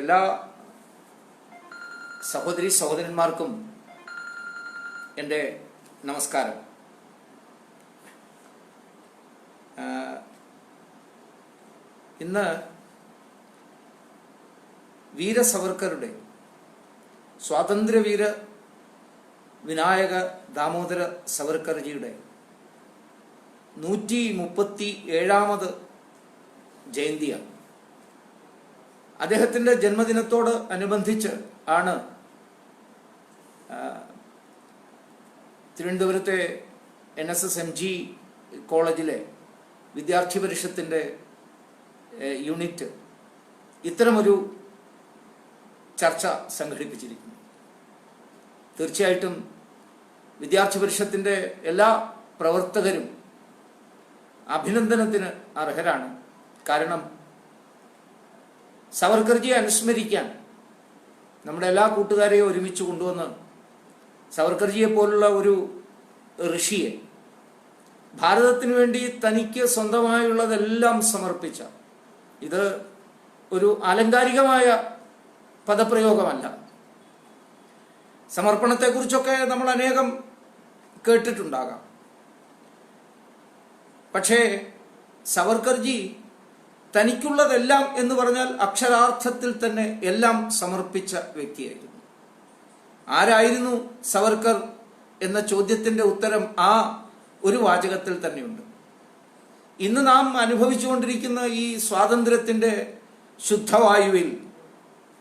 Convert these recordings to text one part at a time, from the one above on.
എല്ലാ സഹോദരി സഹോദരന്മാർക്കും എൻ്റെ നമസ്കാരം. ഇന്ന് വീര സവർക്കറുടെ സ്വാതന്ത്ര്യവീര വിനായക ദാമോദര സവർക്കർജിയുടെ 137ാമത് ജയന്തിയാണ്. അദ്ദേഹത്തിൻ്റെ ജന്മദിനത്തോട് അനുബന്ധിച്ച് ആണ് തിരുവനന്തപുരത്തെ NSSMG കോളേജിലെ വിദ്യാർത്ഥി പരിഷത്തിൻ്റെ യൂണിറ്റ് ഇത്തരമൊരു ചർച്ച സംഘടിപ്പിച്ചിരിക്കുന്നു. തീർച്ചയായിട്ടും വിദ്യാർത്ഥി പരിഷത്തിൻ്റെ എല്ലാ പ്രവർത്തകരും അഭിനന്ദനത്തിന് അർഹരാണ്. കാരണം സവർക്കർജിയെ അനുസ്മരിക്കാൻ നമ്മുടെ എല്ലാ കൂട്ടുകാരെയും ഒരുമിച്ച് കൊണ്ടുവന്ന് സവർക്കർജിയെ പോലുള്ള ഒരു ഋഷിയെ ഭാരതത്തിന് വേണ്ടി തനിക്ക് സ്വന്തമായുള്ളതെല്ലാം സമർപ്പിച്ച, ഇത് ഒരു ആലങ്കാരികമായ പദപ്രയോഗമല്ല. സമർപ്പണത്തെക്കുറിച്ചൊക്കെ നമ്മൾ അനേകം കേട്ടിട്ടുണ്ടാകാം. പക്ഷേ സവർക്കർജി തനിക്കുള്ളതെല്ലാം എന്ന് പറഞ്ഞാൽ അക്ഷരാർത്ഥത്തിൽ തന്നെ എല്ലാം സമർപ്പിച്ച വ്യക്തിയായിരുന്നു. ആരായിരുന്നു സവർക്കർ എന്ന ചോദ്യത്തിൻ്റെ ഉത്തരം ആ ഒരു വാചകത്തിൽ തന്നെയുണ്ട്. ഇന്ന് നാം അനുഭവിച്ചുകൊണ്ടിരിക്കുന്ന ഈ സ്വാതന്ത്ര്യത്തിൻ്റെ ശുദ്ധവായുവിൽ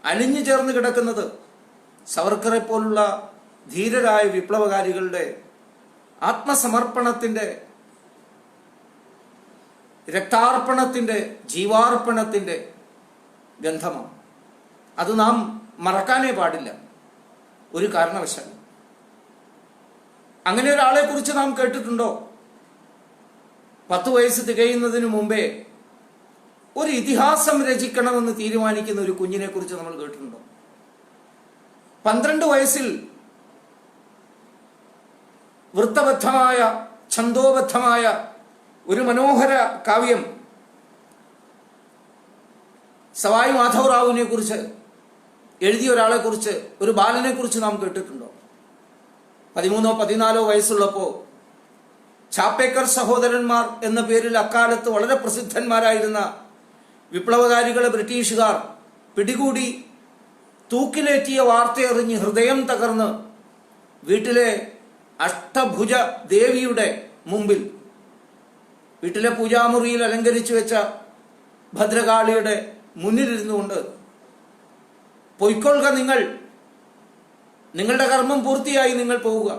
അലിഞ്ഞു ചേർന്ന് കിടക്കുന്നത് സവർക്കറെ പോലുള്ള ധീരരായ വിപ്ലവകാരികളുടെ ആത്മസമർപ്പണത്തിൻ്റെ, രക്താർപ്പണത്തിൻ്റെ, ജീവാർപ്പണത്തിൻ്റെ ഗന്ധമാണ്. അത് നാം മറക്കാനേ പാടില്ല ഒരു കാരണവശാലും. അങ്ങനെ ഒരാളെ കുറിച്ച് നാം കേട്ടിട്ടുണ്ടോ? 10 വയസ്സ് തികയുന്നതിന് മുമ്പേ ഒരു ഇതിഹാസം രചിക്കണമെന്ന് തീരുമാനിക്കുന്ന ഒരു കുഞ്ഞിനെ കുറിച്ച് നമ്മൾ കേട്ടിട്ടുണ്ടോ? 12 വയസ്സിൽ വൃത്തബദ്ധമായ, ഛന്ദോബദ്ധമായ ഒരു മനോഹര കാവ്യം സവായ് മാധവറാവുവിനെ കുറിച്ച് എഴുതിയ ഒരാളെ കുറിച്ച്, ഒരു ബാലനെ കുറിച്ച് നാം കേട്ടിട്ടുണ്ടോ? 13-14 വയസ്സുള്ളപ്പോൾ ചാപ്പേക്കർ സഹോദരന്മാർ എന്ന പേരിൽ അക്കാലത്ത് വളരെ പ്രസിദ്ധന്മാരായിരുന്ന വിപ്ലവകാരികളെ ബ്രിട്ടീഷുകാർ പിടികൂടി തൂക്കിലേറ്റിയ വാർത്തയറിഞ്ഞ് ഹൃദയം തകർന്ന് വീട്ടിലെ അഷ്ടഭുജ ദേവിയുടെ മുമ്പിൽ, വീട്ടിലെ പൂജാമുറിയിൽ അലങ്കരിച്ചു വെച്ച ഭദ്രകാളിയുടെ മുന്നിലിരുന്നു കൊണ്ട്, പൊയ്ക്കൊള്ളുക, നിങ്ങളുടെ കർമ്മം പൂർത്തിയായി, നിങ്ങൾ പോവുക,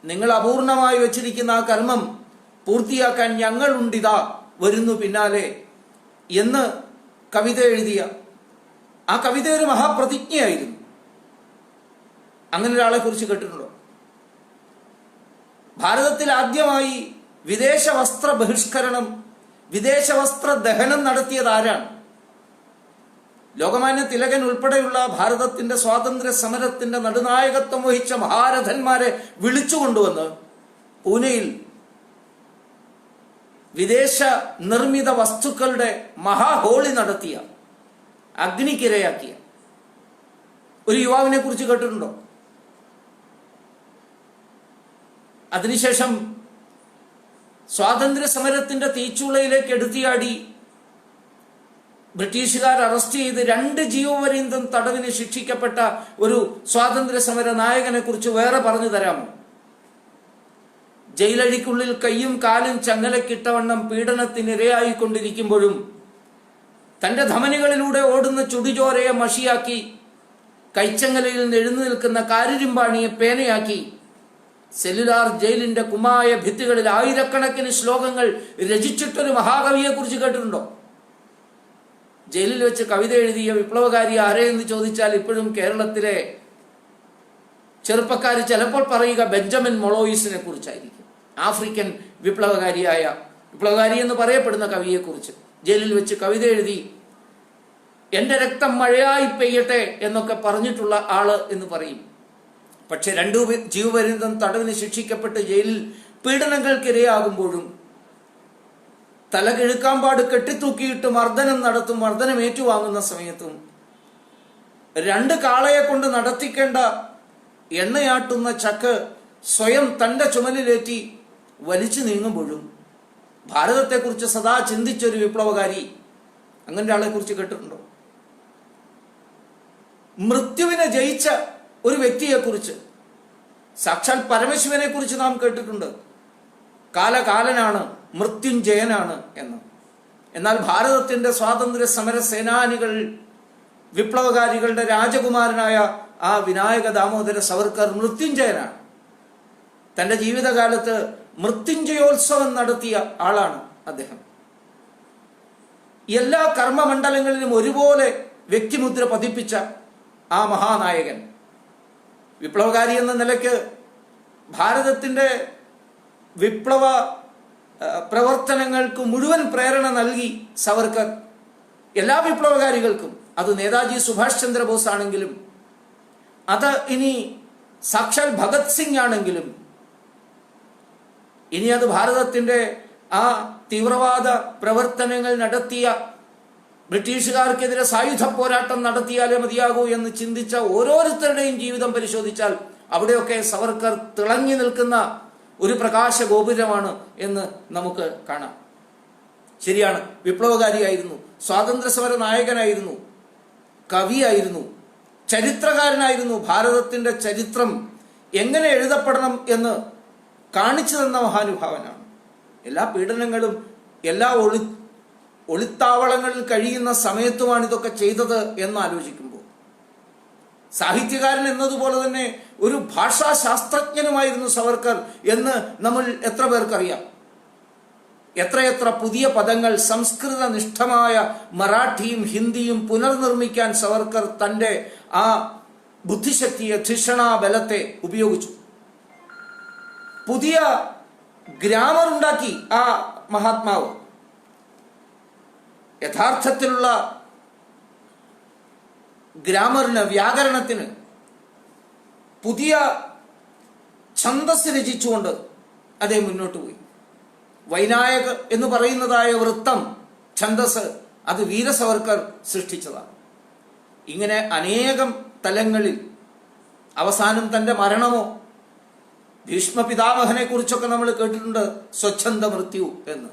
നിങ്ങൾ അപൂർണമായി വെച്ചിരിക്കുന്ന ആ കർമ്മം പൂർത്തിയാക്കാൻ ഞങ്ങളുണ്ടിതാ വരുന്നു പിന്നാലെ എന്ന് കവിത എഴുതിയ ആ കവിത ഒരു മഹാപ്രതിജ്ഞയായിരുന്നു. അങ്ങനെ ഒരാളെ കുറിച്ച് കേട്ടിട്ടുണ്ടോ? ഭാരതത്തിൽ ആദ്യമായി വിദേശ വസ്ത്ര ബഹിഷ്കരണം, വിദേശ വസ്ത്ര ദഹനം നടത്തിയത് ആരാണ്? ലോകമാന്യ തിലകൻ ഉൾപ്പെടെയുള്ള ഭാരതത്തിന്റെ സ്വാതന്ത്ര്യ സമരത്തിന്റെ നടുനായകത്വം വഹിച്ച മഹാരഥന്മാരെ വിളിച്ചുകൊണ്ടുവന്ന് പൂനെയിൽ വിദേശ നിർമ്മിത വസ്തുക്കളുടെ മഹാഹോളി നടത്തിയ, അഗ്നിക്കിരയാക്കിയ ഒരു യുവാവിനെ കുറിച്ച് കേട്ടിട്ടുണ്ടോ? അതിനുശേഷം സ്വാതന്ത്ര്യ സമരത്തിന്റെ തീച്ചൂളയിലേക്ക് എടുത്തിയാടി ബ്രിട്ടീഷുകാർ അറസ്റ്റ് ചെയ്ത് 2 ജീവപര്യന്തം തടവിന് ശിക്ഷിക്കപ്പെട്ട ഒരു സ്വാതന്ത്ര്യ സമര നായകനെ കുറിച്ച് വേറെ പറഞ്ഞു തരാമോ? ജയിലഴിക്കുള്ളിൽ കയ്യും കാലും ചങ്ങലക്കിട്ടവണ്ണം പീഡനത്തിനിരയായിക്കൊണ്ടിരിക്കുമ്പോഴും തന്റെ ധമനികളിലൂടെ ഓടുന്ന ചുടിചോരയെ മഷിയാക്കി, കൈച്ചങ്ങലയിൽ നിന്ന് എഴുന്നു നിൽക്കുന്ന കാരിരുമ്പാണിയെ പേനയാക്കി, സെല്ലുലാർ ജയിലിന്റെ കുമായ ഭിത്തികളിൽ ആയിരക്കണക്കിന് ശ്ലോകങ്ങൾ രചിച്ചിട്ടൊരു മഹാകവിയെ കുറിച്ച് കേട്ടിട്ടുണ്ടോ? ജയിലിൽ വെച്ച് കവിത എഴുതിയ വിപ്ലവകാരി ആരെയെന്ന് ചോദിച്ചാൽ ഇപ്പോഴും കേരളത്തിലെ ചെറുപ്പക്കാർ ചിലപ്പോൾ പറയുക ബെഞ്ചമിൻ മൊളോയിസിനെ കുറിച്ചായിരിക്കും. ആഫ്രിക്കൻ വിപ്ലവകാരി എന്ന് പറയപ്പെടുന്ന കവിയെക്കുറിച്ച് ജയിലിൽ വെച്ച് കവിത എഴുതി എന്റെ രക്തം മഴയായി പെയ്യട്ടെ എന്നൊക്കെ പറഞ്ഞിട്ടുള്ള ആള് എന്ന് പറയും. പക്ഷെ 2 ജീവപര്യന്തം തടവിന് ശിക്ഷിക്കപ്പെട്ട് ജയിലിൽ പീഡനങ്ങൾക്കിരയാകുമ്പോഴും തലകിഴുക്കാമ്പാട് കെട്ടിത്തൂക്കിയിട്ട് മർദ്ദനം നടത്തും, മർദ്ദനം ഏറ്റുവാങ്ങുന്ന സമയത്തും 2 കാളയെ കൊണ്ട് നടത്തിക്കേണ്ട എണ്ണയാട്ടുന്ന ചക്ക് സ്വയം തൻ്റെ ചുമലിലേറ്റി വലിച്ചു നീങ്ങുമ്പോഴും ഭാരതത്തെക്കുറിച്ച് സദാ ചിന്തിച്ചൊരു വിപ്ലവകാരി, അങ്ങനെ ആളെ കുറിച്ച് കേട്ടിട്ടുണ്ടോ? മൃത്യുവിനെ ജയിച്ച ഒരു വ്യക്തിയെക്കുറിച്ച്, സാക്ഷാൽ പരമശിവനെ കുറിച്ച് നാം കേട്ടിട്ടുണ്ട്. കാലകാലനാണ്, മൃത്യുഞ്ജയനാണ് എന്ന്. എന്നാൽ ഭാരതത്തിന്റെ സ്വാതന്ത്ര്യ സമര സേനാനികൾ, വിപ്ലവകാരികളുടെ രാജകുമാരനായ ആ വിനായക ദാമോദര സവർക്കർ മൃത്യുഞ്ജയനാണ്. തന്റെ ജീവിതകാലത്ത് മൃത്യുഞ്ജയോത്സവം നടത്തിയ ആളാണ് അദ്ദേഹം. എല്ലാ കർമ്മമണ്ഡലങ്ങളിലും ഒരുപോലെ വ്യക്തിമുദ്ര പതിപ്പിച്ച ആ മഹാനായകൻ, വിപ്ലവകാരി എന്ന നിലയ്ക്ക് ഭാരതത്തിന്റെ വിപ്ലവ പ്രവർത്തനങ്ങൾക്ക് മുഴുവൻ പ്രേരണ നൽകി സവർക്കർ. എല്ലാ വിപ്ലവകാരികൾക്കും, അത് നേതാജി സുഭാഷ് ചന്ദ്രബോസ് ആണെങ്കിലും, അത് ഇനി സാക്ഷാൽ ഭഗത് സിംഗ് ആണെങ്കിലും, ഇനി അത് ഭാരതത്തിന്റെ ആ തീവ്രവാദ പ്രവർത്തനങ്ങൾ നടത്തിയ ബ്രിട്ടീഷുകാർക്കെതിരെ സായുധ പോരാട്ടം നടത്തിയാലേ മതിയാകൂ എന്ന് ചിന്തിച്ച ഓരോരുത്തരുടെയും ജീവിതം പരിശോധിച്ചാൽ അവിടെയൊക്കെ സവർക്കർ തിളങ്ങി നിൽക്കുന്ന ഒരു പ്രകാശ ഗോപുരമാണ് എന്ന് നമുക്ക് കാണാം. ശരിയാണ്, വിപ്ലവകാരിയായിരുന്നു, സ്വാതന്ത്ര്യ സമര നായകനായിരുന്നു, കവിയായിരുന്നു, ചരിത്രകാരനായിരുന്നു. ഭാരതത്തിന്റെ ചരിത്രം എങ്ങനെ എഴുതപ്പെടണം എന്ന് കാണിച്ചു തന്ന മഹാനുഭാവനാണ്. എല്ലാ പീഡനങ്ങളും എല്ലാ ഒളിത്താവളങ്ങളിൽ കഴിയുന്ന സമയത്തുമാണ് ഇതൊക്കെ ചെയ്തത് എന്ന് ആലോചിക്കുമ്പോൾ, സാഹിത്യകാരൻ എന്നതുപോലെ തന്നെ ഒരു ഭാഷാശാസ്ത്രജ്ഞനുമായിരുന്നു സവർക്കർ എന്ന് നമ്മൾ എത്ര പേർക്കറിയാം. എത്രയെത്ര പുതിയ പദങ്ങൾ സംസ്കൃത നിഷ്ഠമായ മറാഠിയും ഹിന്ദിയും പുനർനിർമ്മിക്കാൻ സവർക്കർ തൻ്റെ ആ ബുദ്ധിശക്തിയെ, ധിഷണാബലത്തെ ഉപയോഗിച്ചു. പുതിയ ഗ്രാമർ ഉണ്ടാക്കി ആ മഹാത്മാവ്. യഥാർത്ഥത്തിലുള്ള ഗ്രാമറിന്, വ്യാകരണത്തിന് പുതിയ ഛന്ദസ് രചിച്ചുകൊണ്ട് അദ്ദേഹം മുന്നോട്ട് പോയി. വൈനായക് എന്ന് പറയുന്നതായ വൃത്തം, ഛന്ദസ്, അത് വീര സവർക്കർ സൃഷ്ടിച്ചതാണ്. ഇങ്ങനെ അനേകം തലങ്ങളിൽ അവസാനം തന്റെ മരണമോ, ഭീഷ്മ പിതാമഹനെ കുറിച്ചൊക്കെ നമ്മൾ കേട്ടിട്ടുണ്ട്, സ്വച്ഛന്ത മൃത്യു എന്ന്.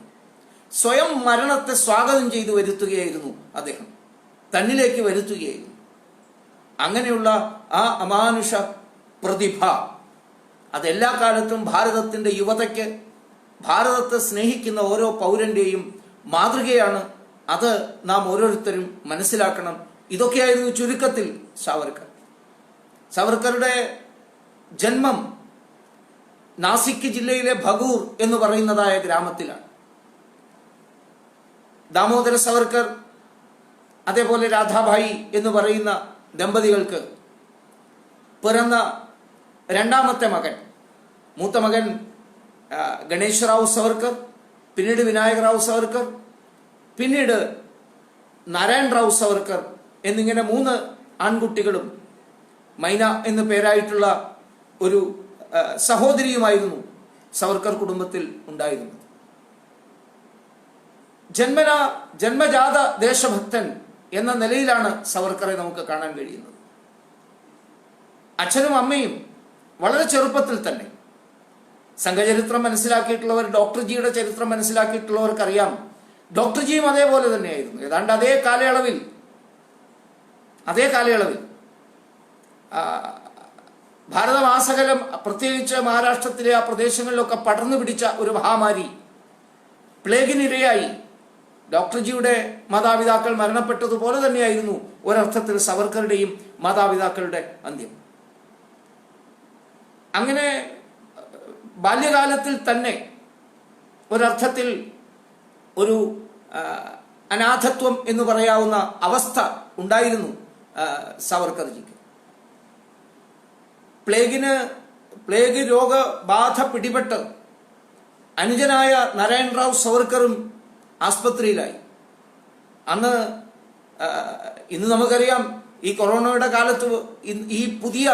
സ്വയം മരണത്തെ സ്വാഗതം ചെയ്തു വരുത്തുകയായിരുന്നു അദ്ദേഹം, തന്നിലേക്ക് വരുത്തുകയായിരുന്നു. അങ്ങനെയുള്ള ആ അമാനുഷ പ്രതിഭ അതെല്ലാ കാലത്തും ഭാരതത്തിന്റെ യുവതയ്ക്ക്, ഭാരതത്തെ സ്നേഹിക്കുന്ന ഓരോ പൗരന്റെയും മാതൃകയാണ്. അത് നാം ഓരോരുത്തരും മനസ്സിലാക്കണം. ഇതൊക്കെയായിരുന്നു ചുരുക്കത്തിൽ സാവർക്കർ. സാവർക്കറുടെ ജന്മം നാസിക് ജില്ലയിലെ ഭഗൂർ എന്ന് പറയുന്നതായ ഗ്രാമത്തിലാണ്. ദാമോദര സവർക്കർ അതേപോലെ രാധാഭായി എന്ന് പറയുന്ന ദമ്പതികൾക്ക് പിറന്ന രണ്ടാമത്തെ മകൻ, മൂത്ത മകൻ ഗണേശ് റാവു സവർക്കർ, പിന്നീട് വിനായക് റാവു സവർക്കർ, പിന്നീട് നാരായൺ റാവു സവർക്കർ എന്നിങ്ങനെ 3 ആൺകുട്ടികളും മൈന എന്നു പേരായിട്ടുള്ള ഒരു സഹോദരിയുമായിരുന്നു സവർക്കർ കുടുംബത്തിൽ ഉണ്ടായിരുന്നത്. ജന്മജാത ദേശഭക്തൻ എന്ന നിലയിലാണ് സവർക്കറെ നമുക്ക് കാണാൻ കഴിയുന്നത്. അച്ഛനും അമ്മയും വളരെ ചെറുപ്പത്തിൽ തന്നെ, സംഘചരിത്രം മനസ്സിലാക്കിയിട്ടുള്ളവർ, ഡോക്ടർ ജിയുടെ ചരിത്രം മനസ്സിലാക്കിയിട്ടുള്ളവർക്കറിയാം, ഡോക്ടർ ജിയും അതേപോലെ തന്നെയായിരുന്നു. ഏതാണ്ട് അതേ കാലയളവിൽ ഭാരതമാസകലം, പ്രത്യേകിച്ച് മഹാരാഷ്ട്രത്തിലെ ആ പ്രദേശങ്ങളിലൊക്കെ പടർന്നു പിടിച്ച ഒരു മഹാമാരി, പ്ലേഗിനിരയായി ഡോക്ടർ ജിയുടെ മാതാപിതാക്കൾ മരണപ്പെട്ടതുപോലെ തന്നെയായിരുന്നു ഒരർത്ഥത്തിൽ സവർക്കറുടെയും മാതാപിതാക്കളുടെ അന്ത്യം. അങ്ങനെ ബാല്യകാലത്തിൽ തന്നെ ഒരർത്ഥത്തിൽ ഒരു അനാഥത്വം എന്ന് പറയാവുന്ന അവസ്ഥ ഉണ്ടായിരുന്നു സവർക്കർജിക്ക്. പ്ലേഗ് രോഗബാധ പിടിപെട്ട് അനുജനായ നാരായൺ റാവു സവർക്കറും ആസ്പത്രിയിലായി. ഇന്ന് നമുക്കറിയാം, ഈ കൊറോണയുടെ കാലത്ത് ഈ പുതിയ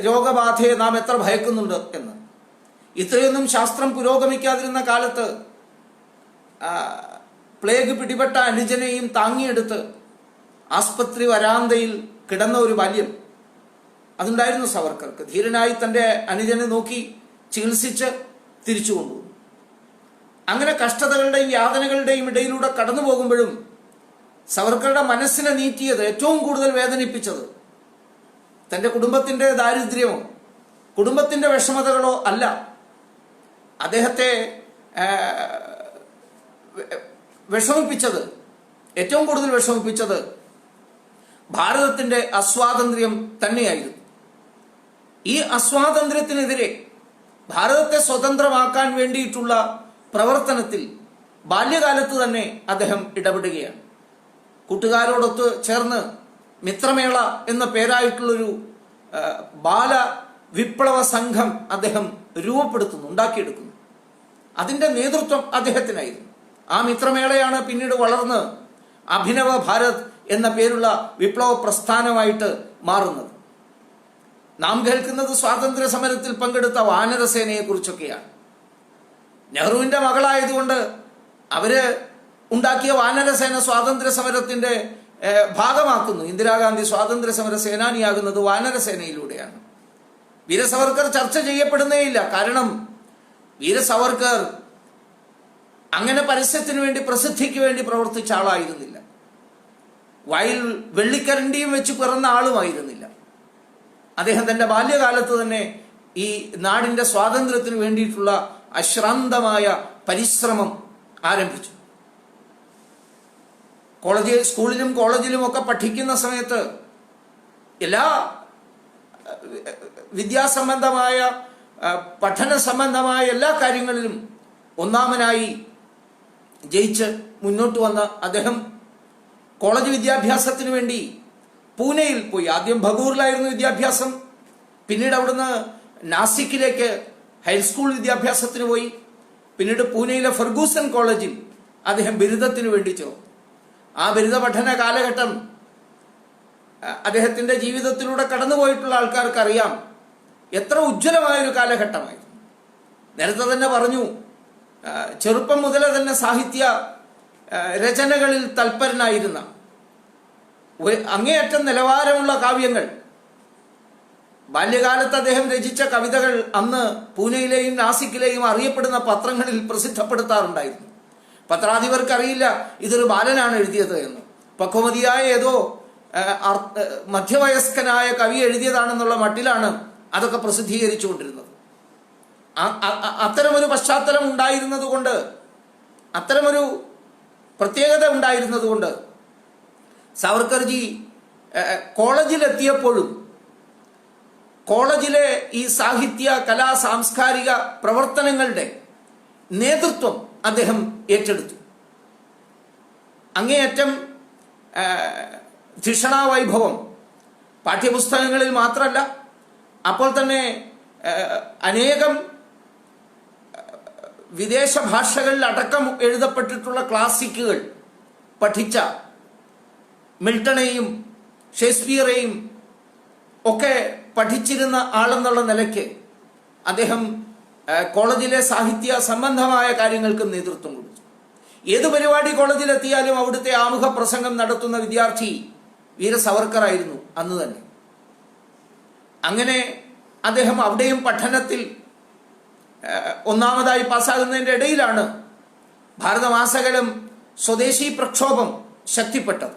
രോഗബാധയെ നാം എത്ര ഭയക്കുന്നുണ്ട് എന്ന്. ഇത്രയൊന്നും ശാസ്ത്രം പുരോഗമിക്കാതിരുന്ന കാലത്ത് പ്ലേഗ് പിടിപെട്ട അനുജനെയും താങ്ങിയെടുത്ത് ആസ്പത്രി വരാന്തയിൽ കിടന്ന ഒരു ബാല്യം അതുണ്ടായിരുന്നു സവർക്കർക്ക്. ധീരനായി തൻ്റെ അനുജനെ നോക്കി ചികിത്സിച്ച് തിരിച്ചു കൊണ്ടുവന്നു. അങ്ങനെ കഷ്ടതകളുടെയും യാതനകളുടെയും ഇടയിലൂടെ കടന്നു പോകുമ്പോഴും സവർക്കറുടെ മനസ്സിനെ നീറ്റിയത്, ഏറ്റവും കൂടുതൽ വേദനിപ്പിച്ചത് തൻ്റെ കുടുംബത്തിൻ്റെ ദാരിദ്ര്യമോ കുടുംബത്തിൻ്റെ വിഷമതകളോ അല്ല. അദ്ദേഹത്തെ വിഷമിപ്പിച്ചത്, ഏറ്റവും കൂടുതൽ വിഷമിപ്പിച്ചത് ഭാരതത്തിൻ്റെ അസ്വാതന്ത്ര്യം തന്നെയായിരുന്നു. ഈ അസ്വാതന്ത്ര്യത്തിനെതിരെ ഭാരതത്തെ സ്വതന്ത്രമാക്കാൻ വേണ്ടിയിട്ടുള്ള പ്രവർത്തനത്തിൽ ബാല്യകാലത്ത് തന്നെ അദ്ദേഹം ഇടപെടുകയാണ്. കൂട്ടുകാരോടൊത്ത് ചേർന്ന് മിത്രമേള എന്ന പേരായിട്ടുള്ളൊരു ബാല വിപ്ലവ സംഘം അദ്ദേഹം രൂപപ്പെടുത്തുന്നു, ഉണ്ടാക്കിയെടുക്കുന്നു. അതിൻ്റെ നേതൃത്വം അദ്ദേഹത്തിനായിരുന്നു. ആ മിത്രമേളയാണ് പിന്നീട് വളർന്ന് അഭിനവ ഭാരത് എന്ന പേരുള്ള വിപ്ലവ പ്രസ്ഥാനമായിട്ട് മാറുന്നത്. നാം കേൾക്കുന്നത് സ്വാതന്ത്ര്യ സമരത്തിൽ പങ്കെടുത്ത വാനരസേനയെ കുറിച്ചൊക്കെയാണ്. നെഹ്റുവിന്റെ മകളായതുകൊണ്ട് അവര് ഉണ്ടാക്കിയ വാനരസേന സ്വാതന്ത്ര്യ സമരത്തിന്റെ ഭാഗമാക്കുന്നു. ഇന്ദിരാഗാന്ധി സ്വാതന്ത്ര്യ സമര സേനാനിയാകുന്നത് വാനരസേനയിലൂടെയാണ്. വീര സവർക്കർ ചർച്ച ചെയ്യപ്പെടുന്നേയില്ല. കാരണം വീര സവർക്കർ അങ്ങനെ പരസ്യത്തിന് വേണ്ടി, പ്രസിദ്ധിക്ക് വേണ്ടി പ്രവർത്തിച്ച ആളായിരുന്നില്ല. വായിൽ വെള്ളിക്കരണ്ടിയും വെച്ച് പിറന്ന ആളുമായിരുന്നില്ല. അദ്ദേഹം തന്റെ ബാല്യകാലത്ത് തന്നെ ഈ നാടിന്റെ സ്വാതന്ത്ര്യത്തിന് വേണ്ടിയിട്ടുള്ള അശ്രാന്തമായ പരിശ്രമം ആരംഭിച്ചു. സ്കൂളിലും കോളേജിലും ഒക്കെ പഠിക്കുന്ന സമയത്ത് എല്ലാ വിദ്യാസംബന്ധമായ പഠന സംബന്ധമായ എല്ലാ കാര്യങ്ങളിലും ഒന്നാമനായി ജയിച്ച് മുന്നോട്ട് വന്ന അദ്ദേഹം കോളേജ് വിദ്യാഭ്യാസത്തിന് വേണ്ടി പൂനെയിൽ പോയി. ആദ്യം ഭഗൂറിലായിരുന്നു വിദ്യാഭ്യാസം. പിന്നീട് അവിടുന്ന് നാസിക്കിലേക്ക് ഹൈസ്കൂൾ വിദ്യാഭ്യാസത്തിന് പോയി. പിന്നീട് പൂനെയിലെ ഫെർഗൂസൺ കോളേജിൽ അദ്ദേഹം ബിരുദത്തിന് വേണ്ടി ചേർന്നു. ആ ബിരുദ പഠന കാലഘട്ടം അദ്ദേഹത്തിന്റെ ജീവിതത്തിലൂടെ കടന്നുപോയിട്ടുള്ള ആൾക്കാർക്ക് അറിയാം എത്ര ഉജ്ജ്വലമായൊരു കാലഘട്ടമായിരുന്നു. നേരത്തെ തന്നെ പറഞ്ഞു, ചെറുപ്പം മുതലേ തന്നെ സാഹിത്യ രചനകളിൽ തൽപരനായിരുന്ന, അങ്ങേയറ്റം നിലവാരമുള്ള കാവ്യങ്ങൾ, ബാല്യകാലത്ത് അദ്ദേഹം രചിച്ച കവിതകൾ അന്ന് പൂനെയിലെയും നാസിക്കിലെയും അറിയപ്പെടുന്ന പത്രങ്ങളിൽ പ്രസിദ്ധപ്പെടുത്താറുണ്ടായിരുന്നു. പത്രാധിപർക്കറിയില്ല ഇതൊരു ബാലനാണ് എഴുതിയത് എന്ന്. പക്വമതിയായ ഏതോ മധ്യവയസ്കനായ കവി എഴുതിയതാണെന്നുള്ള മട്ടിലാണ് അതൊക്കെ പ്രസിദ്ധീകരിച്ചുകൊണ്ടിരുന്നത്. അത്തരമൊരു പശ്ചാത്തലം ഉണ്ടായിരുന്നത് കൊണ്ട്, അത്തരമൊരു പ്രത്യേകത ഉണ്ടായിരുന്നത് കൊണ്ട് സാവർക്കർജി കോളേജിലെത്തിയപ്പോഴും കോളേജിലെ ഈ സാഹിത്യ, കലാ, സാംസ്കാരിക പ്രവർത്തനങ്ങളുടെ നേതൃത്വം അദ്ദേഹം ഏറ്റെടുത്തു. അങ്ങേയറ്റം ധിഷണാവൈഭവം പാഠ്യപുസ്തകങ്ങളിൽ മാത്രമല്ല, അപ്പോൾ തന്നെ അനേകം വിദേശ ഭാഷകളിൽ അടക്കം എഴുതപ്പെട്ടിട്ടുള്ള ക്ലാസിക്കുകൾ പഠിച്ച മിൽട്ടണെയും ഷേക്സ്പിയറെയും ഒക്കെ പഠിച്ചിരുന്ന ആളെന്നുള്ള നിലയ്ക്ക് അദ്ദേഹം കോളേജിലെ സാഹിത്യ സംബന്ധമായ കാര്യങ്ങൾക്ക് നേതൃത്വം കൊടുത്തു. ഏത് പരിപാടി കോളേജിലെത്തിയാലും അവിടുത്തെ ആമുഖ പ്രസംഗം നടത്തുന്ന വിദ്യാർത്ഥി വീര സവർക്കർ ആയിരുന്നു അന്ന് തന്നെ. അങ്ങനെ അദ്ദേഹം അവിടെയും പഠനത്തിൽ ഒന്നാമതായി പാസ്സാകുന്നതിൻ്റെ ഇടയിലാണ് ഭാരതമാസകലം സ്വദേശി പ്രക്ഷോഭം ശക്തിപ്പെട്ടത്.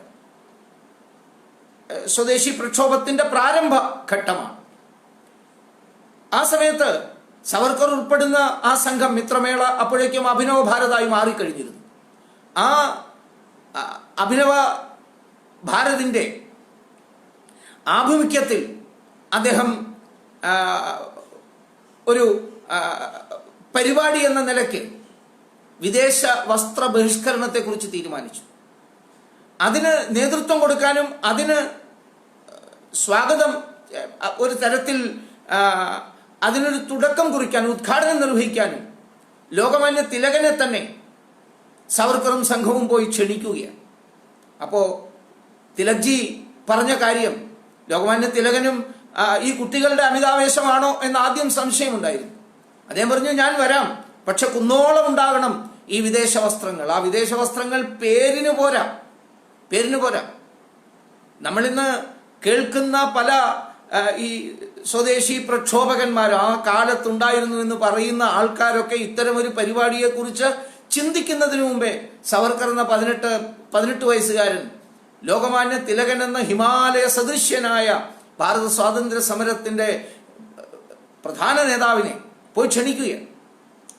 സ്വദേശി പ്രക്ഷോഭത്തിന്റെ പ്രാരംഭ ഘട്ടമാണ്. ആ സമയത്ത് സവർക്കർ ഉൾപ്പെടുന്ന ആ സംഘം മിത്രമേള അപ്പോഴേക്കും അഭിനവ ഭാരതായി മാറിക്കഴിഞ്ഞിരുന്നു. ആ അഭിനവ ഭാരതിന്റെ ആഭിമുഖ്യത്തിൽ അദ്ദേഹം ഒരു പരിപാടി എന്ന നിലയ്ക്ക് വിദേശ വസ്ത്ര ബഹിഷ്കരണത്തെക്കുറിച്ച് തീരുമാനിച്ചു. അതിന് നേതൃത്വം കൊടുക്കാനും അതിന് സ്വാഗതം, ഒരു തരത്തിൽ അതിനൊരു തുടക്കം കുറിക്കാനും ഉദ്ഘാടനം നിർവഹിക്കാനും ലോകമാന്യ തിലകനെ തന്നെ സവർക്കറും സംഘവും പോയി ക്ഷണിക്കുകയാണ്. അപ്പോൾ തിലക്ജി പറഞ്ഞ കാര്യം, ലോകമാന്യ തിലകനും ഈ കുട്ടികളുടെ അമിതാവേശമാണോ എന്ന് ആദ്യം സംശയമുണ്ടായിരുന്നു. അദ്ദേഹം പറഞ്ഞു, ഞാൻ വരാം, പക്ഷെ കുന്നോളം ഉണ്ടാകണം ഈ വിദേശ വസ്ത്രങ്ങൾ. ആ വിദേശ വസ്ത്രങ്ങൾ പേരിന് പോരാ. നമ്മളിന്ന് കേൾക്കുന്ന പല ഈ സ്വദേശി പ്രക്ഷോഭകന്മാർ, ആ കാലത്തുണ്ടായിരുന്നു എന്ന് പറയുന്ന ആൾക്കാരൊക്കെ ഇത്തരമൊരു പരിപാടിയെക്കുറിച്ച് ചിന്തിക്കുന്നതിന് മുമ്പേ സവർക്കർ എന്ന 18 വയസ്സുകാരൻ ലോകമാന്യ തിലകൻ എന്ന ഹിമാലയ സദൃശ്യനായ ഭാരത സ്വാതന്ത്ര്യ സമരത്തിന്റെ പ്രധാന നേതാവിനെ പോയി ക്ഷണിക്കുകയാണ്.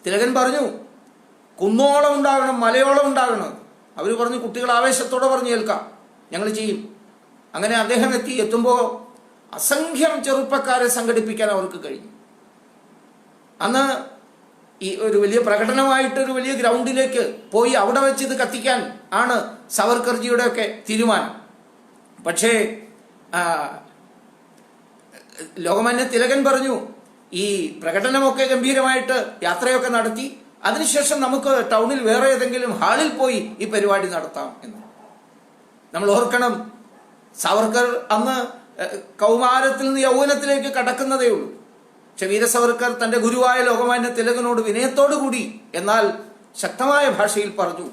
തിലകൻ പറഞ്ഞു, കുന്നോളം ഉണ്ടാകണം, മലയോളം ഉണ്ടാകണം. അവർ പറഞ്ഞു, കുട്ടികൾ ആവേശത്തോടെ പറഞ്ഞു, കേൾക്കാം, ഞങ്ങൾ ചെയ്യും. അങ്ങനെ അദ്ദേഹം എത്തുമ്പോൾ അസംഖ്യം ചെറുപ്പക്കാരെ സംഘടിപ്പിക്കാൻ അവർക്ക് കഴിഞ്ഞു. അന്ന് ഈ ഒരു വലിയ പ്രകടനമായിട്ട് ഒരു വലിയ ഗ്രൗണ്ടിലേക്ക് പോയി അവിടെ വെച്ച് ഇത് കത്തിക്കാൻ ആണ് സവർക്കർജിയുടെ ഒക്കെ തീരുമാനം. പക്ഷേ ലോകമാന്യ തിലകൻ പറഞ്ഞു, ഈ പ്രകടനമൊക്കെ ഗംഭീരമായിട്ട് യാത്രയൊക്കെ നടത്തി, അതിനുശേഷം നമുക്ക് ടൗണിൽ വേറെ ഏതെങ്കിലും ഹാളിൽ പോയി ഈ പരിപാടി നടത്താം എന്ന്. നമ്മൾ ഓർക്കണം, സവർക്കർ അന്ന് കൗമാരത്തിൽ നിന്ന് യൗവനത്തിലേക്ക് കടക്കുന്നതേ ഉള്ളൂ. പക്ഷെ വീര സവർക്കർ തന്റെ ഗുരുവായ ലോകമാന്യ തിലകനോട് വിനയത്തോടു കൂടി എന്നാൽ ശക്തമായ ഭാഷയിൽ പറഞ്ഞു,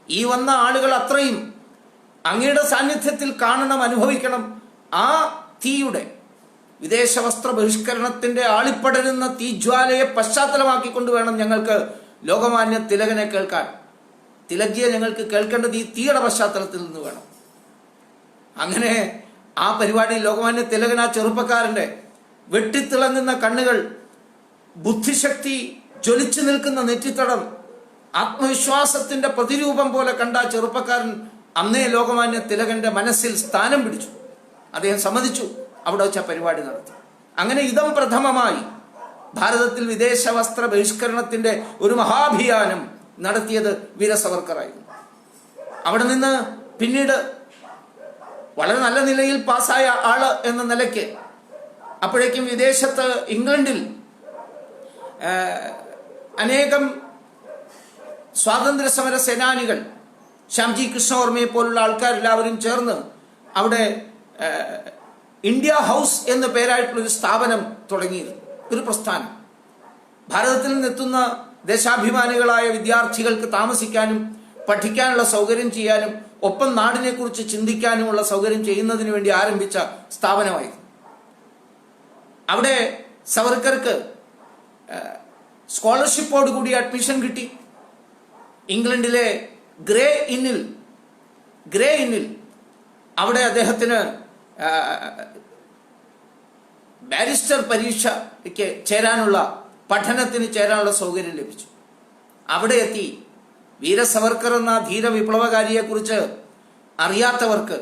ഈ വന്ന ആളുകൾ അത്രയും അങ്ങയുടെ സാന്നിധ്യത്തിൽ കാണണം, അനുഭവിക്കണം. ആ തീയുടെ, വിദേശ വസ്ത്ര ബഹിഷ്കരണത്തിന്റെ ആളിപ്പടരുന്ന തീജ്വാലയെ പശ്ചാത്തലമാക്കിക്കൊണ്ട് വേണം ഞങ്ങൾക്ക് ലോകമാന്യ തിലകനെ കേൾക്കാൻ. തിലകിയെ ഞങ്ങൾക്ക് കേൾക്കേണ്ടത് ഈ തീയുടെ പശ്ചാത്തലത്തിൽ നിന്ന് വേണം. അങ്ങനെ ആ പരിപാടിയിൽ ലോകമാന്യ തിലകൻ, ആ ചെറുപ്പക്കാരന്റെ വെട്ടിത്തിളങ്ങുന്ന കണ്ണുകൾ, ബുദ്ധിശക്തി ജ്വലിച്ചു നിൽക്കുന്ന നെറ്റിത്തടം, ആത്മവിശ്വാസത്തിന്റെ പ്രതിരൂപം പോലെ കണ്ട ചെറുപ്പക്കാരൻ അന്നേ ലോകമാന്യ തിലകന്റെ മനസ്സിൽ സ്ഥാനം പിടിച്ചു. അദ്ദേഹം സമ്മതിച്ചു അവിടെ വെച്ച പരിപാടി നടത്തി. അങ്ങനെ ഇതം പ്രഥമമായി ഭാരതത്തിൽ വിദേശ വസ്ത്ര ബഹിഷ്കരണത്തിന്റെ ഒരു മഹാഭിയാനം നടത്തിയത് വീര സവർക്കറായിരുന്നു. അവിടെ നിന്ന് പിന്നീട് വളരെ നല്ല നിലയിൽ പാസ്സായ ആള് എന്ന നിലയ്ക്ക് അപ്പോഴേക്കും വിദേശത്ത് ഇംഗ്ലണ്ടിൽ അനേകം സ്വാതന്ത്ര്യ സമര സേനാനികൾ, ശ്യാംജി കൃഷ്ണവർമ്മയെ പോലുള്ള ആൾക്കാരെല്ലാവരും ചേർന്ന് അവിടെ ഇന്ത്യ ഹൗസ് എന്ന പേരായിട്ടുള്ളൊരു സ്ഥാപനം തുടങ്ങിയിരുന്നു. ഒരു പ്രസ്ഥാനം. ഭാരതത്തിൽ നിന്നെത്തുന്ന ദേശാഭിമാനികളായ വിദ്യാർത്ഥികൾക്ക് താമസിക്കാനും പഠിക്കാനുള്ള സൗകര്യം ചെയ്യാനും ഒപ്പം നാടിനെ കുറിച്ച് ചിന്തിക്കാനുമുള്ള സൗകര്യം ചെയ്യുന്നതിന് വേണ്ടി ആരംഭിച്ച സ്ഥാപനമായിരുന്നു. അവിടെ സവർക്കർക്ക് സ്കോളർഷിപ്പോട് കൂടി അഡ്മിഷൻ കിട്ടി. ഇംഗ്ലണ്ടിലെ ഗ്രേ ഇന്നിൽ അവിടെ അദ്ദേഹത്തിന് ബാരിസ്റ്റർ പരീക്ഷയ്ക്ക് പഠനത്തിന് ചേരാനുള്ള സൗകര്യം ലഭിച്ചു. അവിടെ എത്തി വീര സവർക്കർ എന്ന ധീര വിപ്ലവകാരിയെ കുറിച്ച് അറിയാത്തവർക്ക്,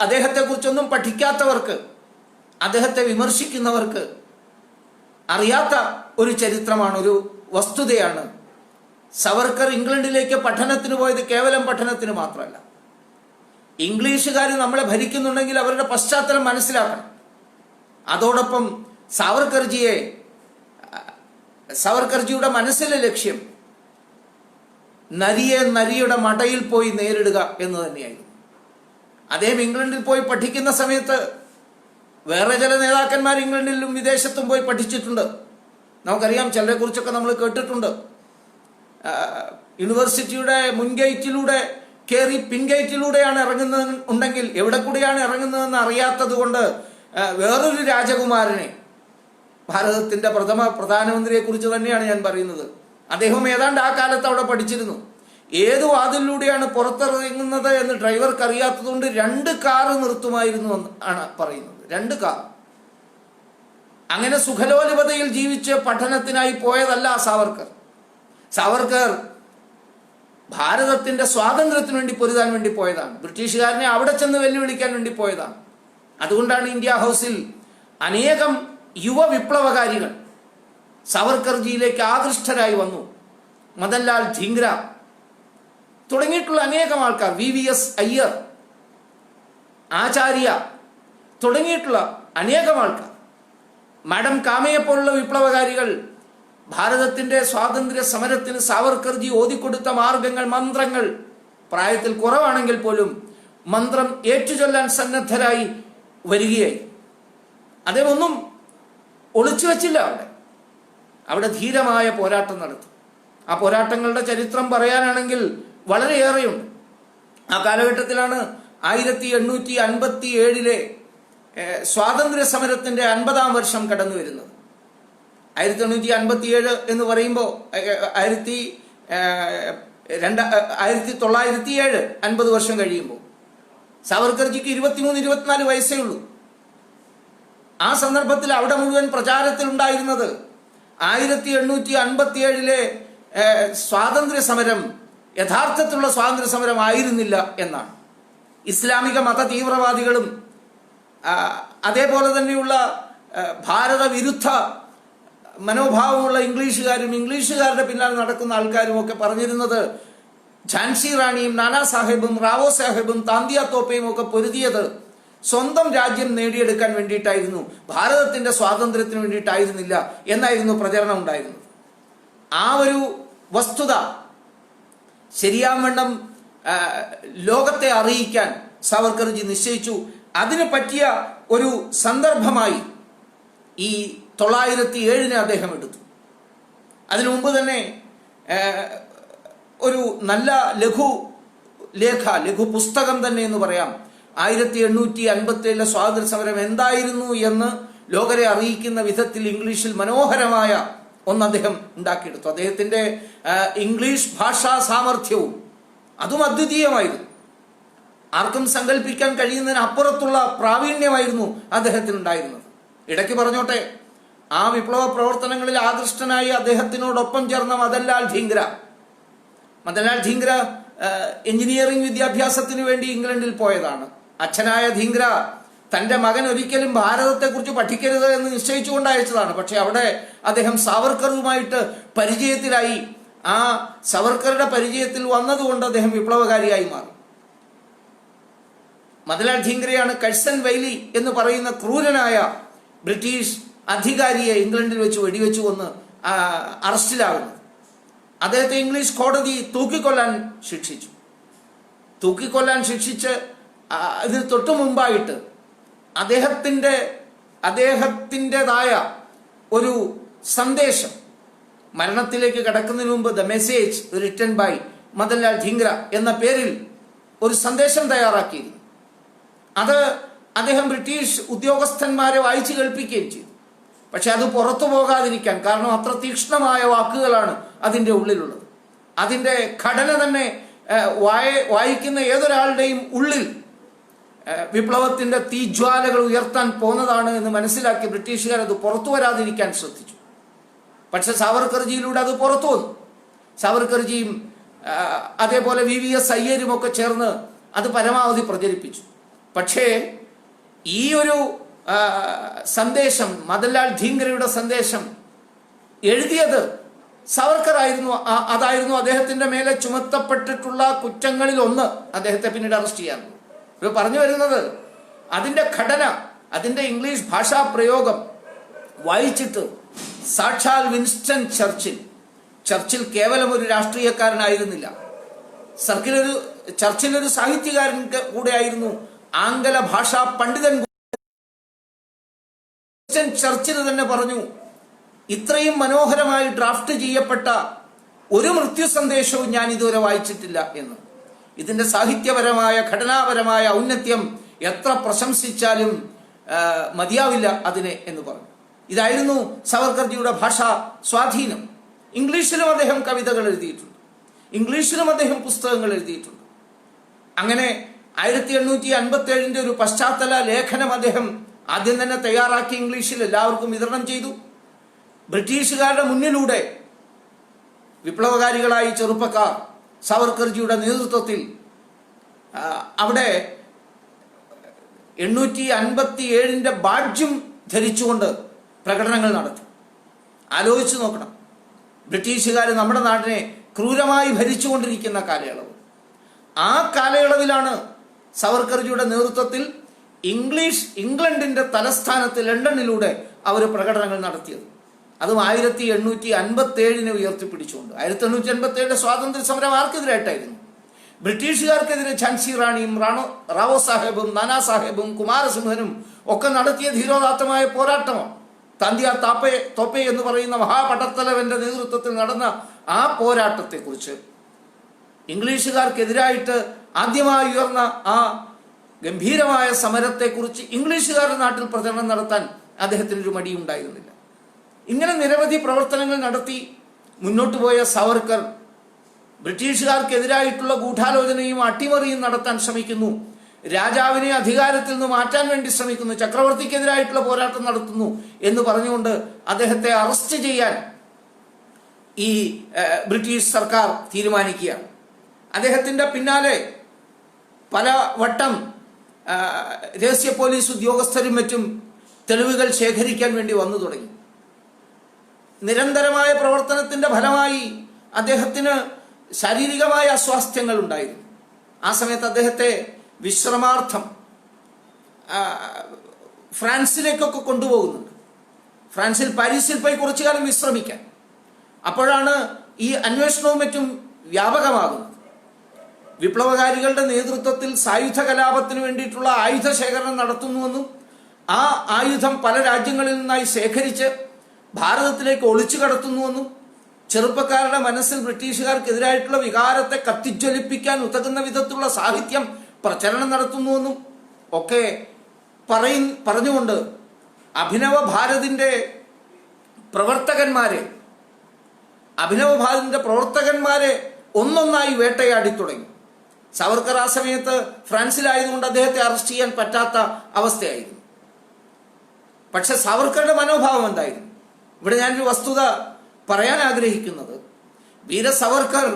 അദ്ദേഹത്തെ കുറിച്ചൊന്നും പഠിക്കാത്തവർക്ക്, അദ്ദേഹത്തെ വിമർശിക്കുന്നവർക്ക് അറിയാത്ത ഒരു ചരിത്രമാണ്, ഒരു വസ്തുതയാണ്. സവർക്കർ ഇംഗ്ലണ്ടിലേക്ക് പഠനത്തിന് പോയത് കേവലം പഠനത്തിന് മാത്രമല്ല. ഇംഗ്ലീഷുകാർ നമ്മളെ ഭരിക്കുന്നുണ്ടെങ്കിൽ അവരുടെ പശ്ചാത്തലം മനസ്സിലാക്കണം. അതോടൊപ്പം സവർക്കർജിയുടെ മനസ്സിലെ ലക്ഷ്യം നരിയുടെ മടയിൽ പോയി നേരിടുക എന്ന് തന്നെയായിരുന്നു. അദ്ദേഹം ഇംഗ്ലണ്ടിൽ പോയി പഠിക്കുന്ന സമയത്ത് വേറെ ചില നേതാക്കന്മാർ ഇംഗ്ലണ്ടിലും വിദേശത്തും പോയി പഠിച്ചിട്ടുണ്ട്. നമുക്കറിയാം, ചിലരെ കുറിച്ചൊക്കെ നമ്മൾ കേട്ടിട്ടുണ്ട്. യൂണിവേഴ്സിറ്റിയുടെ മുൻഗേറ്റിലൂടെ കയറി പിൻഗേറ്റിലൂടെയാണ് ഇറങ്ങുന്നത് ഉണ്ടെങ്കിൽ എവിടെ കൂടെയാണ് ഇറങ്ങുന്നതെന്ന് അറിയാത്തത് കൊണ്ട് വേറൊരു രാജകുമാരനെ, ഭാരതത്തിന്റെ പ്രധാനമന്ത്രിയെ കുറിച്ച് തന്നെയാണ് ഞാൻ പറയുന്നത്, അദ്ദേഹം ഏതാണ്ട് ആ കാലത്ത് അവിടെ പഠിച്ചിരുന്നു. ഏത് വാതിലൂടെയാണ് പുറത്തിറങ്ങുന്നത് എന്ന് ഡ്രൈവർക്ക് അറിയാത്തതുകൊണ്ട് 2 കാറ് നിർത്തുമായിരുന്നു ആണ് പറയുന്നത്. 2 കാർ. അങ്ങനെ സുഖലോലുപതയിൽ ജീവിച്ച് പഠനത്തിനായി പോയതല്ല സവർക്കർ ഭാരതത്തിന്റെ സ്വാതന്ത്ര്യത്തിന് വേണ്ടി പൊരുതാൻ വേണ്ടി പോയതാണ്. ബ്രിട്ടീഷുകാരനെ അവിടെ ചെന്ന് വെല്ലുവിളിക്കാൻ വേണ്ടി പോയതാണ്. അതുകൊണ്ടാണ് ഇന്ത്യ ഹൗസിൽ അനേകം യുവ വിപ്ലവകാരികൾ സവർക്കർജിയിലേക്ക് ആകൃഷ്ടരായി വന്നു. മദൻലാൽ ധിംഗ്ര തുടങ്ങിയിട്ടുള്ള അനേകം ആൾക്കാർ, VVS അയ്യർ, ആചാര്യ തുടങ്ങിയിട്ടുള്ള അനേകം ആൾക്കാർ, മാഡം കാമയെ പോലുള്ള വിപ്ലവകാരികൾ ഭാരതത്തിന്റെ സ്വാതന്ത്ര്യ സമരത്തിന് സാവർക്കർജി ഓതിക്കൊടുത്ത മാർഗങ്ങൾ, മന്ത്രങ്ങൾ, പ്രായത്തിൽ കുറവാണെങ്കിൽ പോലും മന്ത്രം ഏറ്റുചൊല്ലാൻ സന്നദ്ധരായി വരികയായി. അദ്ദേഹം ഒന്നും ഒളിച്ചു വച്ചില്ല. അവിടെ ധീരമായ പോരാട്ടം നടത്തി. ആ പോരാട്ടങ്ങളുടെ ചരിത്രം പറയാനാണെങ്കിൽ വളരെയേറെയുണ്ട്. ആ കാലഘട്ടത്തിലാണ് 1857 സ്വാതന്ത്ര്യ സമരത്തിന്റെ 50-ാം വർഷം കടന്നു വരുന്നത്. 1857 എന്ന് പറയുമ്പോൾ 1907 50 വർഷം കഴിയുമ്പോൾ സാവർക്കർജിക്ക് 23-24 വയസ്സേ ഉള്ളൂ. ആ സന്ദർഭത്തിൽ അവിടെ മുഴുവൻ പ്രചാരത്തിലുണ്ടായിരുന്നത് 1857 സ്വാതന്ത്ര്യ സമരം യഥാർത്ഥത്തിലുള്ള സ്വാതന്ത്ര്യ സമരം ആയിരുന്നില്ല എന്നാണ്. ഇസ്ലാമിക മത തീവ്രവാദികളും അതേപോലെ തന്നെയുള്ള ഭാരത വിരുദ്ധ മനോഭാവമുള്ള ഇംഗ്ലീഷുകാരുടെ പിന്നാലെ നടക്കുന്ന ആൾക്കാരും ഒക്കെ പറഞ്ഞിരുന്നത് ഝാൻസി റാണിയും നാനാ സാഹേബും റാവോ സാഹേബും താന്തിയ തോപ്പയും ഒക്കെ പൊരുതിയത് സ്വന്തം രാജ്യം നേടിയെടുക്കാൻ വേണ്ടിയിട്ടായിരുന്നു, ഭാരതത്തിന്റെ സ്വാതന്ത്ര്യത്തിന് വേണ്ടിയിട്ടായിരുന്നില്ല എന്നായിരുന്നു പ്രചരണം ഉണ്ടായിരുന്നത്. ആ ഒരു വസ്തുത ശരിയാവണ്ണം ലോകത്തെ അറിയിക്കാൻ സാവർക്കർജി നിശ്ചയിച്ചു. അതിന് പറ്റിയ ഒരു സന്ദർഭമായി ഈ 907 അദ്ദേഹം എടുത്തു. അതിനു മുമ്പ് തന്നെ ഒരു നല്ല ലഘു പുസ്തകം തന്നെ എന്ന് പറയാം, 1857 സ്വാതന്ത്ര്യ സമരം എന്തായിരുന്നു എന്ന് ലോകരെ അറിയിക്കുന്ന വിധത്തിൽ ഇംഗ്ലീഷിൽ മനോഹരമായ ഒന്ന് അദ്ദേഹം ഉണ്ടാക്കിയെടുത്തു. അദ്ദേഹത്തിന്റെ ഇംഗ്ലീഷ് ഭാഷാ സാമർഥ്യവും അതും അദ്വിതീയമായിരുന്നു. ആർക്കും സങ്കല്പിക്കാൻ കഴിയുന്നതിന് അപ്പുറത്തുള്ള പ്രാവീണ്യമായിരുന്നു അദ്ദേഹത്തിന് ഉണ്ടായിരുന്നത്. ഇടയ്ക്ക് പറഞ്ഞോട്ടെ, ആ വിപ്ലവ പ്രവർത്തനങ്ങളിൽ ആകൃഷ്ടനായി അദ്ദേഹത്തിനോടൊപ്പം ചേർന്ന മദൻലാൽ ധീംഗ്ര എഞ്ചിനീയറിംഗ് വിദ്യാഭ്യാസത്തിന് വേണ്ടി ഇംഗ്ലണ്ടിൽ പോയതാണ്. അച്ഛനായ ധീംഗ്ര തന്റെ മകൻ ഒരിക്കലും ഭാരതത്തെക്കുറിച്ച് പഠിക്കരുത് എന്ന് നിശ്ചയിച്ചുകൊണ്ട് അയച്ചതാണ്. പക്ഷെ അവിടെ അദ്ദേഹം സാവർക്കറുമായിട്ട് പരിചയത്തിലായി. ആ സാവർക്കറുടെ പരിചയത്തിൽ വന്നതുകൊണ്ട് അദ്ദേഹം വിപ്ലവകാരിയായി മാറി. മദൻലാൽ ധീംഗ്രയാണ് കഴ്സൺ വൈലി എന്ന് പറയുന്ന ക്രൂരനായ ബ്രിട്ടീഷ് അധികാരിയെ ഇംഗ്ലണ്ടിൽ വെച്ച് വെടിവെച്ചു കൊന്ന് അറസ്റ്റിലാകുന്നത്. അദ്ദേഹത്തെ ഇംഗ്ലീഷ് കോടതി തൂക്കിക്കൊല്ലാൻ ശിക്ഷിച്ച് ഇതിന് തൊട്ടു മുമ്പായിട്ട് അദ്ദേഹത്തിൻ്റെതായ ഒരു സന്ദേശം മരണത്തിലേക്ക് കടക്കുന്നതിന് മുമ്പ് the message written by Madan Lal Dhingra എന്ന പേരിൽ ഒരു സന്ദേശം തയ്യാറാക്കിയിരുന്നു. അത് അദ്ദേഹം ബ്രിട്ടീഷ് ഉദ്യോഗസ്ഥന്മാരെ വായിച്ചു കേൾപ്പിക്കുകയും ചെയ്തു. പക്ഷെ അത് പുറത്തു പോകാതിരിക്കാൻ, കാരണം അത്ര തീക്ഷ്ണമായ വാക്കുകളാണ് അതിൻ്റെ ഉള്ളിലുള്ളത്. അതിൻ്റെ ഘടന തന്നെ വായിക്കുന്ന ഏതൊരാളുടെയും ഉള്ളിൽ വിപ്ലവത്തിന്റെ തീജ്വാലകൾ ഉയർത്താൻ പോന്നതാണ് എന്ന് മനസ്സിലാക്കി ബ്രിട്ടീഷുകാർ അത് പുറത്തു വരാതിരിക്കാൻ ശ്രദ്ധിച്ചു. പക്ഷെ സാവർക്കർജിയിലൂടെ അത് പുറത്തു വന്നു. സാവർക്കർജിയും അതേപോലെ VVS അയ്യരും ഒക്കെ ചേർന്ന് അത് പരമാവധി പ്രചരിപ്പിച്ചു. പക്ഷേ ഈ ഒരു സന്ദേശം, മദൻലാൽ ധീംഗ്രയുടെ സന്ദേശം എഴുതിയത് സാവർക്കർ ആയിരുന്നു. അതായിരുന്നു അദ്ദേഹത്തിന്റെ മേലെ ചുമത്തപ്പെട്ടിട്ടുള്ള കുറ്റങ്ങളിൽ ഒന്ന്. അദ്ദേഹത്തെ പിന്നീട് അറസ്റ്റ് ചെയ്യാൻ ഇവ പറഞ്ഞു വരുന്നത് അതിന്റെ ഘടന, അതിന്റെ ഇംഗ്ലീഷ് ഭാഷാ പ്രയോഗം വായിച്ചിട്ട് സാക്ഷാൽ വിൻസ്റ്റൺ ചർച്ചിൽ കേവലം ഒരു രാഷ്ട്രീയക്കാരനായിരുന്നില്ല, ചർച്ചിൽ ഒരു സാഹിത്യകാരൻ കൂടെ ആയിരുന്നു, ആംഗല ഭാഷാ പണ്ഡിതൻ. ചർച്ചിൽ തന്നെ പറഞ്ഞു, ഇത്രയും മനോഹരമായി ഡ്രാഫ്റ്റ് ചെയ്യപ്പെട്ട ഒരു മൃത്യു സന്ദേശവും ഞാൻ ഇതുവരെ വായിച്ചിട്ടില്ല എന്ന്. ഇതിന്റെ സാഹിത്യപരമായ ഘടനാപരമായ ഔന്നത്യം എത്ര പ്രശംസിച്ചാലും മതിയാവില്ല അതിനെ എന്ന് പറഞ്ഞു. ഇതായിരുന്നു സാവർക്കർജിയുടെ ഭാഷാ സ്വാധീനം. ഇംഗ്ലീഷിലും അദ്ദേഹം കവിതകൾ എഴുതിയിട്ടുണ്ട്, ഇംഗ്ലീഷിലും അദ്ദേഹം പുസ്തകങ്ങൾ എഴുതിയിട്ടുണ്ട്. അങ്ങനെ 1857 ഒരു പശ്ചാത്തല ലേഖനം അദ്ദേഹം ആദ്യം തന്നെ തയ്യാറാക്കി ഇംഗ്ലീഷിൽ എല്ലാവർക്കും വിതരണം ചെയ്തു. ബ്രിട്ടീഷുകാരുടെ മുന്നിലൂടെ വിപ്ലവകാരികളായി ചെറുപ്പക്കാർ സാവർക്കർജിയുടെ നേതൃത്വത്തിൽ അവിടെ 857 ബാഡ്ജും ധരിച്ചുകൊണ്ട് പ്രകടനങ്ങൾ നടത്തി. ആലോചിച്ചു നോക്കണം, ബ്രിട്ടീഷുകാർ നമ്മുടെ നാടിനെ ക്രൂരമായി ഭരിച്ചുകൊണ്ടിരിക്കുന്ന കാലയളവ്. ആ കാലയളവിലാണ് സാവർക്കർജിയുടെ നേതൃത്വത്തിൽ ഇംഗ്ലണ്ടിന്റെ തലസ്ഥാനത്ത് ലണ്ടനിലൂടെ അവർ പ്രകടനങ്ങൾ നടത്തിയത്. അതും 1857 ഉയർത്തിപ്പിടിച്ചുകൊണ്ട്. 1857 സ്വാതന്ത്ര്യ സമരം ആർക്കെതിരായിട്ടായിരുന്നു? ബ്രിട്ടീഷുകാർക്കെതിരെ ഝാൻസി റാണിയും റാവോ സാഹേബും നാനാ സാഹേബും കുമാരസിംഹനും ഒക്കെ നടത്തിയ ധീരോദാത്തമായ പോരാട്ടമാണ്. താന്തിയ തോപ്പെ എന്ന് പറയുന്ന മഹാപടത്തലവന്റെ നേതൃത്വത്തിൽ നടന്ന ആ പോരാട്ടത്തെക്കുറിച്ച്, ഇംഗ്ലീഷുകാർക്കെതിരായിട്ട് ആദ്യമായി ഉയർന്ന ആ ഗംഭീരമായ സമരത്തെക്കുറിച്ച് ഇംഗ്ലീഷുകാരുടെ നാട്ടിൽ പ്രചരണം നടത്താൻ അദ്ദേഹത്തിനൊരു മടിയുണ്ടായിരുന്നില്ല. ഇങ്ങനെ നിരവധി പ്രവർത്തനങ്ങൾ നടത്തി മുന്നോട്ട് പോയ സവർക്കർ ബ്രിട്ടീഷുകാർക്കെതിരായിട്ടുള്ള ഗൂഢാലോചനയും അട്ടിമറിയും നടത്താൻ ശ്രമിക്കുന്നു. രാജാവിനെ അധികാരത്തിൽ നിന്ന് മാറ്റാൻ വേണ്ടി ശ്രമിക്കുന്നു, ചക്രവർത്തിക്കെതിരായിട്ടുള്ള പോരാട്ടം നടത്തുന്നു എന്ന് പറഞ്ഞുകൊണ്ട് അദ്ദേഹത്തെ അറസ്റ്റ് ചെയ്യാൻ ഈ ബ്രിട്ടീഷ് സർക്കാർ തീരുമാനിക്കുകയാണ്. അദ്ദേഹത്തിന്റെ പിന്നാലെ പല വട്ടം രഹസ്യ പോലീസ് ഉദ്യോഗസ്ഥരും മറ്റും തെളിവുകൾ ശേഖരിക്കാൻ വേണ്ടി വന്നു തുടങ്ങി. നിരന്തരമായ പ്രവർത്തനത്തിന്റെ ഫലമായി അദ്ദേഹത്തിന് ശാരീരികമായ അസ്വാസ്ഥ്യങ്ങൾ ഉണ്ടായിരുന്നു. ആ സമയത്ത് അദ്ദേഹത്തെ വിശ്രമാർത്ഥം ഫ്രാൻസിലേക്കൊക്കെ കൊണ്ടുപോകുന്നുണ്ട്. ഫ്രാൻസിൽ, പാരീസിൽ പോയി കുറച്ചു കാലം വിശ്രമിക്കാൻ. അപ്പോഴാണ് ഈ അന്വേഷണവും മറ്റും വ്യാപകമാകുന്നത്. വിപ്ലവകാരികളുടെ നേതൃത്വത്തിൽ സായുധ കലാപത്തിന് വേണ്ടിയിട്ടുള്ള ആയുധ ശേഖരണം നടത്തുന്നുവെന്നും ആ ആയുധം പല രാജ്യങ്ങളിൽ നിന്നായി ശേഖരിച്ച് ഭാരതത്തിലേക്ക് ഒളിച്ചു കടത്തുന്നുവെന്നും ചെറുപ്പക്കാരുടെ മനസ്സിൽ ബ്രിട്ടീഷുകാർക്കെതിരായിട്ടുള്ള വികാരത്തെ കത്തിജ്വലിപ്പിക്കാൻ ഉതകുന്ന വിധത്തിലുള്ള സാഹിത്യം പ്രചരണം നടത്തുന്നുവെന്നും ഒക്കെ പറഞ്ഞുകൊണ്ട് അഭിനവ ഭാരതിന്റെ പ്രവർത്തകന്മാരെ ഒന്നൊന്നായി വേട്ടയാടി തുടങ്ങി. സവർക്കർ ആ സമയത്ത് ഫ്രാൻസിലായതുകൊണ്ട് അദ്ദേഹത്തെ അറസ്റ്റ് ചെയ്യാൻ പറ്റാത്ത അവസ്ഥയായിരുന്നു. പക്ഷെ സവർക്കറുടെ മനോഭാവം എന്തായിരുന്നു? ഇവിടെ ഞാനൊരു വസ്തുത പറയാൻ ആഗ്രഹിക്കുന്നത്, വീര സവർക്കർ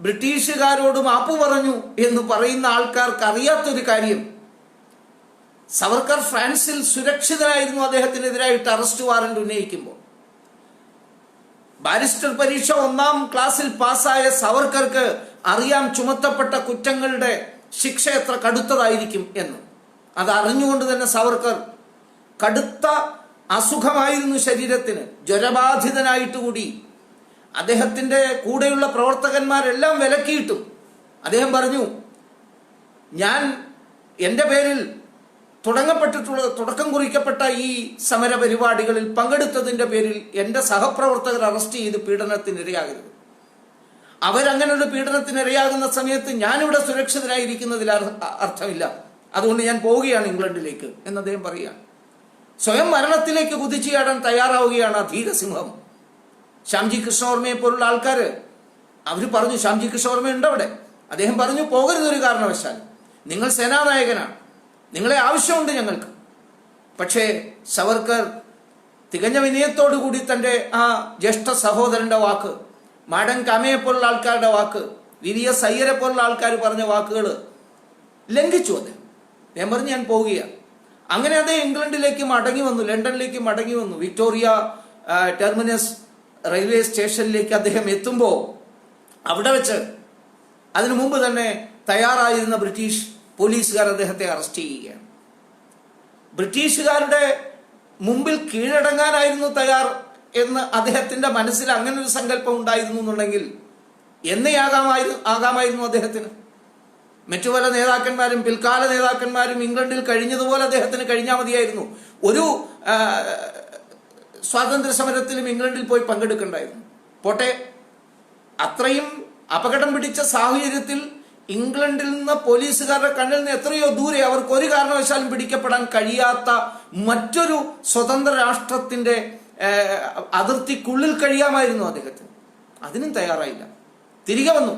ബ്രിട്ടീഷുകാരോട് മാപ്പ് പറഞ്ഞു എന്ന് പറയുന്ന ആൾക്കാർക്ക് അറിയാത്തൊരു കാര്യം, സവർക്കർ ഫ്രാൻസിൽ സുരക്ഷിതനായിരുന്നു അദ്ദേഹത്തിനെതിരായിട്ട് അറസ്റ്റ് വാറന്റ് ഉന്നയിക്കുമ്പോൾ. ബാരിസ്റ്റർ പരീക്ഷ 1ാം ക്ലാസ്സിൽ പാസ്സായ സവർക്കർക്ക് അറിയാം ചുമത്തപ്പെട്ട കുറ്റങ്ങളുടെ ശിക്ഷ എത്ര കടുത്തതായിരിക്കും എന്ന്. അത് അറിഞ്ഞുകൊണ്ട് തന്നെ സവർക്കർ, കടുത്ത അസുഖമായിരുന്നു ശരീരത്തിന്, ജ്വരബാധിതനായിട്ട് കൂടി അദ്ദേഹത്തിന്റെ കൂടെയുള്ള പ്രവർത്തകന്മാരെല്ലാം വിലക്കിയിട്ടും അദ്ദേഹം പറഞ്ഞു, ഞാൻ എൻ്റെ പേരിൽ തുടക്കം കുറിക്കപ്പെട്ട ഈ സമര പരിപാടികളിൽ പങ്കെടുത്തതിന്റെ പേരിൽ എൻ്റെ സഹപ്രവർത്തകർ അറസ്റ്റ് ചെയ്ത് പീഡനത്തിനിരയാകരുത്. അവരങ്ങനെ ഒരു പീഡനത്തിനിരയാകുന്ന സമയത്ത് ഞാനിവിടെ സുരക്ഷിതരായിരിക്കുന്നതിൽ അർത്ഥമില്ല. അതുകൊണ്ട് ഞാൻ പോവുകയാണ് ഇംഗ്ലണ്ടിലേക്ക് എന്ന് അദ്ദേഹം പറയുകയാണ്. സ്വയം മരണത്തിലേക്ക് കുതിച്ചുചാടാൻ തയ്യാറാവുകയാണ് ആ ധീരസിംഹം. ശ്യാംജി കൃഷ്ണവർമ്മയെ പോലുള്ള ആൾക്കാർ അവർ പറഞ്ഞു, ശ്യാംജി കൃഷ്ണവർമ്മ ഉണ്ട് അവിടെ. അദ്ദേഹം പറഞ്ഞു, പോകരുതൊരു കാരണവശാലും, നിങ്ങൾ സേനാനായകനാണ്, നിങ്ങളെ ആവശ്യമുണ്ട് ഞങ്ങൾക്ക്. പക്ഷേ സവർക്കർ തികഞ്ഞ വിനയത്തോടു കൂടി തൻ്റെ ആ ജ്യേഷ്ഠ സഹോദരന്റെ വാക്ക്, മാഡൻ കാമയെ പോലുള്ള ആൾക്കാരുടെ വാക്ക്, VVS അയ്യരെ പോലുള്ള ആൾക്കാർ പറഞ്ഞ വാക്കുകൾ ലംഘിച്ചു. അദ്ദേഹം പറഞ്ഞു, ഞാൻ പോവുകയാണ്. അങ്ങനെ അദ്ദേഹം ഇംഗ്ലണ്ടിലേക്ക് മടങ്ങി വന്നു, ലണ്ടനിലേക്ക് മടങ്ങി വന്നു. വിക്ടോറിയ ടെർമിനസ് റെയിൽവേ സ്റ്റേഷനിലേക്ക് അദ്ദേഹം എത്തുമ്പോൾ അവിടെ വെച്ച് അതിനു മുമ്പ് തന്നെ തയ്യാറായിരുന്ന ബ്രിട്ടീഷ് പോലീസുകാർ അദ്ദേഹത്തെ അറസ്റ്റ് ചെയ്യുകയാണ്. ബ്രിട്ടീഷുകാരുടെ മുമ്പിൽ കീഴടങ്ങാനായിരുന്നു തയ്യാർ എന്ന് അദ്ദേഹത്തിന്റെ മനസ്സിൽ അങ്ങനെ ഒരു സങ്കല്പം ഉണ്ടായിരുന്നു എന്നുണ്ടെങ്കിൽ എന്നേ ആകാമായിരുന്നു അദ്ദേഹത്തിന്. മറ്റു പല നേതാക്കന്മാരും, പിൽക്കാല നേതാക്കന്മാരും ഇംഗ്ലണ്ടിൽ കഴിഞ്ഞതുപോലെ അദ്ദേഹത്തിന് കഴിഞ്ഞാൽ മതിയായിരുന്നു. ഒരു സ്വാതന്ത്ര്യ സമരത്തിലും ഇംഗ്ലണ്ടിൽ പോയി പങ്കെടുക്കണ്ടായിരുന്നു. പോട്ടെ, അത്രയും അപകടം പിടിച്ച സാഹചര്യത്തിൽ ഇംഗ്ലണ്ടിൽ നിന്ന് പോലീസുകാരുടെ കണ്ണിൽ നിന്ന് എത്രയോ ദൂരെ അവർക്ക് ഒരു കാരണവശാലും പിടിക്കപ്പെടാൻ കഴിയാത്ത മറ്റൊരു സ്വതന്ത്ര രാഷ്ട്രത്തിന്റെ അതിർത്തിക്കുള്ളിൽ കഴിയാമായിരുന്നു അദ്ദേഹത്തിന്. അതിനും തയ്യാറായില്ല. തിരികെ വന്നു,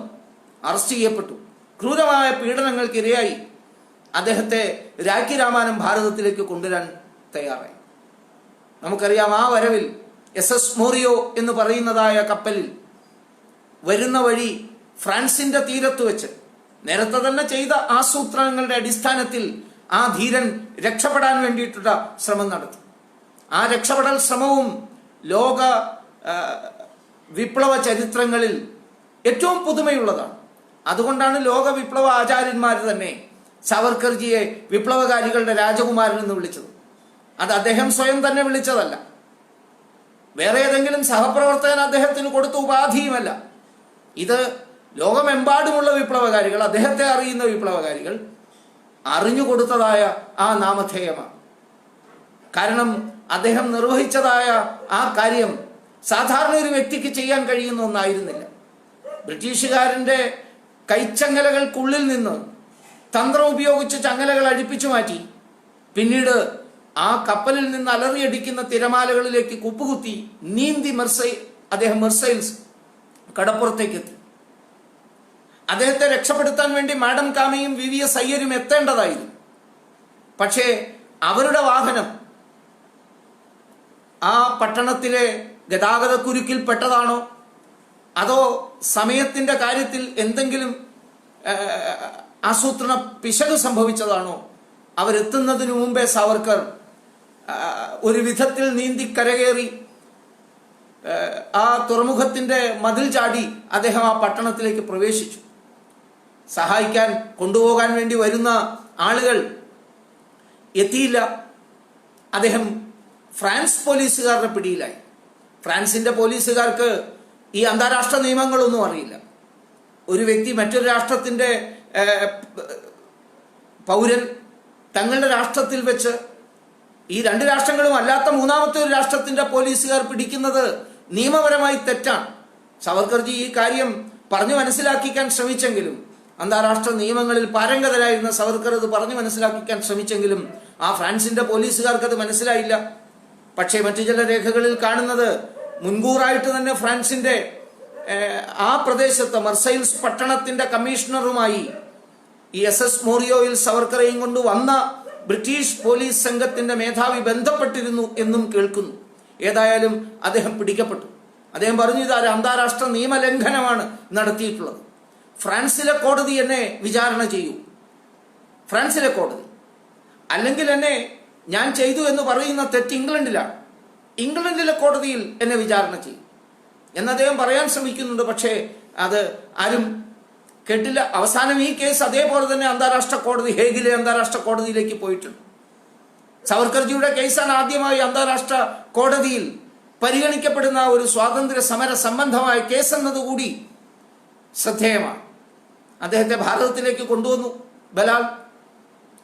അറസ്റ്റ് ചെയ്യപ്പെട്ടു, ക്രൂരമായ പീഡനങ്ങൾക്കിരയായി. അദ്ദേഹത്തെ രാഖി രാമാനം ഭാരതത്തിലേക്ക് കൊണ്ടുവരാൻ തയ്യാറായി. നമുക്കറിയാം, ആ വരവിൽ SS മോറിയോ എന്ന് പറയുന്നതായ കപ്പലിൽ വരുന്ന വഴി ഫ്രാൻസിന്റെ തീരത്ത് വെച്ച് നേരത്തെ തന്നെ ചെയ്ത ആസൂത്രണങ്ങളുടെ അടിസ്ഥാനത്തിൽ ആ ധീരൻ രക്ഷപ്പെടാൻ വേണ്ടിയിട്ടുള്ള ശ്രമം നടത്തി. ആ രക്ഷപ്പെടൽ ശ്രമവും ലോക വിപ്ലവ ചരിത്രങ്ങളിൽ ഏറ്റവും പുതുമയുള്ളതാണ്. അതുകൊണ്ടാണ് ലോക വിപ്ലവ ആചാര്യന്മാർ തന്നെ സവർക്കർജിയെ വിപ്ലവകാരികളുടെ രാജകുമാരൻ എന്ന് വിളിച്ചത്. അത് അദ്ദേഹം സ്വയം തന്നെ വിളിച്ചതല്ല, വേറെ ഏതെങ്കിലും സഹപ്രവർത്തകൻ അദ്ദേഹത്തിന് കൊടുത്ത ഉപാധിയുമല്ല. ഇത് ലോകമെമ്പാടുമുള്ള വിപ്ലവകാരികൾ, അദ്ദേഹത്തെ അറിയുന്ന വിപ്ലവകാരികൾ അറിഞ്ഞുകൊടുത്തതായ ആ നാമധേയമാണ്. കാരണം അദ്ദേഹം നിർവഹിച്ചതായ ആ കാര്യം സാധാരണ ഒരു വ്യക്തിക്ക് ചെയ്യാൻ കഴിയുന്ന ഒന്നായിരുന്നില്ല. ബ്രിട്ടീഷുകാരന്റെ കൈച്ചങ്ങലകൾക്കുള്ളിൽ നിന്ന് തന്ത്രം ഉപയോഗിച്ച് ചങ്ങലകൾ അഴിപ്പിച്ചു മാറ്റി. പിന്നീട് ആ കപ്പലിൽ നിന്ന് അലറിയടിക്കുന്ന തിരമാലകളിലേക്ക് കുപ്പുകുത്തി നീന്തി അദ്ദേഹം മെർസൈൽസ് കടപ്പുറത്തേക്ക് എത്തി. അദ്ദേഹത്തെ രക്ഷപ്പെടുത്താൻ വേണ്ടി മാഡം കാമയും VVS അയ്യരും എത്തേണ്ടതായിരുന്നു. പക്ഷേ അവരുടെ വാഹനം ആ പട്ടണത്തിലെ ഗതാഗതക്കുരുക്കിൽ പെട്ടതാണോ അതോ സമയത്തിന്റെ കാര്യത്തിൽ എന്തെങ്കിലും ആസൂത്രണ പിശക് സംഭവിച്ചതാണോ, അവരെത്തുന്നതിനു മുമ്പേ സാവർക്കർ ഒരു വിധത്തിൽ നീന്തി കരകയറി ആ തുറമുഖത്തിന്റെ മതിൽ ചാടി അദ്ദേഹം ആ പട്ടണത്തിലേക്ക് പ്രവേശിച്ചു. സഹായിക്കാൻ കൊണ്ടുപോകാൻ വേണ്ടി വരുന്ന ആളുകൾ എത്തിയില്ല. അദ്ദേഹം ഫ്രാൻസ് പോലീസുകാരുടെ പിടിയിലായി. ഫ്രാൻസിന്റെ പോലീസുകാർക്ക് ഈ അന്താരാഷ്ട്ര നിയമങ്ങളൊന്നും അറിയില്ല. ഒരു വ്യക്തി മറ്റൊരു രാഷ്ട്രത്തിന്റെ പൗരൻ തങ്ങളുടെ രാഷ്ട്രത്തിൽ വെച്ച് ഈ രണ്ട് രാഷ്ട്രങ്ങളും അല്ലാത്ത മൂന്നാമത്തെ ഒരു രാഷ്ട്രത്തിന്റെ പോലീസുകാർ പിടിക്കുന്നത് നിയമപരമായി തെറ്റാണ്. സാവർക്കർജി ഈ കാര്യം പറഞ്ഞു മനസ്സിലാക്കിക്കാൻ ശ്രമിച്ചെങ്കിലും, അന്താരാഷ്ട്ര നിയമങ്ങളിൽ പാരംഗതരായിരുന്ന സാവർക്കർ അത് പറഞ്ഞു മനസ്സിലാക്കിക്കാൻ ശ്രമിച്ചെങ്കിലും ആ ഫ്രാൻസിന്റെ പോലീസുകാർക്ക് അത് മനസ്സിലായില്ല. പക്ഷേ മറ്റു ചില രേഖകളിൽ കാണുന്നത് മുൻകൂറായിട്ട് തന്നെ ഫ്രാൻസിന്റെ ആ പ്രദേശത്ത് മെർസൈൽസ് പട്ടണത്തിന്റെ കമ്മീഷണറുമായി ഈ SS മോറിയോയിൽ സാവർക്കറേയും കൊണ്ട് വന്ന ബ്രിട്ടീഷ് പോലീസ് സംഘത്തിന്റെ മേധാവി ബന്ധപ്പെട്ടിരുന്നു എന്നും കേൾക്കുന്നു. ഏതായാലും അദ്ദേഹം പിടിക്കപ്പെട്ടു. അദ്ദേഹം പറഞ്ഞു, ഇതൊരു അന്താരാഷ്ട്ര നിയമലംഘനമാണ് നടത്തിയിട്ടുള്ളത്. ഫ്രാൻസിലെ കോടതി എന്നെ വിചാരണ ചെയ്യൂ, ഫ്രാൻസിലെ കോടതി. അല്ലെങ്കിൽ എന്നെ ഞാൻ ചെയ്തു എന്ന് പറയുന്ന തെറ്റ് ഇംഗ്ലണ്ടിലാണ്, ഇംഗ്ലണ്ടിലെ കോടതിയിൽ എന്നെ വിചാരണ ചെയ്യും എന്ന് അദ്ദേഹം പറയാൻ ശ്രമിക്കുന്നുണ്ട്. പക്ഷേ അത് ആരും കേട്ടില്ല. അവസാനം ഈ കേസ് അതേപോലെ തന്നെ അന്താരാഷ്ട്ര കോടതി, ഹേഗിലെ അന്താരാഷ്ട്ര കോടതിയിലേക്ക് പോയിട്ടുണ്ട്. സാവർക്കർജിയുടെ കേസാണ് ആദ്യമായി അന്താരാഷ്ട്ര കോടതിയിൽ പരിഗണിക്കപ്പെടുന്ന ഒരു സ്വാതന്ത്ര്യ സമര സംബന്ധമായ കേസ് എന്നതുകൂടി ശ്രദ്ധേയമാണ്. അദ്ദേഹത്തെ ഭാരതത്തിലേക്ക് കൊണ്ടുവന്നു, ബലാൽ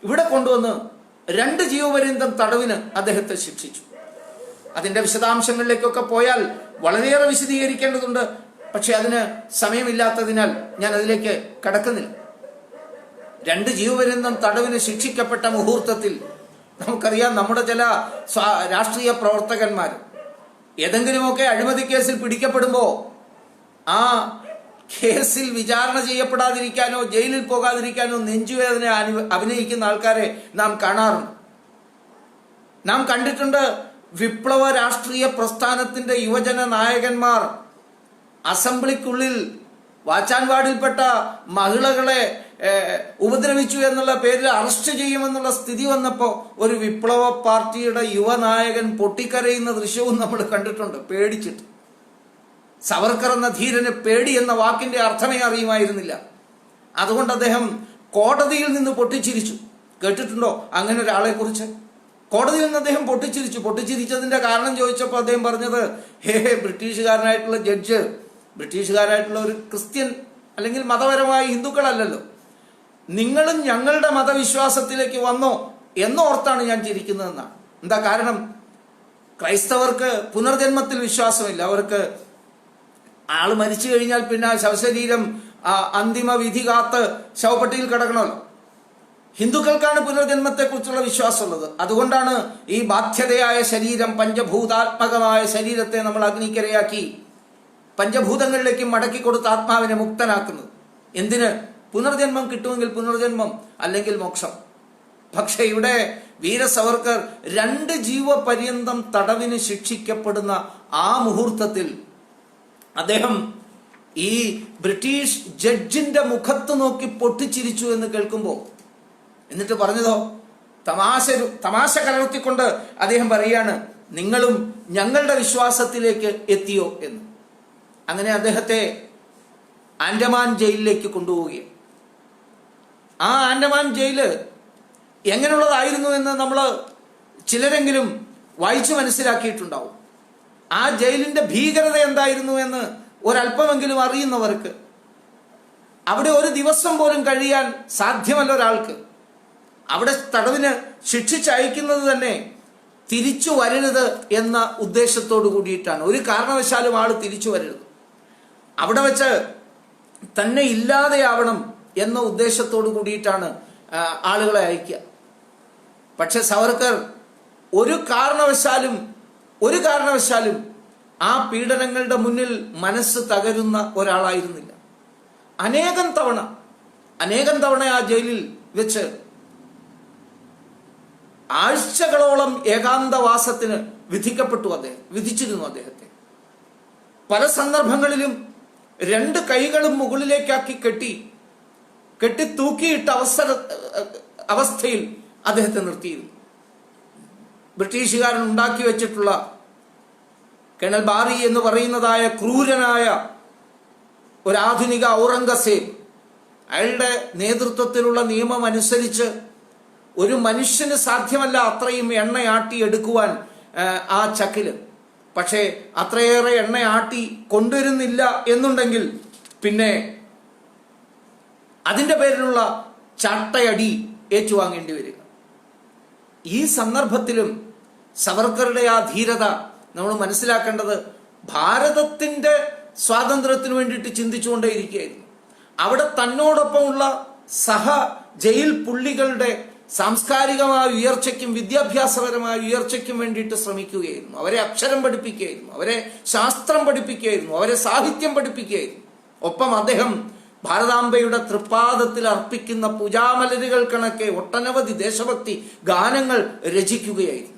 ഇവിടെ കൊണ്ടുവന്ന് 2 ജീവപര്യന്തം തടവിന് അദ്ദേഹത്തെ ശിക്ഷിച്ചു. അതിന്റെ വിശദാംശങ്ങളിലേക്കൊക്കെ പോയാൽ വളരെയേറെ വിശദീകരിക്കേണ്ടതുണ്ട്. പക്ഷെ അതിന് സമയമില്ലാത്തതിനാൽ ഞാൻ അതിലേക്ക് കടക്കുന്നില്ല. 2 ജീവപര്യന്തം തടവിന് ശിക്ഷിക്കപ്പെട്ട മുഹൂർത്തത്തിൽ നമുക്കറിയാം, നമ്മുടെ ചില രാഷ്ട്രീയ പ്രവർത്തകന്മാർ ഏതെങ്കിലുമൊക്കെ അഴിമതി കേസിൽ പിടിക്കപ്പെടുമ്പോ ആ കേസിൽ വിചാരണ ചെയ്യപ്പെടാതിരിക്കാനോ ജയിലിൽ പോകാതിരിക്കാനോ നെഞ്ചുവേദന അഭിനയിക്കുന്ന ആൾക്കാരെ നാം കാണാറുണ്ട്. നാം കണ്ടിട്ടുണ്ട് വിപ്ലവ രാഷ്ട്രീയ പ്രസ്ഥാനത്തിന്റെ യുവജന നായകന്മാർ അസംബ്ലിക്കുള്ളിൽ വാച്ചാൻവാടിൽപ്പെട്ട മഹിളകളെ ഉപദ്രവിച്ചു എന്നുള്ള പേരിൽ അറസ്റ്റ് ചെയ്യുമെന്നുള്ള സ്ഥിതി വന്നപ്പോ ഒരു വിപ്ലവ പാർട്ടിയുടെ യുവനായകൻ പൊട്ടിക്കരയുന്ന ദൃശ്യവും നമ്മൾ കണ്ടിട്ടുണ്ട്, പേടിച്ചിട്ട്. സവർക്കർ എന്ന ധീരന് പേടി എന്ന വാക്കിന്റെ അർത്ഥമേ അറിയുമായിരുന്നില്ല. അതുകൊണ്ട് അദ്ദേഹം കോടതിയിൽ നിന്ന് പൊട്ടിച്ചിരിച്ചു. കേട്ടിട്ടുണ്ടോ അങ്ങനെ ഒരാളെ കുറിച്ച്? കോടതിയിൽ നിന്ന് അദ്ദേഹം പൊട്ടിച്ചിരിച്ചതിന്റെ കാരണം ചോദിച്ചപ്പോൾ അദ്ദേഹം പറഞ്ഞത്, ബ്രിട്ടീഷുകാരനായിട്ടുള്ള ജഡ്ജ്, ബ്രിട്ടീഷുകാരായിട്ടുള്ള ഒരു ക്രിസ്ത്യൻ അല്ലെങ്കിൽ മതപരമായ ഹിന്ദുക്കളല്ലല്ലോ, നിങ്ങളും ഞങ്ങളുടെ മതവിശ്വാസത്തിലേക്ക് വന്നോ എന്നോർത്താണ് ഞാൻ ചിരിക്കുന്നതെന്നാണ്. എന്താ കാരണം? ക്രൈസ്തവർക്ക് പുനർജന്മത്തിൽ വിശ്വാസമില്ല. അവർക്ക് ആള് മരിച്ചു കഴിഞ്ഞാൽ പിന്നെ ശവശരീരം അന്തിമ വിധി കാത്ത് ശവപ്പെട്ടിയിൽ കിടക്കണമല്ലോ. ഹിന്ദുക്കൾക്കാണ് പുനർജന്മത്തെ കുറിച്ചുള്ള വിശ്വാസമുള്ളത്. അതുകൊണ്ടാണ് ഈ ബാധ്യതയായ ശരീരം, പഞ്ചഭൂതാത്മകമായ ശരീരത്തെ നമ്മൾ അഗ്നിക്കരയാക്കി പഞ്ചഭൂതങ്ങളിലേക്ക് മടക്കി കൊടുത്ത് ആത്മാവിനെ മുക്തനാക്കുന്നത്. എന്തിന്? പുനർജന്മം കിട്ടുമെങ്കിൽ പുനർജന്മം, അല്ലെങ്കിൽ മോക്ഷം. പക്ഷെ ഇവിടെ വീര സവർക്കർ 2 ജീവപര്യന്തം തടവിന് ശിക്ഷിക്കപ്പെടുന്ന ആ മുഹൂർത്തത്തിൽ അദ്ദേഹം ഈ ബ്രിട്ടീഷ് ജഡ്ജിന്റെ മുഖത്ത് നോക്കി പൊട്ടിച്ചിരിച്ചു എന്ന് കേൾക്കുമ്പോൾ, എന്നിട്ട് പറഞ്ഞതോ തമാശ കലർത്തിക്കൊണ്ട് അദ്ദേഹം പറയാണ്, നിങ്ങളും ഞങ്ങളുടെ വിശ്വാസത്തിലേക്ക് എത്തിയോ എന്ന്. അങ്ങനെ അദ്ദേഹത്തെ ആൻഡമാൻ ജയിലിലേക്ക് കൊണ്ടുപോവുകയാണ്. ആ ആൻഡമാൻ ജയില് എങ്ങനെയുള്ളതായിരുന്നു എന്ന് നമ്മൾ ചിലരെങ്കിലും വായിച്ചു മനസ്സിലാക്കിയിട്ടുണ്ടാവും. ആ ജയിലിന്റെ ഭീകരത എന്തായിരുന്നു എന്ന് ഒരല്പമെങ്കിലും അറിയുന്നവർക്ക്, അവിടെ ഒരു ദിവസം പോലും കഴിയാൻ സാധ്യമല്ല ഒരാൾക്ക്. അവിടെ തടവിന് ശിക്ഷിച്ചയക്കുന്നത് തന്നെ തിരിച്ചു വരരുത് എന്ന ഉദ്ദേശത്തോടു കൂടിയിട്ടാണ്. ഒരു കാരണവശാലും ആള് തിരിച്ചു വരരുത്, അവിടെ വെച്ച് തന്നെ ഇല്ലാതെയാവണം എന്ന ഉദ്ദേശത്തോടു കൂടിയിട്ടാണ് ആളുകളെ അയക്കുക. പക്ഷെ സവർക്കർ ഒരു കാരണവശാലും ആ പീഡനങ്ങളുടെ മുന്നിൽ മനസ്സ് തകരുന്ന ഒരാളായിരുന്നില്ല. അനേകം തവണ ആ ജയിലിൽ വെച്ച് ആഴ്ചകളോളം ഏകാന്തവാസത്തിന് വിധിച്ചിരുന്നു അദ്ദേഹത്തെ. പല സന്ദർഭങ്ങളിലും 2 കൈകളും മുകളിലേക്കാക്കി കെട്ടി തൂക്കിയിട്ട അവസ്ഥയിൽ അദ്ദേഹത്തെ നിർത്തിയിരുന്നു. ബ്രിട്ടീഷുകാരൻ ഉണ്ടാക്കി വെച്ചിട്ടുള്ള കേണൽ ബാറി എന്ന് പറയുന്നതായ ക്രൂരനായ ഒരാധുനിക ഔറംഗസേബ്, അയാളുടെ നേതൃത്വത്തിലുള്ള നിയമം അനുസരിച്ച് ഒരു മനുഷ്യന് സാധ്യമല്ല അത്രയും എണ്ണയാട്ടി എടുക്കുവാൻ ആ ചക്കില്. പക്ഷേ അത്രയേറെ എണ്ണയാട്ടി കൊണ്ടുവരുന്നില്ല എന്നുണ്ടെങ്കിൽ പിന്നെ അതിൻ്റെ പേരിലുള്ള ചാട്ടയടി ഏറ്റുവാങ്ങേണ്ടി വരിക. ഈ സന്ദർഭത്തിലും സവർക്കറുടെ ആ ധീരത നമ്മൾ മനസ്സിലാക്കേണ്ടത് ഭാരതത്തിന്റെ സ്വാതന്ത്ര്യത്തിന് വേണ്ടിയിട്ട് ചിന്തിച്ചുകൊണ്ടേയിരിക്കുകയായിരുന്നു. അവിടെ തന്നോടൊപ്പമുള്ള ജയിൽ പുള്ളികളുടെ സാംസ്കാരികമായ ഉയർച്ചയ്ക്കും വിദ്യാഭ്യാസപരമായ ഉയർച്ചയ്ക്കും വേണ്ടിയിട്ട് ശ്രമിക്കുകയായിരുന്നു. അവരെ അക്ഷരം പഠിപ്പിക്കുകയായിരുന്നു, അവരെ ശാസ്ത്രം പഠിപ്പിക്കുകയായിരുന്നു, അവരെ സാഹിത്യം പഠിപ്പിക്കുകയായിരുന്നു. ഒപ്പം അദ്ദേഹം ഭാരതാംബയുടെ തൃപ്പാദത്തിൽ അർപ്പിക്കുന്ന പൂജാമലരുകൾ കണക്കെ ഒട്ടനവധി ദേശഭക്തി ഗാനങ്ങൾ രചിക്കുകയായിരുന്നു.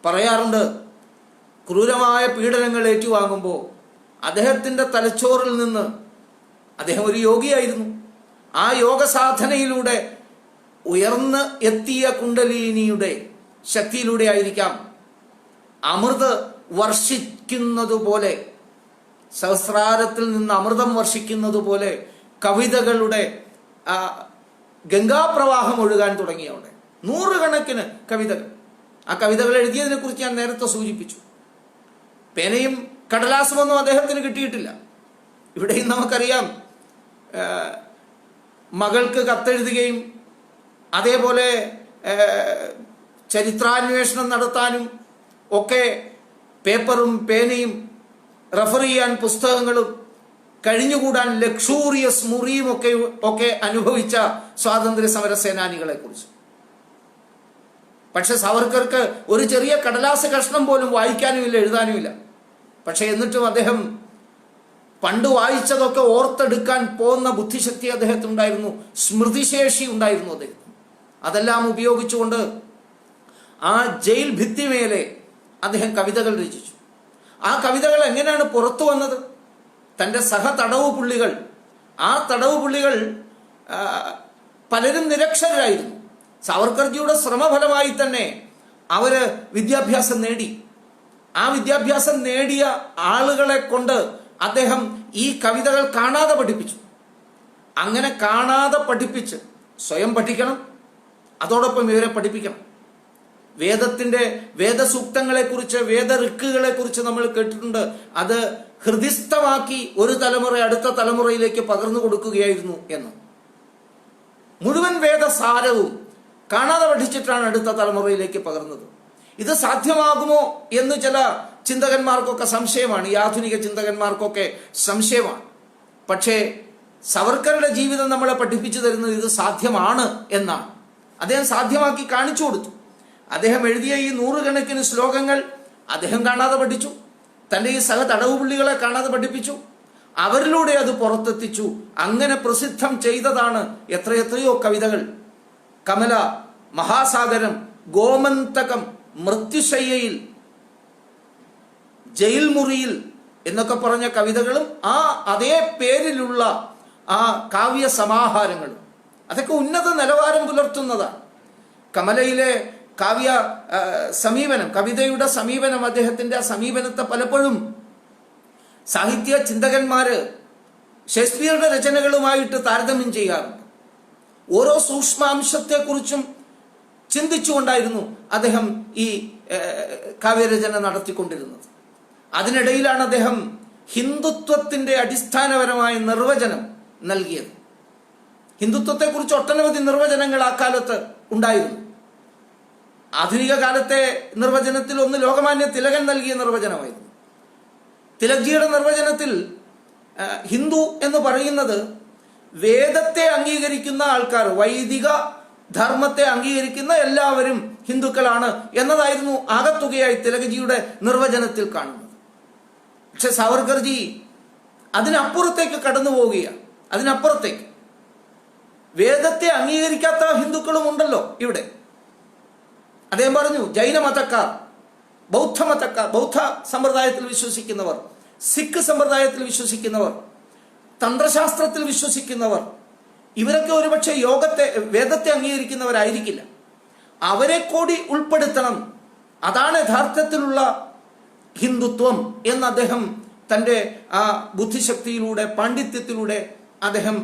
പറയാറുണ്ട്, ക്രൂരമായ പീഡനങ്ങൾ ഏറ്റുവാങ്ങുമ്പോൾ അദ്ദേഹത്തിന്റെ തലച്ചോറിൽ നിന്ന്, അദ്ദേഹം ഒരു യോഗിയായിരുന്നു, ആ യോഗ സാധനയിലൂടെ ഉയർന്ന് എത്തിയ കുണ്ടലിനിയുടെ ശക്തിയിലൂടെ ആയിരിക്കാം അമൃത് വർഷിക്കുന്നതുപോലെ, സഹസ്രാരത്തിൽ നിന്ന് അമൃതം വർഷിക്കുന്നതുപോലെ കവിതകളുടെ ഗംഗാപ്രവാഹം ഒഴുകാൻ തുടങ്ങിയവിടെ. 100 കണക്കിന് കവിതകൾ. ആ കവിതകൾ എഴുതിയതിനെ കുറിച്ച് ഞാൻ നേരത്തെ സൂചിപ്പിച്ചു. പേനയും കടലാസുമൊന്നും അദ്ദേഹത്തിന് കിട്ടിയിട്ടില്ല. ഇവിടെയും നമുക്കറിയാം, മകൾക്ക് കത്തെഴുതുകയും അതേപോലെ ചരിത്രാന്വേഷണം നടത്താനും ഒക്കെ പേപ്പറും പേനയും റെഫർ ചെയ്യാൻ പുസ്തകങ്ങളും കഴിഞ്ഞുകൂടാൻ ലക്ഷൂറിയസ് മുറിയും ഒക്കെ അനുഭവിച്ച സ്വാതന്ത്ര്യ സമര സേനാനികളെ കുറിച്ച്. പക്ഷെ സവർക്കർക്ക് ഒരു ചെറിയ കടലാസ് കഷ്ണം പോലും വായിക്കാനുമില്ല, എഴുതാനുമില്ല. പക്ഷെ എന്നിട്ടും അദ്ദേഹം പണ്ട് വായിച്ചതൊക്കെ ഓർത്തെടുക്കാൻ പോകുന്ന ബുദ്ധിശക്തി അദ്ദേഹത്തിനുണ്ടായിരുന്നു, സ്മൃതിശേഷി ഉണ്ടായിരുന്നു അദ്ദേഹം. അതെല്ലാം ഉപയോഗിച്ചുകൊണ്ട് ആ ജയിൽ ഭിത്തിമേലെ അദ്ദേഹം കവിതകൾ രചിച്ചു. ആ കവിതകൾ എങ്ങനെയാണ് പുറത്തു വന്നത്? തൻ്റെ തടവു പുള്ളികൾ പലരും നിരക്ഷരരായിരുന്നു. സാവർക്കർജിയുടെ ശ്രമഫലമായി തന്നെ അവര് വിദ്യാഭ്യാസം നേടി. ആ വിദ്യാഭ്യാസം നേടിയ ആളുകളെ കൊണ്ട് അദ്ദേഹം ഈ കവിതകൾ കാണാതെ പഠിപ്പിച്ചു. അങ്ങനെ കാണാതെ പഠിപ്പിച്ച് സ്വയം പഠിക്കണം, അതോടൊപ്പം ഇവരെ പഠിപ്പിക്കണം. വേദസൂക്തങ്ങളെ കുറിച്ച്, വേദഋക്കുകളെ കുറിച്ച് നമ്മൾ കേട്ടിട്ടുണ്ട്. അത് ഹൃദിസ്ഥമാക്കി ഒരു തലമുറ അടുത്ത തലമുറയിലേക്ക് പകർന്നു കൊടുക്കുകയായിരുന്നു എന്ന്. മുഴുവൻ വേദസാരവും കാണാതെ പഠിച്ചിട്ടാണ് അടുത്ത തലമുറയിലേക്ക് പകർന്നത്. ഇത് സാധ്യമാകുമോ എന്ന് ചില ചിന്തകന്മാർക്കൊക്കെ സംശയമാണ്, ഈ ആധുനിക ചിന്തകന്മാർക്കൊക്കെ സംശയമാണ്. പക്ഷേ സവർക്കറുടെ ജീവിതം നമ്മളെ പഠിപ്പിച്ചു തരുന്നത് ഇത് സാധ്യമാണ് എന്നാണ്. അദ്ദേഹം സാധ്യമാക്കി കാണിച്ചു കൊടുത്തു. അദ്ദേഹം എഴുതിയ ഈ 100 കണക്കിന് ശ്ലോകങ്ങൾ അദ്ദേഹം കാണാതെ പഠിച്ചു. തൻ്റെ ഈ തടവുപുള്ളികളെ കാണാതെ പഠിപ്പിച്ചു. അവരിലൂടെ അത് പുറത്തെത്തിച്ചു. അങ്ങനെ പ്രസിദ്ധം ചെയ്തതാണ് എത്രയെത്രയോ കവിതകൾ. കമല, മഹാസാഗരം, ഗോമന്തകം, മൃത്യുശയ്യയിൽ, ജയിൽ മുറിയിൽ എന്നൊക്കെ പറഞ്ഞ കവിതകളും അതേ പേരിലുള്ള ആ കാവ്യ സമാഹാരങ്ങളും അതൊക്കെ ഉന്നത നിലവാരം പുലർത്തുന്നതാണ്. കമലയിലെ കവിതയുടെ സമീപനം, അദ്ദേഹത്തിന്റെ ആ സമീപനത്തെ പലപ്പോഴും സാഹിത്യ ചിന്തകന്മാര് ഷേക്സ്പിയറുടെ രചനകളുമായിട്ട് താരതമ്യം ചെയ്യാറുണ്ട്. ഓരോ സൂക്ഷ്മാംശത്തെക്കുറിച്ചും ചിന്തിച്ചുകൊണ്ടായിരുന്നു അദ്ദേഹം ഈ കാവ്യരചന നടത്തിക്കൊണ്ടിരുന്നത്. അതിനിടയിലാണ് അദ്ദേഹം ഹിന്ദുത്വത്തിന്റെ അടിസ്ഥാനപരമായ നിർവചനം നൽകിയത്. ഹിന്ദുത്വത്തെക്കുറിച്ച് ഒട്ടനവധി നിർവചനങ്ങൾ ആ കാലത്ത് ഉണ്ടായിരുന്നു. ആധുനിക കാലത്തെ നിർവചനത്തിൽ ഒന്ന് ലോകമാന്യ തിലകൻ നൽകിയ നിർവചനമായിരുന്നു. തിലക്ജിയുടെ നിർവചനത്തിൽ ഹിന്ദു എന്ന് പറയുന്നത് വേദത്തെ അംഗീകരിക്കുന്ന ആൾക്കാർ, വൈദിക ധർമ്മത്തെ അംഗീകരിക്കുന്ന എല്ലാവരും ഹിന്ദുക്കളാണ് എന്നതായിരുന്നു ആകത്തുകയായി തിലകജിയുടെ നിർവചനത്തിൽ കാണുന്നത്. പക്ഷെ സാവർക്കർജി അതിനപ്പുറത്തേക്ക് കടന്നു പോവുകയാണ്. അതിനപ്പുറത്തേക്ക് വേദത്തെ അംഗീകരിക്കാത്ത ഹിന്ദുക്കളും ഉണ്ടല്ലോ ഇവിടെ. അദ്ദേഹം പറഞ്ഞു, ജൈനമതക്കാർ, ബൗദ്ധമതക്കാർ, ബൗദ്ധ സമ്പ്രദായത്തിൽ വിശ്വസിക്കുന്നവർ, സിഖ് സമ്പ്രദായത്തിൽ വിശ്വസിക്കുന്നവർ, തന്ത്രശാസ്ത്രത്തിൽ വിശ്വസിക്കുന്നവർ, ഇവരൊക്കെ ഒരുപക്ഷെ വേദത്തെ അംഗീകരിക്കുന്നവരായിരിക്കില്ല. അവരെ കൂടി ഉൾപ്പെടുത്തണം. അതാണ് യഥാർത്ഥത്തിലുള്ള ഹിന്ദുത്വം എന്ന് അദ്ദേഹം തൻ്റെ ആ ബുദ്ധിശക്തിയിലൂടെ, പാണ്ഡിത്യത്തിലൂടെ അദ്ദേഹം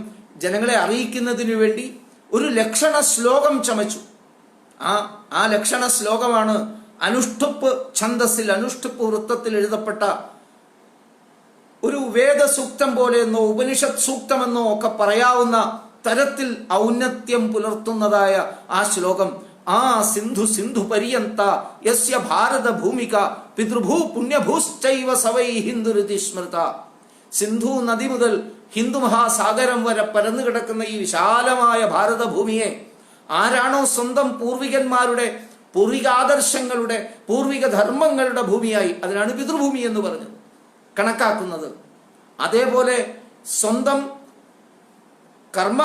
ജനങ്ങളെ അറിയിക്കുന്നതിനു വേണ്ടി ഒരു ലക്ഷണ ശ്ലോകം ചമച്ചു. ആ ലക്ഷണ ശ്ലോകമാണ് അനുഷ്ഠുപ്പ് ഛന്ദസ്സിൽ, അനുഷ്ഠുപ്പ് വൃത്തത്തിൽ എഴുതപ്പെട്ട ഒരു വേദസൂക്തം പോലെയെന്നോ ഉപനിഷത്ത് സൂക്തമെന്നോ ഒക്കെ പറയാവുന്ന തരത്തിൽ ഔന്നത്യം പുലർത്തുന്നതായ ആ ശ്ലോകം. ആ സിന്ധു സിന്ധു പര്യന്ത യസ്യ ഭാരത ഭൂമിക പിതൃഭൂ പുണ്യഭൂശ്ചൈവ സവൈ ഹിന്ദുരുതി സ്മൃത. സിന്ധു നദി മുതൽ ഹിന്ദു മഹാസാഗരം വരെ പരന്നു കിടക്കുന്ന ഈ വിശാലമായ ഭാരതഭൂമിയെ ആരാണോ സ്വന്തം പൂർവികന്മാരുടെ, പൂർവികാദർശങ്ങളുടെ, പൂർവിക ധർമ്മങ്ങളുടെ ഭൂമിയായി, അതിനാണ് പിതൃഭൂമി എന്ന് പറഞ്ഞത്, കണക്കാക്കുന്നത്, അതേപോലെ സ്വന്തം കർമ്മ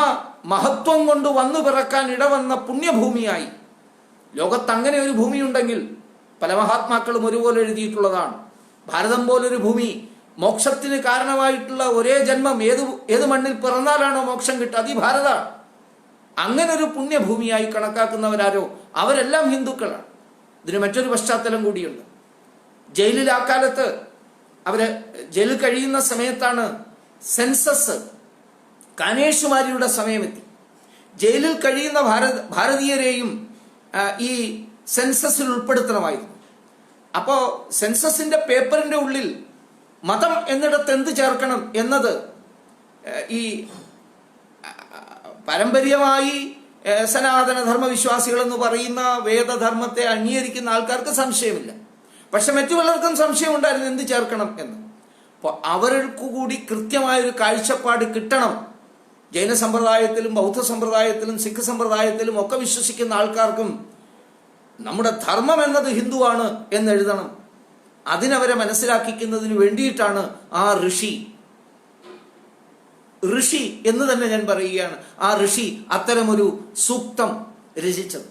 മഹത്വം കൊണ്ട് വന്നു പിറക്കാൻ ഇടവന്ന പുണ്യഭൂമിയായി, ലോകത്ത് അങ്ങനെ ഒരു ഭൂമിയുണ്ടെങ്കിൽ പല മഹാത്മാക്കളും ഒരുപോലെ എഴുതിയിട്ടുള്ളതാണ്. ഭാരതം പോലൊരു ഭൂമി, മോക്ഷത്തിന് കാരണമായിട്ടുള്ള ഒരേ ജന്മം, ഏത് മണ്ണിൽ പിറന്നാലാണോ മോക്ഷം കിട്ടുക, അത് ഈ ഭാരതമാണ്. അങ്ങനെ ഒരു പുണ്യഭൂമിയായി കണക്കാക്കുന്നവരാരോ അവരെല്ലാം ഹിന്ദുക്കളാണ്. ഇതിന് മറ്റൊരു പശ്ചാത്തലം കൂടിയുണ്ട്. ജയിലിൽ ആ കാലത്ത് അവര് ജയിലിൽ കഴിയുന്ന സമയത്താണ് സെൻസസ്, കാനേഷുമാരിയുടെ സമയമെത്തി. ജയിലിൽ കഴിയുന്ന ഭാരതീയരെയും ഈ സെൻസസിൽ ഉൾപ്പെടുത്തണമായിരുന്നു. അപ്പോൾ സെൻസസിന്റെ പേപ്പറിന്റെ ഉള്ളിൽ മതം എന്നിടത്ത് എന്ത് ചേർക്കണം എന്നത് ഈ പാരമ്പര്യമായി സനാതന ധർമ്മവിശ്വാസികൾ എന്ന് പറയുന്ന വേദധർമ്മത്തെ അംഗീകരിക്കുന്ന ആൾക്കാർക്ക് സംശയമില്ല. പക്ഷെ മറ്റു പലർക്കും സംശയം ഉണ്ടായിരുന്നു എന്ത് ചേർക്കണം എന്ന്. അപ്പോൾ അവർക്ക് കൂടി കൃത്യമായൊരു കാഴ്ചപ്പാട് കിട്ടണം. ജൈന സമ്പ്രദായത്തിലും ബൗദ്ധ സമ്പ്രദായത്തിലും സിഖ് സമ്പ്രദായത്തിലും ഒക്കെ വിശ്വസിക്കുന്ന ആൾക്കാർക്കും നമ്മുടെ ധർമ്മം എന്നത് ഹിന്ദുവാണ് എന്നെഴുതണം. അതിനവരെ മനസ്സിലാക്കിക്കുന്നതിന് വേണ്ടിയിട്ടാണ് ആ ഋഷി എന്ന് തന്നെ ഞാൻ പറയുകയാണ്, ആ ഋഷി അത്തരമൊരു സൂക്തം രചിച്ചത്.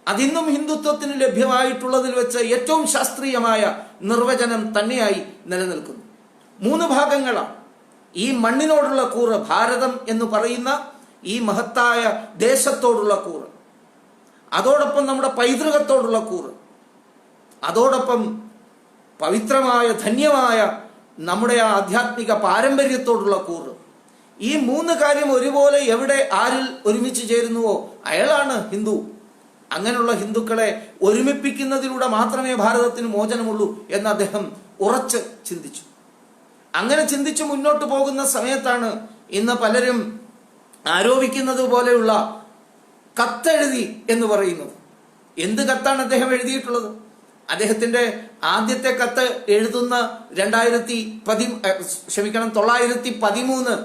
അതിന്നും ഹിന്ദുത്വത്തിന് ലഭ്യമായിട്ടുള്ളതിൽ വെച്ച് ഏറ്റവും ശാസ്ത്രീയമായ നിർവചനം തന്നെയായി നിലനിൽക്കുന്നു. 3 ഭാഗങ്ങളാണ്. ഈ മണ്ണിനോടുള്ള കൂറ്, ഭാരതം എന്ന് പറയുന്ന ഈ മഹത്തായ ദേശത്തോടുള്ള കൂറ്, അതോടൊപ്പം നമ്മുടെ പൈതൃകത്തോടുള്ള കൂറ്, അതോടൊപ്പം പവിത്രമായ ധന്യമായ നമ്മുടെ ആ ആധ്യാത്മിക പാരമ്പര്യത്തോടുള്ള കൂറ്. ഈ 3 കാര്യം ഒരുപോലെ എവിടെ ആരിൽ ഒരുമിച്ച് ചേരുന്നുവോ അയാളാണ് ഹിന്ദു. അങ്ങനെയുള്ള ഹിന്ദുക്കളെ ഒരുമിപ്പിക്കുന്നതിലൂടെ മാത്രമേ ഭാരതത്തിന് മോചനമുള്ളൂ എന്ന് അദ്ദേഹം ഉറച്ച് ചിന്തിച്ചു. അങ്ങനെ ചിന്തിച്ച് മുന്നോട്ട് പോകുന്ന സമയത്താണ് ഇന്ന് പലരും ആരോപിക്കുന്നത് പോലെയുള്ള കത്തെഴുതി എന്ന് പറയുന്നത്. എന്ത് കത്താണ് അദ്ദേഹം എഴുതിയിട്ടുള്ളത്? അദ്ദേഹത്തിന്റെ ആദ്യത്തെ കത്ത് എഴുതുന്ന 913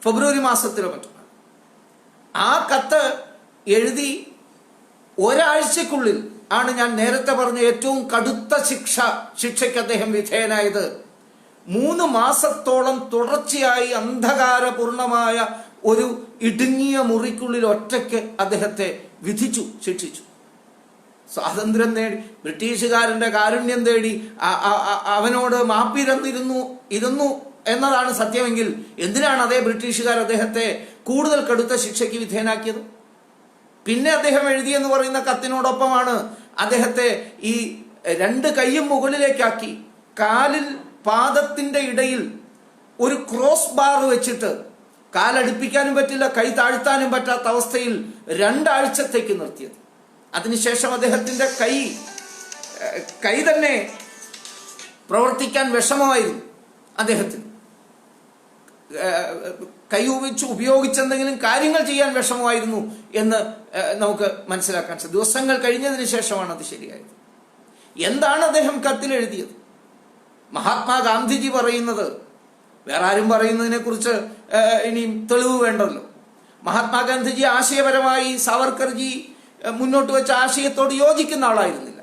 ഫെബ്രുവരി മാസത്തിലോ മറ്റാണ്. ആ കത്ത് എഴുതി ഒരാഴ്ചക്കുള്ളിൽ ആണ് ഞാൻ നേരത്തെ പറഞ്ഞ ഏറ്റവും കടുത്ത ശിക്ഷയ്ക്ക് അദ്ദേഹം വിധേയനായത്. 3 മാസത്തോളം തുടർച്ചയായി അന്ധകാരപൂർണമായ ഒരു ഇടുങ്ങിയ മുറിക്കുള്ളിൽ ഒറ്റയ്ക്ക് അദ്ദേഹത്തെ ശിക്ഷിച്ചു. സ്വാതന്ത്ര്യം നേടി, ബ്രിട്ടീഷുകാരന്റെ കാരുണ്യം തേടി അവനോട് മാപ്പിരന്നിരുന്നു എന്നതാണ് സത്യമെങ്കിൽ എന്തിനാണ് അതേ ബ്രിട്ടീഷുകാർ അദ്ദേഹത്തെ കൂടുതൽ കടുത്ത ശിക്ഷയ്ക്ക് വിധേയനാക്കിയത്? പിന്നെ അദ്ദേഹം എഴുതിയെന്ന് പറയുന്ന കത്തിനോടൊപ്പമാണ് അദ്ദേഹത്തെ ഈ 2 കൈയും മുകളിലേക്കാക്കി കാലിൽ പാദത്തിന്റെ ഇടയിൽ ഒരു ക്രോസ് ബാർ വെച്ചിട്ട് കാലടിപ്പിക്കാനും പറ്റില്ല, കൈ താഴ്ത്താനും പറ്റാത്ത അവസ്ഥയിൽ 2 ആഴ്ചത്തേക്ക് നിർത്തിയത്. അതിനുശേഷം അദ്ദേഹത്തിന്റെ കൈ തന്നെ പ്രവർത്തിക്കാൻ വിഷമമായിരുന്നു. അദ്ദേഹത്തിന് കൈ ഉപയോഗിച്ചെന്തെങ്കിലും കാര്യങ്ങൾ ചെയ്യാൻ വിഷമമായിരുന്നു എന്ന് നമുക്ക് മനസ്സിലാക്കാൻ സാധിക്കും. ദിവസങ്ങൾ കഴിഞ്ഞതിന് ശേഷമാണ് അത് ശരിയായത്. എന്താണ് അദ്ദേഹം കത്തിൽ എഴുതിയത്? മഹാത്മാഗാന്ധിജി പറയുന്നത്, വേറെ ആരും പറയുന്നതിനെ കുറിച്ച് ഇനിയും തെളിവ് വേണ്ടല്ലോ, മഹാത്മാഗാന്ധിജി ആശയപരമായി സാവർക്കർജി മുന്നോട്ട് വെച്ച ആശയത്തോട് യോജിക്കുന്ന ആളായിരുന്നില്ല.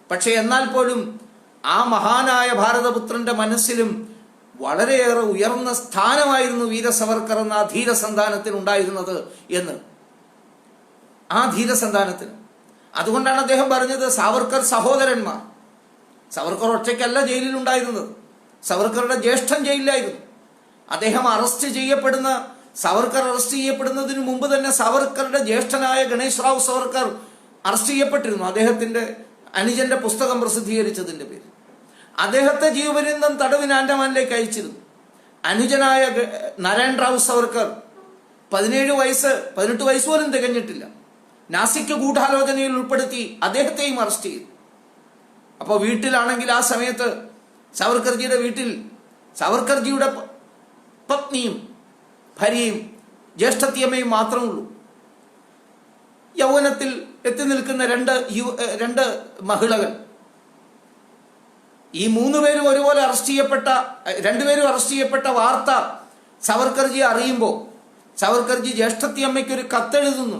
പക്ഷെ എന്നാൽ പോലും ആ മഹാനായ ഭാരതപുത്രന്റെ മനസ്സിലും വളരെയേറെ ഉയർന്ന സ്ഥാനമായിരുന്നു വീര സവർക്കർ എന്ന ആ ധീരസന്താനത്തിൽ ഉണ്ടായിരുന്നത് എന്ന്. ആ ധീരസന്താനത്തിന് അതുകൊണ്ടാണ് അദ്ദേഹം പറഞ്ഞത് സാവർക്കർ സഹോദരന്മാർ. സവർക്കർ ഒറ്റയ്ക്കല്ല ജയിലിൽ ഉണ്ടായിരുന്നത്, സവർക്കറുടെ ജ്യേഷ്ഠൻ ജയിലിലായിരുന്നു. അദ്ദേഹം സവർക്കർ അറസ്റ്റ് ചെയ്യപ്പെടുന്നതിന് മുമ്പ് തന്നെ സവർക്കറുടെ ജ്യേഷ്ഠനായ ഗണേഷ് റാവു സവർക്കർ അറസ്റ്റ് ചെയ്യപ്പെട്ടിരുന്നു. അദ്ദേഹത്തിന്റെ അനുജന്റെ പുസ്തകം പ്രസിദ്ധീകരിച്ചതിന്റെ പേരിൽ അദ്ദേഹത്തെ ജീവപര്യന്തം തടവിന് ആൻഡമാനിലേക്ക് അയച്ചിരുന്നു. അനുജനായ നാരായൺ റാവു സവർക്കർ 18 വയസ്സ് പോലും തികഞ്ഞിട്ടില്ല. നാസിക് ഗൂഢാലോചനയിൽ ഉൾപ്പെടുത്തി അദ്ദേഹത്തെയും അറസ്റ്റ് ചെയ്തു. അപ്പോൾ വീട്ടിലാണെങ്കിൽ ആ സമയത്ത് സാവർക്കർജിയുടെ വീട്ടിൽ സാവർക്കർജിയുടെ പത്നിയും ഭാര്യയും ജ്യേഷ്ഠത്തിയമ്മയും മാത്രമുള്ളൂ. യൗവനത്തിൽ എത്തി നിൽക്കുന്ന രണ്ട് മഹിളകൾ. ഈ രണ്ടുപേരും അറസ്റ്റ് ചെയ്യപ്പെട്ട വാർത്ത സാവർക്കർജി അറിയുമ്പോൾ സാവർക്കർജി ജ്യേഷ്ഠത്തിയമ്മയ്ക്ക് ഒരു കത്തെഴുതുന്നു.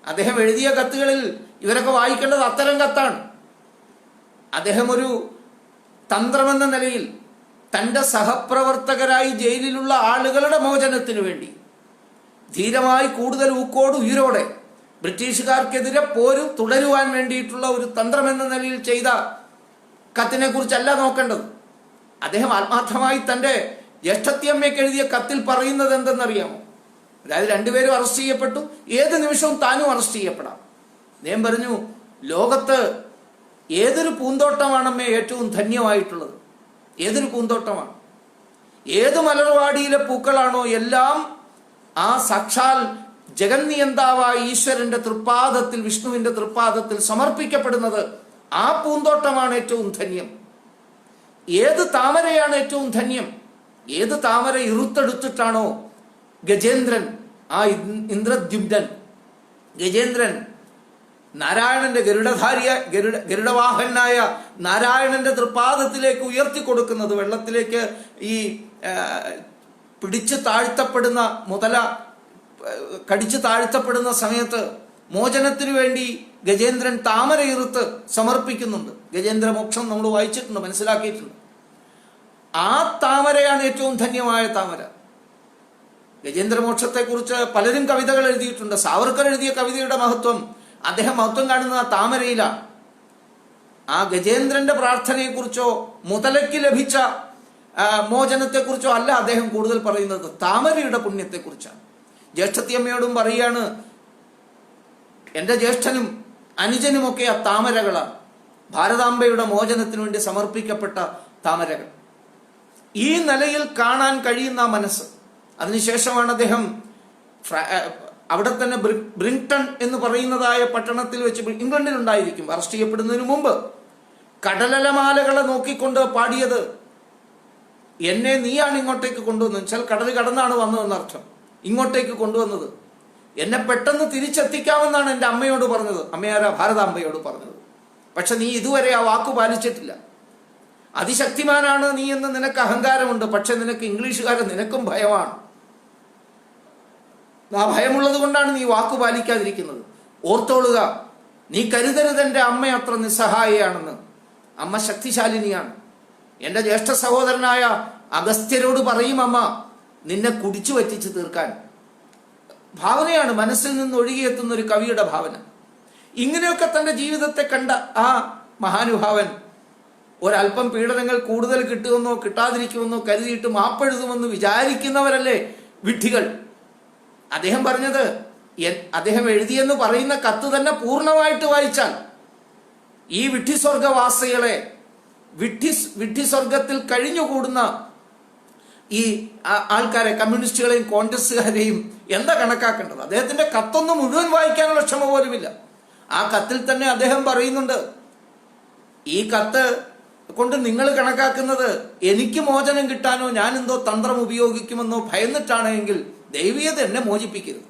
അദ്ദേഹം എഴുതിയ കത്തുകളിൽ ഇവരൊക്കെ വായിക്കേണ്ടത് അത്തരം കത്താണ്. അദ്ദേഹം ഒരു തന്ത്രമെന്ന നിലയിൽ തന്റെ സഹപ്രവർത്തകരായി ജയിലിലുള്ള ആളുകളുടെ മോചനത്തിനു വേണ്ടി ധീരമായി കൂടുതൽ ഊക്കോട് ഉയരോടെ ബ്രിട്ടീഷുകാർക്കെതിരെ പോരും തുടരുവാൻ വേണ്ടിയിട്ടുള്ള ഒരു തന്ത്രമെന്ന നിലയിൽ ചെയ്ത കത്തിനെ കുറിച്ചല്ല നോക്കേണ്ടത്. അദ്ദേഹം ആത്മാർത്ഥമായി തന്റെ ജ്യേഷ്ഠത്തിയമ്മയ്ക്ക് എഴുതിയ കത്തിൽ പറയുന്നത് എന്തെന്നറിയാമോ? അതായത് രണ്ടുപേരും അറസ്റ്റ് ചെയ്യപ്പെട്ടു, ഏത് നിമിഷവും താനും അറസ്റ്റ് ചെയ്യപ്പെടാം. അദ്ദേഹം പറഞ്ഞു, ലോകത്ത് ഏതൊരു പൂന്തോട്ടമാണമ്മേ ഏറ്റവും ധന്യമായിട്ടുള്ളത്? ഏതൊരു പൂന്തോട്ടമാണ്? ഏത് മലർവാടിയിലെ പൂക്കളാണോ എല്ലാം ആ സാക്ഷാൽ ജഗന്നിയന്താവായ ഈശ്വരന്റെ തൃപ്പാദത്തിൽ, വിഷ്ണുവിന്റെ തൃപ്പാദത്തിൽ സമർപ്പിക്കപ്പെടുന്നത്, ആ പൂന്തോട്ടമാണ് ഏറ്റവും ധന്യം. ഏത് താമരയാണ് ഏറ്റവും ധന്യം? ഏത് താമര ഇറുത്തെടുത്തിട്ടാണോ ഗജേന്ദ്രൻ, ആ ഇന്ദ്രദ്യുമ്നൻ ഗജേന്ദ്രൻ നാരായണന്റെ ഗരുഡവാഹനായ നാരായണന്റെ തൃപ്പാദത്തിലേക്ക് ഉയർത്തിക്കൊടുക്കുന്നത്, വെള്ളത്തിലേക്ക് ഈ പിടിച്ചു താഴ്ത്തപ്പെടുന്ന മുതല കടിച്ചു താഴ്ത്തപ്പെടുന്ന സമയത്ത് മോചനത്തിനു വേണ്ടി ഗജേന്ദ്രൻ താമര ഇറുത്ത് സമർപ്പിക്കുന്നുണ്ട്. ഗജേന്ദ്രമോക്ഷം നമ്മൾ വായിച്ചിട്ടുണ്ട്, മനസ്സിലാക്കിയിട്ടുണ്ട്. ആ താമരയാണ് ഏറ്റവും ധന്യമായ താമര. ഗജേന്ദ്രമോക്ഷത്തെക്കുറിച്ച് പലരും കവിതകൾ എഴുതിയിട്ടുണ്ട്. സാവർക്കർ എഴുതിയ കവിതയുടെ മഹത്വം, അദ്ദേഹം മഹത്വം കാണുന്നത് ആ താമരയിലാണ്. ആ ഗജേന്ദ്രന്റെ പ്രാർത്ഥനയെക്കുറിച്ചോ മുതലയ്ക്ക് ലഭിച്ച മോചനത്തെക്കുറിച്ചോ അല്ല അദ്ദേഹം കൂടുതൽ പറയുന്നത്, താമരയുടെ പുണ്യത്തെക്കുറിച്ചാണ്. ജ്യേഷ്ഠത്തിയമ്മയോടും പറയുകയാണ്, എൻ്റെ ജ്യേഷ്ഠനും അനുജനുമൊക്കെ ആ താമരകളാണ്, ഭാരതാംബയുടെ മോചനത്തിനു വേണ്ടി സമർപ്പിക്കപ്പെട്ട താമരകൾ. ഈ നിലയിൽ കാണാൻ കഴിയുന്ന മനസ്സ്. അതിനുശേഷമാണ് അദ്ദേഹം അവിടെ തന്നെ ബ്രിങ്ടൺ എന്ന് പറയുന്നതായ പട്ടണത്തിൽ വെച്ച്, ഇംഗ്ലണ്ടിൽ ഉണ്ടായിരിക്കും, അറസ്റ്റ് ചെയ്യപ്പെടുന്നതിന് മുമ്പ് കടലലമാലകളെ നോക്കിക്കൊണ്ട് പാടിയത്, എന്നെ നീയാണ് ഇങ്ങോട്ടേക്ക് കൊണ്ടുവന്നത്. വെച്ചാൽ കടൽ കടന്നാണ് വന്നതെന്നർത്ഥം. ഇങ്ങോട്ടേക്ക് കൊണ്ടുവന്നത് എന്നെ പെട്ടെന്ന് തിരിച്ചെത്തിക്കാമെന്നാണ് എൻ്റെ അമ്മയോട് പറഞ്ഞത്. അമ്മയാരാ? ഭാരതാംബയോട് പറഞ്ഞത്. പക്ഷെ നീ ഇതുവരെ ആ വാക്കു പാലിച്ചിട്ടില്ല. അതിശക്തിമാനാണ് നീ എന്ന് നിനക്ക് അഹങ്കാരമുണ്ട്, പക്ഷെ നിനക്ക് ഇംഗ്ലീഷുകാരെ നിനക്കും ഭയമാണ്. ആ ഭയമുള്ളത് കൊണ്ടാണ് നീ വാക്കു പാലിക്കാതിരിക്കുന്നത്. ഓർത്തോളുക, നീ കരുതരുത് എൻ്റെ അമ്മ അത്ര നിസ്സഹായിയാണെന്ന്. അമ്മ ശക്തിശാലിനിയാണ്. എൻ്റെ ജ്യേഷ്ഠ സഹോദരനായ അഗസ്ത്യരോട് പറയും അമ്മ നിന്നെ കുടിച്ചു വറ്റിച്ച് തീർക്കാൻ. ഭാവനയാണ്, മനസ്സിൽ നിന്ന് ഒഴുകിയെത്തുന്ന ഒരു കവിയുടെ ഭാവന. ഇങ്ങനെയൊക്കെ തൻ്റെ ജീവിതത്തെ കണ്ട ആ മഹാനുഭാവൻ ഒരല്പം പീഡനങ്ങൾ കൂടുതൽ കിട്ടുമെന്നോ കിട്ടാതിരിക്കുമെന്നോ കരുതിയിട്ട് മാപ്പെഴുതുമെന്ന് വിചാരിക്കുന്നവരല്ലേ വിഡ്ഢികൾ. അദ്ദേഹം പറഞ്ഞത്, അദ്ദേഹം എഴുതിയെന്ന് പറയുന്ന കത്ത് തന്നെ പൂർണ്ണമായിട്ട് വായിച്ചാൽ ഈ വിഡ്ഢിസ്വർഗവാസികളെ, വിഡ്ഢിസ്വർഗത്തിൽ കഴിഞ്ഞുകൂടുന്ന ഈ ആൾക്കാരെ, കമ്മ്യൂണിസ്റ്റുകളെയും കോൺഗ്രസ്സുകാരെയും എന്താ കണക്കാക്കേണ്ടത്? അദ്ദേഹത്തിന്റെ കത്തൊന്നും മുഴുവൻ വായിക്കാനുള്ള ക്ഷമ പോലുമില്ല. ആ കത്തിൽ തന്നെ അദ്ദേഹം പറയുന്നുണ്ട്, ഈ കത്ത് കൊണ്ട് നിങ്ങൾ കണക്കാക്കുന്നത് എനിക്ക് മോചനം കിട്ടാനോ ഞാൻ എന്തോ തന്ത്രം ഉപയോഗിക്കുമെന്നോ ഭയന്നിട്ടാണ് എങ്കിൽ ദൈവീയത എന്നെ മോചിപ്പിക്കരുത്.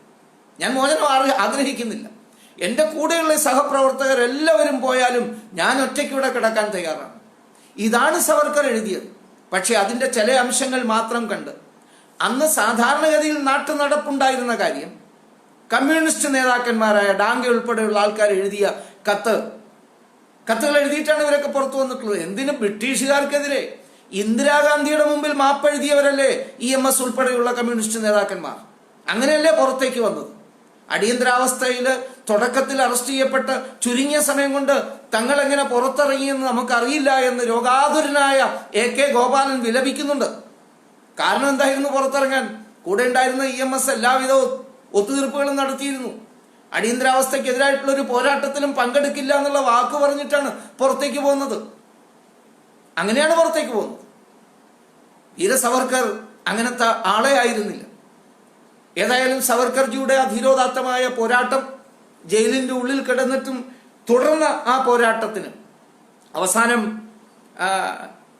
ഞാൻ മോചനം ആഗ്രഹിക്കുന്നില്ല. എൻ്റെ കൂടെയുള്ള സഹപ്രവർത്തകർ എല്ലാവരും പോയാലും ഞാൻ ഒറ്റയ്ക്കിവിടെ കിടക്കാൻ തയ്യാറാണ്. ഇതാണ് സവർക്കർ എഴുതിയത്. പക്ഷെ അതിൻ്റെ ചില അംശങ്ങൾ മാത്രം കണ്ട്, അന്ന് സാധാരണഗതിയിൽ നാട്ടു നടപ്പുണ്ടായിരുന്ന കാര്യം, കമ്മ്യൂണിസ്റ്റ് നേതാക്കന്മാരായ ഡാംഗെ ഉൾപ്പെടെയുള്ള ആൾക്കാർ എഴുതിയ കത്തുകൾ എഴുതിയിട്ടാണ് ഇവരൊക്കെ പുറത്തു വന്നിട്ടുള്ളത്. എന്തിനും ബ്രിട്ടീഷുകാർക്കെതിരെ ഇന്ദിരാഗാന്ധിയുടെ മുമ്പിൽ മാപ്പെഴുതിയവരല്ലേ EMS ഉൾപ്പെടെയുള്ള കമ്മ്യൂണിസ്റ്റ് നേതാക്കന്മാർ. അങ്ങനെയല്ലേ പുറത്തേക്ക് വന്നത്. അടിയന്തരാവസ്ഥയിൽ തുടക്കത്തിൽ അറസ്റ്റ് ചെയ്യപ്പെട്ട് ചുരുങ്ങിയ സമയം കൊണ്ട് തങ്ങൾ എങ്ങനെ പുറത്തിറങ്ങിയെന്ന് നമുക്കറിയില്ല എന്ന് രോഗാതുരനായ AK ഗോപാലൻ വിലപിക്കുന്നുണ്ട്. കാരണം എന്തായിരുന്നു പുറത്തിറങ്ങാൻ? കൂടെ ഉണ്ടായിരുന്ന EMS എല്ലാവിധ ഒത്തുതീർപ്പുകളും നടത്തിയിരുന്നു. അടിയന്തരാവസ്ഥക്കെതിരായിട്ടുള്ള ഒരു പോരാട്ടത്തിലും പങ്കെടുക്കില്ല എന്നുള്ള വാക്ക് പറഞ്ഞിട്ടാണ് പുറത്തേക്ക് പോകുന്നത്. അങ്ങനെയാണ് പുറത്തേക്ക് പോകുന്നത്. വീര സവർക്കർ അങ്ങനത്തെ ആളെ ആയിരുന്നില്ല. ഏതായാലും സവർക്കർജിയുടെ അധീരോദാത്തമായ പോരാട്ടം, ജയിലിന്റെ ഉള്ളിൽ കിടന്നിട്ടും തുടർന്ന ആ പോരാട്ടത്തിന് അവസാനം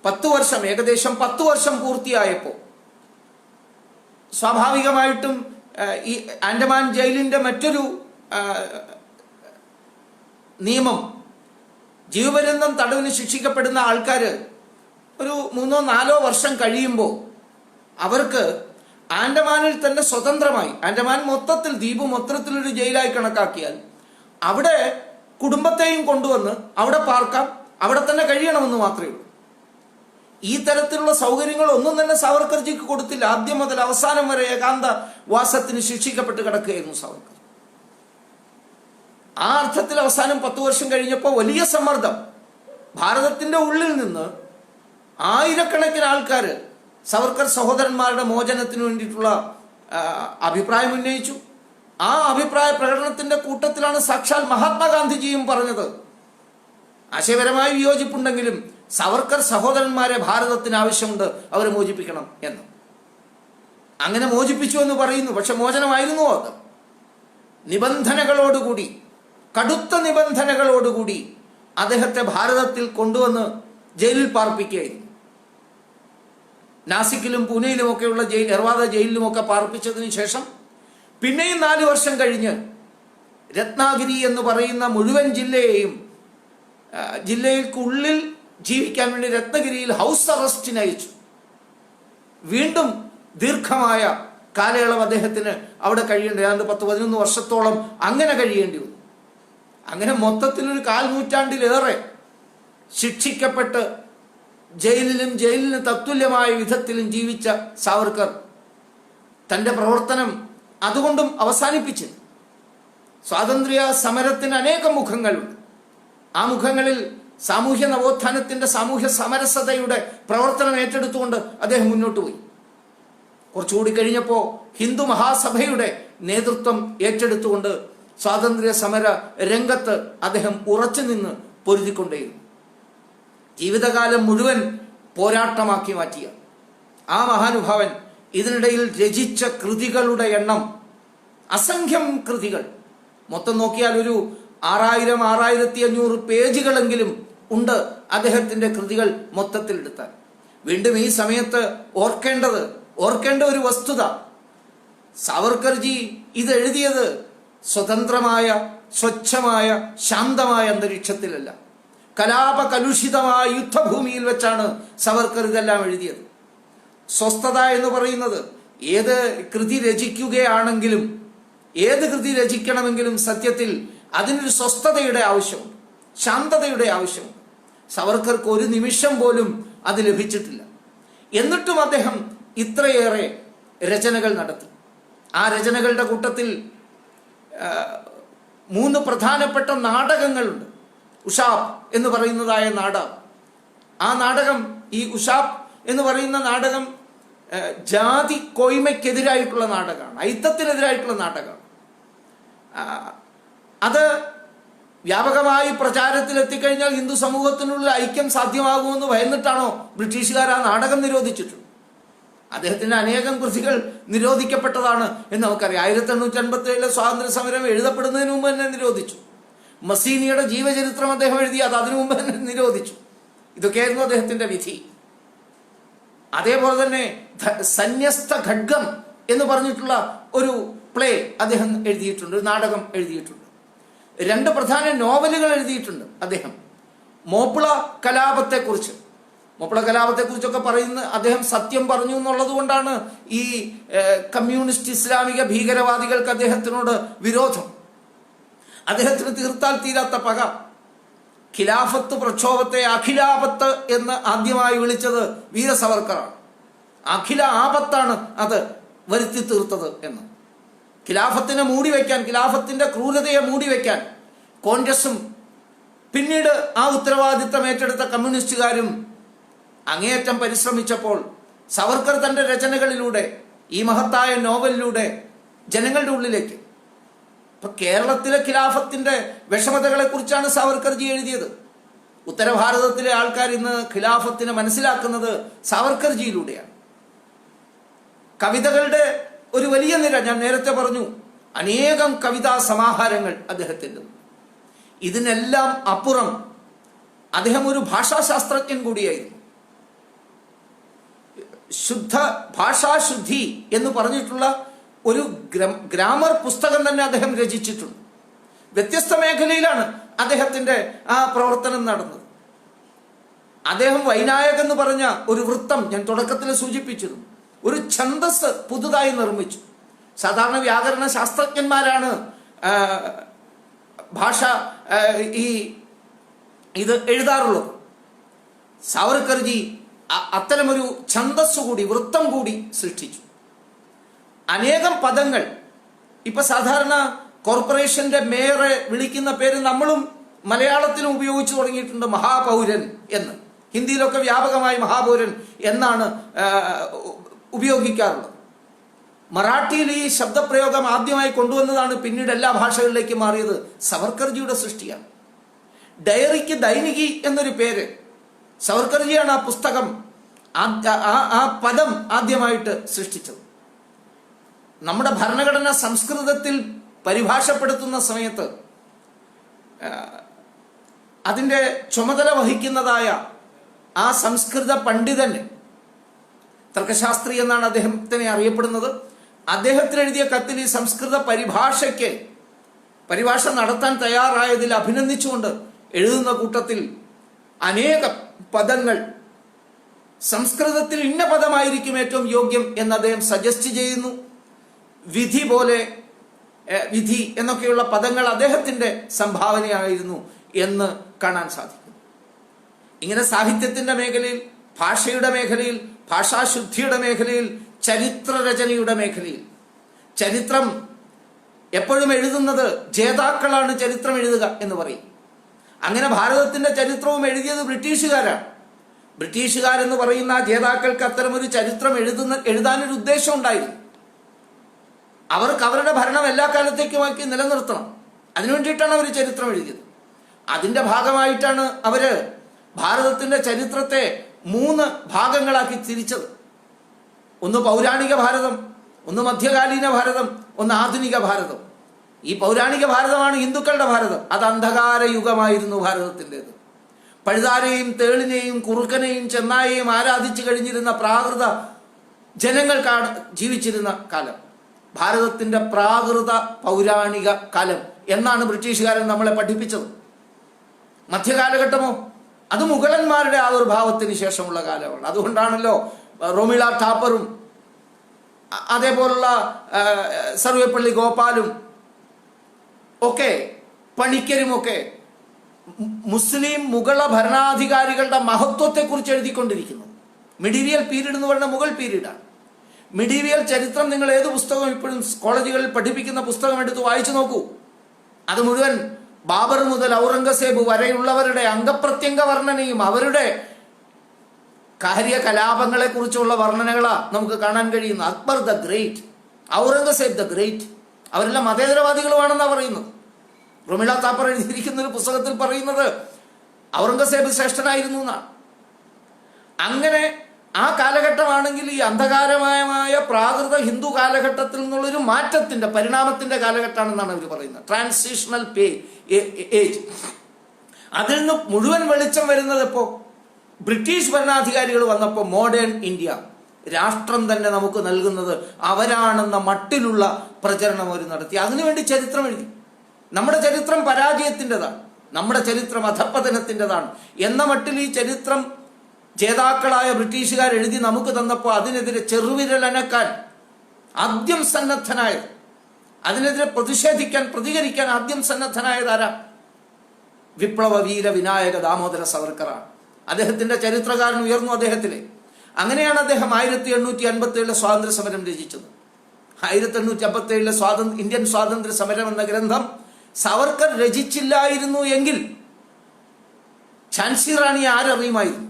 10 വർഷം, ഏകദേശം 10 വർഷം പൂർത്തിയായപ്പോൾ സ്വാഭാവികമായിട്ടും ഈ ആൻഡമാൻ ജയിലിന്റെ മറ്റൊരു നിയമം, ജീവപര്യന്തം തടവിന് ശിക്ഷിക്കപ്പെടുന്ന ആൾക്കാർ ഒരു 3-4 വർഷം കഴിയുമ്പോൾ അവർക്ക് ആൻഡമാനിൽ തന്നെ സ്വതന്ത്രമായി, ആൻഡമാൻ മൊത്തത്തിൽ, ദ്വീപ് മൊത്തത്തിലൊരു ജയിലായി കണക്കാക്കിയാൽ അവിടെ കുടുംബത്തെയും കൊണ്ടുവന്ന് അവിടെ പാർക്കാം, അവിടെ തന്നെ കഴിയണമെന്ന് മാത്രമേ ഉള്ളൂ. ഈ തരത്തിലുള്ള സൗകര്യങ്ങൾ ഒന്നും തന്നെ സാവർക്കർജിക്ക് കൊടുത്തില്ല. ആദ്യം മുതൽ അവസാനം വരെ ഏകാന്ത വാസത്തിന് ശിക്ഷിക്കപ്പെട്ട് കിടക്കുകയായിരുന്നു സാവർക്കർ. ആ അർത്ഥത്തിൽ അവസാനം 10 വർഷം കഴിഞ്ഞപ്പോൾ വലിയ സമ്മർദ്ദം, ഭാരതത്തിന്റെ ഉള്ളിൽ നിന്ന് ആയിരക്കണക്കിന് ആൾക്കാർ സവർക്കർ സഹോദരന്മാരുടെ മോചനത്തിന് വേണ്ടിയിട്ടുള്ള അഭിപ്രായം ഉന്നയിച്ചു. ആ അഭിപ്രായ പ്രകടനത്തിന്റെ കൂട്ടത്തിലാണ് സാക്ഷാൽ മഹാത്മാഗാന്ധിജിയും പറഞ്ഞത്, ആശയപരമായി വിയോജിപ്പുണ്ടെങ്കിലും സവർക്കർ സഹോദരന്മാരെ ഭാരതത്തിന് ആവശ്യമുണ്ട്, അവരെ മോചിപ്പിക്കണം എന്ന്. അങ്ങനെ മോചിപ്പിച്ചു എന്ന് പറയുന്നു. പക്ഷെ മോചനമായിരുന്നു അത്. നിബന്ധനകളോടുകൂടി, കടുത്ത നിബന്ധനകളോടുകൂടി അദ്ദേഹത്തെ ഭാരതത്തിൽ കൊണ്ടുവന്ന് ജയിലിൽ പാർപ്പിക്കുകയായിരുന്നു. നാസിക്കിലും പൂനെയിലുമൊക്കെയുള്ള എർവാദ ജയിലിലുമൊക്കെ പാർപ്പിച്ചതിന് ശേഷം പിന്നെയും 4 വർഷം കഴിഞ്ഞ് രത്നാഗിരി എന്ന് പറയുന്ന മുഴുവൻ ജില്ലയ്ക്കുള്ളിൽ ജീവിക്കാൻ വേണ്ടി രത്നഗിരിയിൽ ഹൗസ് അറസ്റ്റിന് അയച്ചു. വീണ്ടും ദീർഘമായ കാലയളവ് അദ്ദേഹത്തിന് അവിടെ കഴിയേണ്ടി, ഏതാണ്ട് 10-11 വർഷത്തോളം അങ്ങനെ കഴിയേണ്ടി വന്നു. അങ്ങനെ മൊത്തത്തിലൊരു 1/4 നൂറ്റാണ്ടിലേറെ ശിക്ഷിക്കപ്പെട്ട് ജയിലിന് തത്തുല്യമായ വിധത്തിലും ജീവിച്ച സാവർക്കർ തന്റെ പ്രവർത്തനം അതുകൊണ്ടും അവസാനിപ്പിച്ചു. സ്വാതന്ത്ര്യ സമരത്തിന് അനേകം മുഖങ്ങളുണ്ട്. ആ മുഖങ്ങളിൽ സാമൂഹ്യ നവോത്ഥാനത്തിന്റെ, സാമൂഹ്യ സമരസതയുടെ പ്രവർത്തനം ഏറ്റെടുത്തുകൊണ്ട് അദ്ദേഹം മുന്നോട്ട് പോയി. കുറച്ചുകൂടി കഴിഞ്ഞപ്പോൾ ഹിന്ദു മഹാസഭയുടെ നേതൃത്വം ഏറ്റെടുത്തുകൊണ്ട് സ്വാതന്ത്ര്യ സമര രംഗത്ത് അദ്ദേഹം ഉറച്ചു നിന്ന് പൊരുതിക്കൊണ്ടേയിരുന്നു. ജീവിതകാലം മുഴുവൻ പോരാട്ടമാക്കി മാറ്റിയ ആ മഹാനുഭാവൻ ഇതിനിടയിൽ രചിച്ച കൃതികളുടെ എണ്ണം അസംഖ്യം കൃതികൾ. മൊത്തം നോക്കിയാൽ ഒരു 6000-6500 പേജുകളെങ്കിലും ഉണ്ട് അദ്ദേഹത്തിന്റെ കൃതികൾ മൊത്തത്തിൽ എടുത്താൽ. വീണ്ടും ഈ സമയത്ത് ഓർക്കേണ്ട ഒരു വസ്തുത, സാവർക്കർജി ഇത് എഴുതിയത് സ്വതന്ത്രമായ, സ്വച്ഛമായ, ശാന്തമായ അന്തരീക്ഷത്തിലല്ല, കലാപകലുഷിതമായ യുദ്ധഭൂമിയിൽ വെച്ചാണ് സവർക്കർ ഇതെല്ലാം എഴുതിയത്. സ്വസ്ഥത എന്ന് പറയുന്നത് ഏത് കൃതി രചിക്കുകയാണെങ്കിലും, ഏത് കൃതി രചിക്കണമെങ്കിലും സത്യത്തിൽ അതിനൊരു സ്വസ്ഥതയുടെ ആവശ്യമുണ്ട്, ശാന്തതയുടെ ആവശ്യമുണ്ട്. സവർക്കർക്ക് ഒരു നിമിഷം പോലും അത് ലഭിച്ചിട്ടില്ല. എന്നിട്ടും അദ്ദേഹം ഇത്രയേറെ രചനകൾ നടത്തി. ആ രചനകളുടെ കൂട്ടത്തിൽ 3 പ്രധാനപ്പെട്ട നാടകങ്ങളുണ്ട്. ഉഷാപ്പ് എന്ന് പറയുന്നതായ നാടകം, ആ നാടകം, ഈ ഉഷാപ്പ് എന്ന് പറയുന്ന നാടകം ജാതി കോയ്മയ്ക്കെതിരായിട്ടുള്ള നാടകമാണ്, ഐത്തത്തിനെതിരായിട്ടുള്ള നാടകമാണ്. അത് വ്യാപകമായി പ്രചാരത്തിലെത്തിക്കഴിഞ്ഞാൽ ഹിന്ദു സമൂഹത്തിനുള്ള ഐക്യം സാധ്യമാകുമെന്ന് ഭയന്നിട്ടാണോ ബ്രിട്ടീഷുകാർ ആ നാടകം നിരോധിച്ചിട്ടുള്ളത്? അദ്ദേഹത്തിന്റെ അനേകം കൃതികൾ നിരോധിക്കപ്പെട്ടതാണ് എന്ന് നമുക്കറിയാം. 1857 സ്വാതന്ത്ര്യ സമരം എഴുതപ്പെടുന്നതിന് മുമ്പ് തന്നെ നിരോധിച്ചു. മസീനിയുടെ ജീവചരിത്രം അദ്ദേഹം എഴുതി, അത് അതിനു മുമ്പ് തന്നെ നിരോധിച്ചു. ഇതൊക്കെയായിരുന്നു അദ്ദേഹത്തിന്റെ വിധി. അതേപോലെ തന്നെ സന്യസ്ത ഖഡ്ഗം എന്ന് പറഞ്ഞിട്ടുള്ള ഒരു പ്ലേ അദ്ദേഹം എഴുതിയിട്ടുണ്ട്, ഒരു നാടകം എഴുതിയിട്ടുണ്ട്. 2 പ്രധാന നോവലുകൾ എഴുതിയിട്ടുണ്ട് അദ്ദേഹം. മോപ്പിള കലാപത്തെക്കുറിച്ച്, മൊപ്പള കലാപത്തെക്കുറിച്ചൊക്കെ പറയുന്ന അദ്ദേഹം സത്യം പറഞ്ഞു എന്നുള്ളത് കൊണ്ടാണ് ഈ കമ്മ്യൂണിസ്റ്റ് ഇസ്ലാമിക ഭീകരവാദികൾക്ക് അദ്ദേഹത്തിനോട് വിരോധം. അദ്ദേഹത്തിന് തീർത്താൽ തീരാത്ത പക. ഖിലാഫത്ത് പ്രക്ഷോഭത്തെ അഖിലാപത്ത് എന്ന് ആദ്യമായി വിളിച്ചത് വീര സവർക്കറാണ്. അഖില ആപത്താണ് അത് വരുത്തി തീർത്തത് എന്ന്. ഖിലാഫത്തിനെ മൂടിവെക്കാൻ, ഖിലാഫത്തിന്റെ ക്രൂരതയെ മൂടിവെക്കാൻ കോൺഗ്രസും പിന്നീട് ആ ഉത്തരവാദിത്തം ഏറ്റെടുത്ത കമ്മ്യൂണിസ്റ്റുകാരും അങ്ങേയറ്റം പരിശ്രമിച്ചപ്പോൾ സവർക്കർ തന്റെ രചനകളിലൂടെ, ഈ മഹത്തായ നോവലിലൂടെ ജനങ്ങളുടെ ഉള്ളിലേക്ക്, ഇപ്പൊ കേരളത്തിലെ ഖിലാഫത്തിന്റെ വിഷമതകളെ കുറിച്ചാണ് സാവർക്കർജി എഴുതിയത്. ഉത്തരഭാരതത്തിലെ ആൾക്കാർ ഇന്ന് ഖിലാഫത്തിനെ മനസ്സിലാക്കുന്നത് സാവർക്കർജിയിലൂടെയാണ്. കവിതകളുടെ ഒരു വലിയ നിര, ഞാൻ നേരത്തെ പറഞ്ഞു, അനേകം കവിതാ സമാഹാരങ്ങൾ അദ്ദേഹത്തിൻ്റെ. ഇതിനെല്ലാം അപ്പുറം അദ്ദേഹം ഒരു ഭാഷാശാസ്ത്രജ്ഞൻ കൂടിയായിരുന്നു. ശുദ്ധ ഭാഷാശുദ്ധി എന്ന് പറഞ്ഞിട്ടുള്ള ഒരു ഗ്രാമർ പുസ്തകം തന്നെ അദ്ദേഹം രചിച്ചിട്ടുണ്ട്. വ്യത്യസ്ത മേഖലയിലാണ് അദ്ദേഹത്തിന്റെ ആ പ്രവർത്തനം നടന്നത്. അദ്ദേഹം വൈനായകൻ എന്ന് പറഞ്ഞ ഒരു വൃത്തം ഞാൻ തുടക്കത്തിൽ സൂചിപ്പിച്ചിരുന്നു. ഒരു ഛന്ദസ് പുതുതായി നിർമ്മിച്ചു. സാധാരണ വ്യാകരണ ശാസ്ത്രജ്ഞന്മാരാണ് ഭാഷ ഇത് എഴുതാറുള്ളത്. സാവർക്കർജി അത്തരമൊരു ഛന്ദസ് കൂടി, വൃത്തം കൂടി സൃഷ്ടിച്ചു. അനേകം പദങ്ങൾ, ഇപ്പൊ സാധാരണ കോർപ്പറേഷന്റെ മേയറെ വിളിക്കുന്ന പേര് നമ്മളും മലയാളത്തിലും ഉപയോഗിച്ചു തുടങ്ങിയിട്ടുണ്ട്, മഹാപൗരൻ എന്ന്. ഹിന്ദിയിലൊക്കെ വ്യാപകമായി മഹാപൗരൻ എന്നാണ് ഉപയോഗിക്കാറുള്ളത്. മറാഠിയിൽ ഈ ശബ്ദപ്രയോഗം ആദ്യമായി കൊണ്ടുവന്നതാണ്, പിന്നീട് എല്ലാ ഭാഷകളിലേക്ക് മാറിയത് സവർക്കർജിയുടെ സൃഷ്ടിയാണ്. ഡയറിക്ക് ദൈനികി എന്നൊരു പേര് സവർക്കർജിയാണ് ആ പുസ്തകം, ആ പദം ആദ്യമായിട്ട് സൃഷ്ടിച്ചത്. നമ്മുടെ ഭരണഘടന സംസ്കൃതത്തിൽ പരിഭാഷപ്പെടുത്തുന്ന സമയത്ത് അതിൻ്റെ ചുമതല വഹിക്കുന്നതായ ആ സംസ്കൃത പണ്ഡിതൻ, തർക്കശാസ്ത്രി എന്നാണ് അദ്ദേഹത്തിനെ അറിയപ്പെടുന്നത്, അദ്ദേഹത്തിന് എഴുതിയ കത്തിൽ ഈ സംസ്കൃത പരിഭാഷ നടത്താൻ തയ്യാറായതിൽ അഭിനന്ദിച്ചുകൊണ്ട് എഴുതുന്ന കൂട്ടത്തിൽ അനേകം പദങ്ങൾ സംസ്കൃതത്തിൽ ഇന്ന പദമായിരിക്കും ഏറ്റവും യോഗ്യം എന്ന് അദ്ദേഹം സജസ്റ്റ് ചെയ്യുന്നു. വിധി പോലെ, വിധി എന്നൊക്കെയുള്ള പദങ്ങൾ അദ്ദേഹത്തിന്റെ സംഭാവനയായിരുന്നു എന്ന് കാണാൻ സാധിക്കും. ഇങ്ങനെ സാഹിത്യത്തിന്റെ മേഖലയിൽ, ഭാഷയുടെ മേഖലയിൽ, ഭാഷാശുദ്ധിയുടെ മേഖലയിൽ, ചരിത്രരചനയുടെ മേഖലയിൽ, ചരിത്രം എപ്പോഴും എഴുതുന്നത് ജേതാക്കളാണ് ചരിത്രം എഴുതുക എന്ന് പറയും. അങ്ങനെ ഭാരതത്തിന്റെ ചരിത്രവും എഴുതിയത് ബ്രിട്ടീഷുകാരാണ്. ബ്രിട്ടീഷുകാരെന്ന് പറയുന്ന ജേതാക്കൾക്ക് അത്തരമൊരു ചരിത്രം എഴുതാനൊരു ഉദ്ദേശം ഉണ്ടായിരുന്നു. അവർക്ക് അവരുടെ ഭരണം എല്ലാ കാലത്തേക്കുമാക്കി നിലനിർത്തണം. അതിനുവേണ്ടിയിട്ടാണ് അവർ ചരിത്രം എഴുതിയത്. അതിന്റെ ഭാഗമായിട്ടാണ് അവര് ഭാരതത്തിന്റെ ചരിത്രത്തെ 3 ഭാഗങ്ങളാക്കി തിരിച്ചത്. ഒന്ന് പൗരാണിക ഭാരതം, ഒന്ന് മധ്യകാലീന ഭാരതം, ഒന്ന് ആധുനിക ഭാരതം. ഈ പൗരാണിക ഭാരതമാണ് ഹിന്ദുക്കളുടെ ഭാരതം. അത് അന്ധകാര യുഗമായിരുന്നു ഭാരതത്തിൻ്റെത്. പഴുതാരയെയും തേളിനെയും കുറുക്കനെയും ചെന്നായെയും ആരാധിച്ചു കഴിഞ്ഞിരുന്ന പ്രാകൃത ജനങ്ങൾ ജീവിച്ചിരുന്ന കാലം ഭാരതത്തിന്റെ പ്രാകൃത പൗരാണിക കാലം എന്നാണ് ബ്രിട്ടീഷുകാരൻ നമ്മളെ പഠിപ്പിച്ചത്. മധ്യകാലഘട്ടമോ അത് മുഗളന്മാരുടെ ആവിർഭാവത്തിന് ശേഷമുള്ള കാലമാണ്. അതുകൊണ്ടാണല്ലോ റോമിള ഠാപ്പറും അതേപോലുള്ള സർവേപ്പള്ളി ഗോപാലും ഒക്കെ പണിക്കരുമൊക്കെ മുസ്ലിം മുഗള ഭരണാധികാരികളുടെ മഹത്വത്തെക്കുറിച്ച് എഴുതിക്കൊണ്ടിരിക്കുന്നത്. മിഡീവിയൽ പീരീഡ് എന്ന് പറയുന്ന മുഗൾ പീരീഡാണ്. മിഡീവിയൽ ചരിത്രം നിങ്ങൾ ഏത് പുസ്തകം ഇപ്പോഴും കോളേജുകളിൽ പഠിപ്പിക്കുന്ന പുസ്തകം എടുത്ത് വായിച്ചു നോക്കൂ. അത് മുഴുവൻ ബാബർ മുതൽ ഔറംഗസേബ് വരെയുള്ളവരുടെ അംഗപ്രത്യംഗ വർണ്ണനയും അവരുടെ കാര്യകലാപങ്ങളെ കുറിച്ചുള്ള വർണ്ണനകളാ നമുക്ക് കാണാൻ കഴിയുന്നത്. Akbar the great, Aurangzeb the great, അവരെല്ലാം മതേതരവാദികളുമാണെന്നാണ് പറയുന്നത്. റൊമിള താപ്പർ എഴുതിയിരിക്കുന്ന ഒരു പുസ്തകത്തിൽ പറയുന്നത് ഔറംഗസേബ് ശ്രേഷ്ഠനായിരുന്നു എന്നാണ്. അങ്ങനെ ആ കാലഘട്ടമാണെങ്കിൽ ഈ അന്ധകാരമായ പ്രാകൃത ഹിന്ദു കാലഘട്ടത്തിൽ നിന്നുള്ളൊരു മാറ്റത്തിന്റെ, പരിണാമത്തിന്റെ കാലഘട്ടമാണെന്നാണ് അവർ പറയുന്നത്. Transitional age. അതിൽ നിന്ന് മുഴുവൻ വെളിച്ചം വരുന്നത് എപ്പോ? ബ്രിട്ടീഷ് ഭരണാധികാരികൾ വന്നപ്പോൾ മോഡേൺ ഇന്ത്യ, രാഷ്ട്രം തന്നെ നമുക്ക് നൽകുന്നത് അവരാണെന്ന മട്ടിലുള്ള പ്രചരണം അവർ നടത്തി. അതിനുവേണ്ടി ചരിത്രം എഴുതി. നമ്മുടെ ചരിത്രം പരാജയത്തിൻ്റെതാണ്, നമ്മുടെ ചരിത്രം അധപ്പതനത്തിൻ്റെതാണ് എന്ന മട്ടിൽ ഈ ചരിത്രം ജേതാക്കളായ ബ്രിട്ടീഷുകാർ എഴുതി നമുക്ക് തന്നപ്പോൾ അതിനെതിരെ ചെറുവിരലനക്കാൻ ആദ്യം സന്നദ്ധനായത്, അതിനെതിരെ പ്രതിഷേധിക്കാൻ, പ്രതികരിക്കാൻ ആദ്യം സന്നദ്ധനായതാരാ? വിപ്ലവ വീര വിനായക ദാമോദര സവർക്കറാണ്. അദ്ദേഹത്തിന്റെ ചരിത്രകാരൻ ഉയർന്നു അദ്ദേഹത്തിലെ. അങ്ങനെയാണ് അദ്ദേഹം 1857 സ്വാതന്ത്ര്യ സമരം രചിച്ചത്. 1857 ഇന്ത്യൻ സ്വാതന്ത്ര്യ സമരം എന്ന ഗ്രന്ഥം സവർക്കർ രചിച്ചില്ലായിരുന്നു എങ്കിൽ ഝാൻസി റാണിയെ ആരറിയുമായിരുന്നു?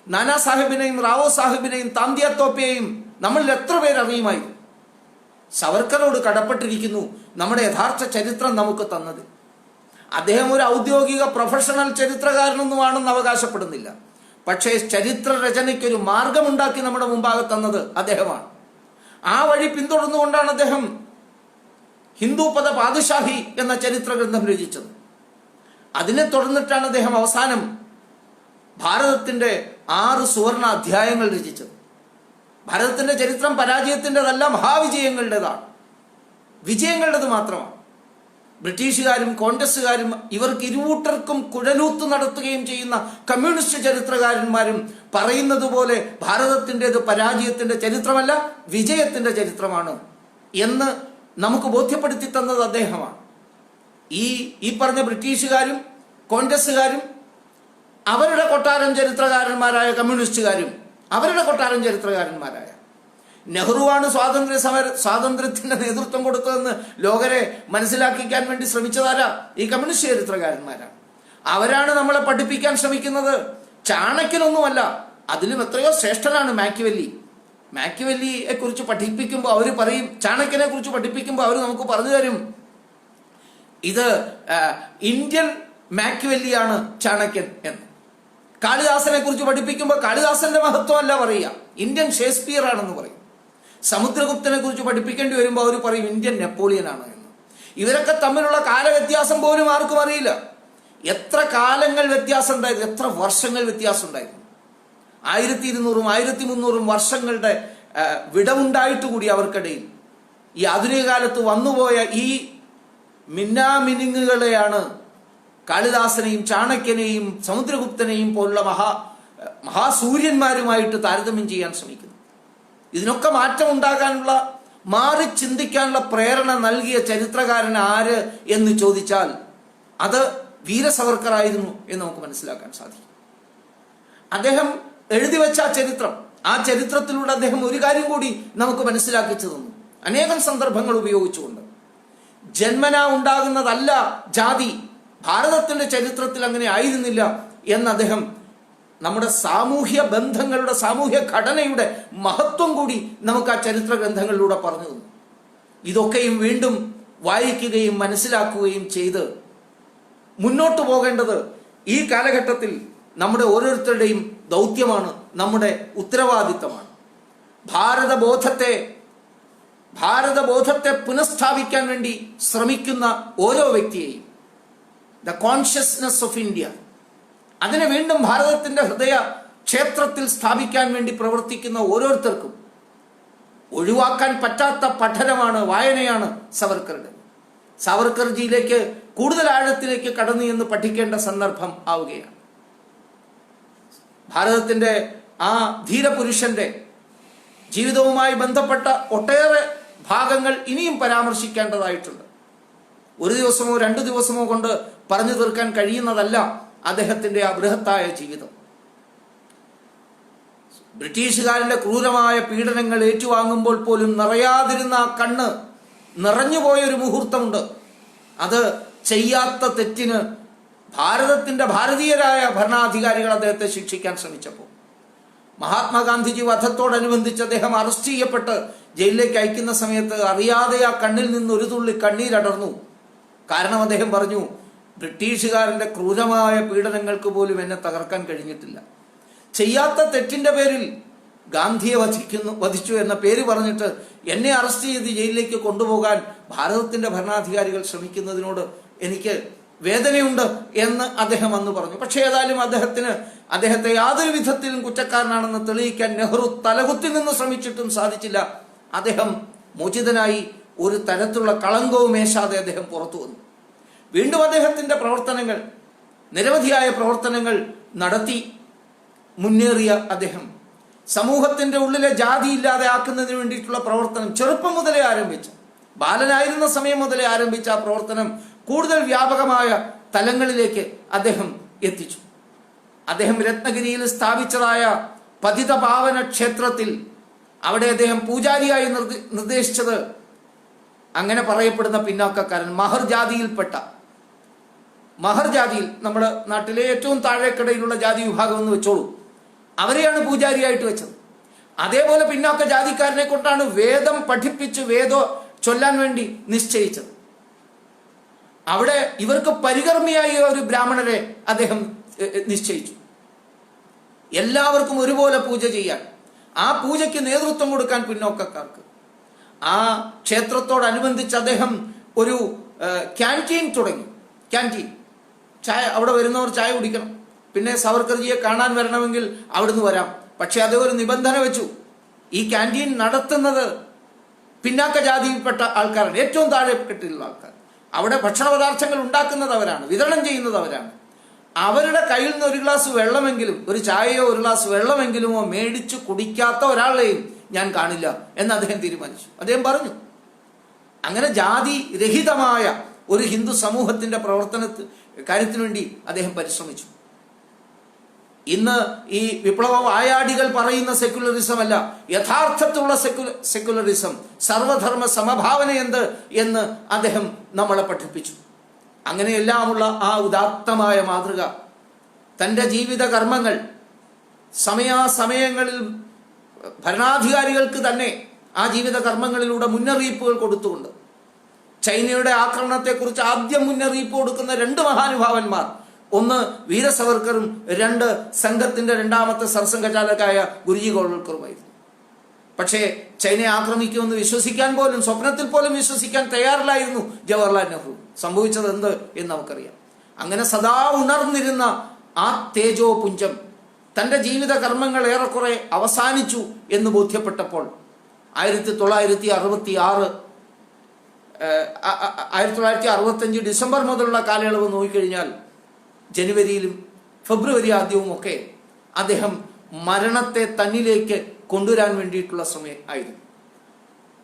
നാനാ സാഹിബിനെയും റാവോ സാഹിബിനെയും താന്തിയ തോപ്പയെയും നമ്മളിൽ എത്ര പേരറിയുമായിരുന്നു? സവർക്കറോട് കടപ്പെട്ടിരിക്കുന്നു നമ്മുടെ യഥാർത്ഥ ചരിത്രം നമുക്ക് തന്നത്. അദ്ദേഹം ഒരു ഔദ്യോഗിക പ്രൊഫഷണൽ ചരിത്രകാരനൊന്നുമാണെന്ന് അവകാശപ്പെടുന്നില്ല. പക്ഷേ ചരിത്ര രചനയ്ക്കൊരു മാർഗമുണ്ടാക്കി നമ്മുടെ മുമ്പാകെ തന്നത് അദ്ദേഹമാണ്. ആ വഴി പിന്തുടർന്നുകൊണ്ടാണ് അദ്ദേഹം ഹിന്ദു പദ പാദുഷാഹി എന്ന ചരിത്ര ഗ്രന്ഥം രചിച്ചത്. അതിനെ തുടർന്നിട്ടാണ് അദ്ദേഹം അവസാനം ഭാരതത്തിന്റെ 6 സുവർണ അധ്യായങ്ങൾ രചിച്ചത്. ഭാരതത്തിന്റെ ചരിത്രം പരാജയത്തിൻ്റെതല്ല, മഹാവിജയങ്ങളുടേതാണ്. വിജയങ്ങളുടേത് മാത്രമാണ്. ബ്രിട്ടീഷുകാരും കോൺഗ്രസ്സുകാരും ഇവർക്ക് ഇരുകൂട്ടർക്കും കുഴലൂത്ത് നടത്തുകയും ചെയ്യുന്ന കമ്മ്യൂണിസ്റ്റ് ചരിത്രകാരന്മാരും പറയുന്നത് പോലെ ഭാരതത്തിൻ്റെത് പരാജയത്തിന്റെ ചരിത്രമല്ല, വിജയത്തിന്റെ ചരിത്രമാണ് എന്ന് നമുക്ക് ബോധ്യപ്പെടുത്തി തന്നത് അദ്ദേഹമാണ്. ഈ പറഞ്ഞ ബ്രിട്ടീഷുകാരും കോൺഗ്രസ്സുകാരും അവരുടെ കൊട്ടാരം ചരിത്രകാരന്മാരായ കമ്മ്യൂണിസ്റ്റുകാരും അവരുടെ കൊട്ടാരം ചരിത്രകാരന്മാരായ നെഹ്റുവാണ് സ്വാതന്ത്ര്യത്തിന്റെ നേതൃത്വം കൊടുത്തതെന്ന് ലോകരെ മനസ്സിലാക്കിക്കാൻ വേണ്ടി ശ്രമിച്ചതാരാ? ഈ കമ്മ്യൂണിസ്റ്റ് ചരിത്രകാരന്മാരാണ്. അവരാണ് നമ്മളെ പഠിപ്പിക്കാൻ ശ്രമിക്കുന്നത്. ചാണക്യനൊന്നുമല്ല, അതിലും എത്രയോ ശ്രേഷ്ഠനാണ് മാക്കിവെല്ലി. മാക്കിവെല്ലിയെ കുറിച്ച് പഠിപ്പിക്കുമ്പോൾ അവർ പറയും, ചാണക്യനെ കുറിച്ച് പഠിപ്പിക്കുമ്പോൾ അവർ നമുക്ക് പറഞ്ഞു തരും, ഇത് ഇന്ത്യൻ മാക്കിവെല്ലിയാണ് ചാണക്യൻ എന്ന്. കാളിദാസനെ കുറിച്ച് പഠിപ്പിക്കുമ്പോൾ കാളിദാസന്റെ മഹത്വം അല്ല പറയുക, ഇന്ത്യൻ ഷേക്സ്പിയർ ആണെന്ന് പറയും. സമുദ്രഗുപ്തനെ കുറിച്ച് പഠിപ്പിക്കേണ്ടി വരുമ്പോൾ അവർ പറയും ഇന്ത്യൻ നെപ്പോളിയൻ ആണ് എന്ന്. ഇവരൊക്കെ തമ്മിലുള്ള കാലവ്യത്യാസം പോലും ആർക്കും അറിയില്ല. എത്ര കാലങ്ങൾ വ്യത്യാസം ഉണ്ടായിരുന്നു, എത്ര വർഷങ്ങൾ വ്യത്യാസം ഉണ്ടായിരുന്നു. 1200 1300 വർഷങ്ങളുടെ വിടവുണ്ടായിട്ട് കൂടി അവർക്കിടയിൽ ഈ ആധുനിക കാലത്ത് വന്നുപോയ ഈ മിന്നാമിനുങ്ങുകളെയാണ് കാളിദാസനെയും ചാണക്യനെയും സമുദ്രഗുപ്തനെയും പോലുള്ള മഹാസൂര്യന്മാരുമായിട്ട് താരതമ്യം ചെയ്യാൻ ശ്രമിക്കുന്നത്. ഇതിനൊക്കെ മാറ്റം ഉണ്ടാകാനുള്ള, മാറി ചിന്തിക്കാനുള്ള പ്രേരണ നൽകിയ ചരിത്രകാരൻ ആര് എന്ന് ചോദിച്ചാൽ അത് വീര സവർക്കറായിരുന്നു എന്ന് നമുക്ക് മനസ്സിലാക്കാൻ സാധിക്കും. അദ്ദേഹം എഴുതി വെച്ച ആ ചരിത്രത്തിലൂടെ അദ്ദേഹം ഒരു കാര്യം കൂടി നമുക്ക് മനസ്സിലാക്കിച്ചു തന്നു. അനേകം സന്ദർഭങ്ങൾ ഉപയോഗിച്ചുകൊണ്ട് ജന്മനാ ഉണ്ടാകുന്നതല്ല ജാതി, ഭാരതത്തിന്റെ ചരിത്രത്തിൽ അങ്ങനെ ആയിരുന്നില്ല എന്ന് അദ്ദേഹം നമ്മുടെ സാമൂഹ്യ ബന്ധങ്ങളുടെ, സാമൂഹ്യ ഘടനയുടെ മഹത്വം കൂടി നമുക്ക് ആ ചരിത്ര ഗ്രന്ഥങ്ങളിലൂടെ പറഞ്ഞു തന്നു. ഇതൊക്കെയും വീണ്ടും വായിക്കുകയും മനസ്സിലാക്കുകയും ചെയ്ത് മുന്നോട്ട് പോകേണ്ടത് ഈ കാലഘട്ടത്തിൽ നമ്മുടെ ഓരോരുത്തരുടെയും ദൗത്യമാണ്, നമ്മുടെ ഉത്തരവാദിത്തമാണ്. ഭാരതബോധത്തെ പുനഃസ്ഥാപിക്കാൻ വേണ്ടി ശ്രമിക്കുന്ന ഓരോ വ്യക്തിയെയും, ദ കോൺഷ്യസ്നെസ് ഓഫ് ഇന്ത്യ, അതിനെ വീണ്ടും ഭാരതത്തിന്റെ ഹൃദയ ക്ഷേത്രത്തിൽ സ്ഥാപിക്കാൻ വേണ്ടി പ്രവർത്തിക്കുന്ന ഓരോരുത്തർക്കും ഒഴിവാക്കാൻ പറ്റാത്ത പഠനമാണ്, വായനയാണ് സവർക്കറുടെ. സാവർക്കർജിയിലേക്ക് കൂടുതൽ ആഴത്തിലേക്ക് കടന്നു എന്ന് പഠിക്കേണ്ട സന്ദർഭം ആവുകയാണ്. ഭാരതത്തിന്റെ ആ ധീരപുരുഷന്റെ ജീവിതവുമായി ബന്ധപ്പെട്ട ഒട്ടേറെ ഭാഗങ്ങൾ ഇനിയും പരാമർശിക്കേണ്ടതായിട്ടുണ്ട്. ഒരു ദിവസമോ 2 ദിവസമോ കൊണ്ട് പറഞ്ഞു തീർക്കാൻ കഴിയുന്നതല്ല അദ്ദേഹത്തിന്റെ ആ ബൃഹത്തായ ജീവിതം. ബ്രിട്ടീഷുകാരന്റെ ക്രൂരമായ പീഡനങ്ങൾ ഏറ്റുവാങ്ങുമ്പോൾ പോലും നിറയാതിരുന്ന ആ കണ്ണ് നിറഞ്ഞുപോയൊരു മുഹൂർത്തമുണ്ട്. അത് ചെയ്യാത്ത തെറ്റിന് ഭാരതീയരായ ഭരണാധികാരികൾ അദ്ദേഹത്തെ ശിക്ഷിക്കാൻ ശ്രമിച്ചപ്പോൾ മഹാത്മാഗാന്ധിജി വധത്തോടനുബന്ധിച്ച് അദ്ദേഹം അറസ്റ്റ് ചെയ്യപ്പെട്ട് ജയിലിലേക്ക് അയക്കുന്ന സമയത്ത് അറിയാതെ ആ കണ്ണിൽ നിന്ന് ഒരു തുള്ളി കണ്ണീരടർന്നു. കാരണം അദ്ദേഹം പറഞ്ഞു, ബ്രിട്ടീഷുകാരന്റെ ക്രൂരമായ പീഡനങ്ങൾക്ക് പോലും എന്നെ തകർക്കാൻ കഴിഞ്ഞിട്ടില്ല. ചെയ്യാത്ത തെറ്റിന്റെ പേരിൽ ഗാന്ധിയെ വധിച്ചു എന്ന പേര് പറഞ്ഞിട്ട് എന്നെ അറസ്റ്റ് ചെയ്ത് ജയിലിലേക്ക് കൊണ്ടുപോകാൻ ഭാരതത്തിന്റെ ഭരണാധികാരികൾ ശ്രമിക്കുന്നതിനോട് എനിക്ക് വേദനയുണ്ട് എന്ന് അദ്ദേഹം അന്ന് പറഞ്ഞു. പക്ഷേ ഏതായാലും അദ്ദേഹത്തെ യാതൊരു വിധത്തിലും കുറ്റക്കാരനാണെന്ന് തെളിയിക്കാൻ നെഹ്റു തലകുത്തി നിന്ന് ശ്രമിച്ചിട്ടും സാധിച്ചില്ല. അദ്ദേഹം മോചിതനായി, ഒരു തരത്തിലുള്ള കളങ്കവും ഏശാതെ അദ്ദേഹം പുറത്തു വന്നു. വീണ്ടും അദ്ദേഹത്തിന്റെ പ്രവർത്തനങ്ങൾ, നിരവധിയായ പ്രവർത്തനങ്ങൾ നടത്തി മുന്നേറിയ അദ്ദേഹം സമൂഹത്തിന്റെ ഉള്ളിലെ ജാതി ഇല്ലാതെ ആക്കുന്നതിന് വേണ്ടിയിട്ടുള്ള പ്രവർത്തനം ചെറുപ്പം മുതലേ ആരംഭിച്ചു. ബാലനായിരുന്ന സമയം മുതലേ ആരംഭിച്ച ആ പ്രവർത്തനം കൂടുതൽ വ്യാപകമായ തലങ്ങളിലേക്ക് അദ്ദേഹം എത്തിച്ചു. അദ്ദേഹം രത്നഗിരിയിൽ സ്ഥാപിച്ചതായ പതിതപാവന ക്ഷേത്രത്തിൽ അവിടെ അദ്ദേഹം പൂജാരിയായി നിർദ്ദേശിച്ചത് അങ്ങനെ പറയപ്പെടുന്ന പിന്നാക്കക്കാരൻ മഹർ ജാതിയിൽപ്പെട്ട, മഹർ ജാതിയിൽ നമ്മുടെ നാട്ടിലെ ഏറ്റവും താഴേക്കിടയിലുള്ള ജാതി വിഭാഗം എന്ന് വെച്ചോളൂ, അവരെയാണ് പൂജാരിയായിട്ട് വെച്ചത്. അതേപോലെ പിന്നാക്ക ജാതിക്കാരനെ കൊണ്ടാണ് വേദം പഠിപ്പിച്ച് വേദം ചൊല്ലാൻ വേണ്ടി നിശ്ചയിച്ചത്. അവിടെ ഇവർക്ക് പരികർമ്മിയായ ഒരു ബ്രാഹ്മണരെ അദ്ദേഹം നിശ്ചയിച്ചു. എല്ലാവർക്കും ഒരുപോലെ പൂജ ചെയ്യാൻ, ആ പൂജയ്ക്ക് നേതൃത്വം കൊടുക്കാൻ പിന്നോക്കക്കാർക്ക്. ആ ക്ഷേത്രത്തോടനുബന്ധിച്ച് അദ്ദേഹം ഒരു ക്യാൻറ്റീൻ തുടങ്ങി. ക്യാൻറ്റീൻ, ചായ, അവിടെ വരുന്നവർ ചായ കുടിക്കണം, പിന്നെ സവർക്കർജിയെ കാണാൻ വരണമെങ്കിൽ അവിടുന്ന് വരാം. പക്ഷെ അതേ ഒരു നിബന്ധന വെച്ചു, ഈ ക്യാൻറ്റീൻ നടത്തുന്നത് പിന്നാക്ക ജാതിയിൽപ്പെട്ട ആൾക്കാരാണ്, ഏറ്റവും താഴെക്കെട്ടിലുള്ള ആൾക്കാർ. അവിടെ ഭക്ഷണ പദാർത്ഥങ്ങൾ ഉണ്ടാക്കുന്നത് അവരാണ്, വിതരണം ചെയ്യുന്നത് അവരാണ്. അവരുടെ കയ്യിൽ നിന്ന് ഒരു ഗ്ലാസ് വെള്ളമെങ്കിലും, ഒരു ചായയോ ഒരു ഗ്ലാസ് വെള്ളമെങ്കിലുമോ മേടിച്ചു കുടിക്കാത്ത ഒരാളെയും ഞാൻ കാണില്ല എന്ന് അദ്ദേഹം തീരുമാനിച്ചു. അദ്ദേഹം പറഞ്ഞു. അങ്ങനെ ജാതി രഹിതമായ ഒരു ഹിന്ദു സമൂഹത്തിന്റെ കാര്യത്തിനു വേണ്ടി അദ്ദേഹം പരിശ്രമിച്ചു. ഇന്ന് ഈ വിപ്ലവ വായാടികൾ പറയുന്ന സെക്യുലറിസം അല്ല, യഥാർത്ഥത്തിലുള്ള സെക്യുലറിസം, സർവധർമ്മ സമഭാവന എന്ത് എന്ന് അദ്ദേഹം നമ്മളെ പഠിപ്പിച്ചു. അങ്ങനെയെല്ലാമുള്ള ആ ഉദാത്തമായ മാതൃക തൻ്റെ ജീവിത കർമ്മങ്ങൾ സമയാസമയങ്ങളിൽ ഭരണാധികാരികൾക്ക് തന്നെ ആ ജീവിത കർമ്മങ്ങളിലൂടെ മുന്നറിയിപ്പുകൾ കൊടുത്തുകൊണ്ട്, ചൈനയുടെ ആക്രമണത്തെക്കുറിച്ച് ആദ്യം മുന്നറിയിപ്പ് കൊടുക്കുന്ന രണ്ട് മഹാനുഭാവന്മാർ, ഒന്ന് വീര സവർക്കറും രണ്ട് സംഘത്തിന്റെ രണ്ടാമത്തെ സർസംഘചാലകായ ഗുരുജി ഗോൾവൽക്കറുമായിരുന്നു. പക്ഷേ ചൈനയെ ആക്രമിക്കുമെന്ന് വിശ്വസിക്കാൻ പോലും, സ്വപ്നത്തിൽ പോലും വിശ്വസിക്കാൻ തയ്യാറില്ലായിരുന്നു ജവഹർലാൽ നെഹ്റു. സംഭവിച്ചത് എന്ത് എന്ന് നമുക്കറിയാം. അങ്ങനെ സദാ ഉണർന്നിരുന്ന ആ തേജോ പുഞ്ചം തൻ്റെ ജീവിത കർമ്മങ്ങൾ ഏറെക്കുറെ അവസാനിച്ചു എന്ന് ബോധ്യപ്പെട്ടപ്പോൾ 1965 ഡിസംബർ മുതലുള്ള കാലയളവ് നോക്കിക്കഴിഞ്ഞാൽ ജനുവരിയിലും ഫെബ്രുവരി ആദ്യവും ഒക്കെ അദ്ദേഹം മരണത്തെ തന്നിലേക്ക് കൊണ്ടുവരാൻ വേണ്ടിയിട്ടുള്ള സമയം ആയിരുന്നു.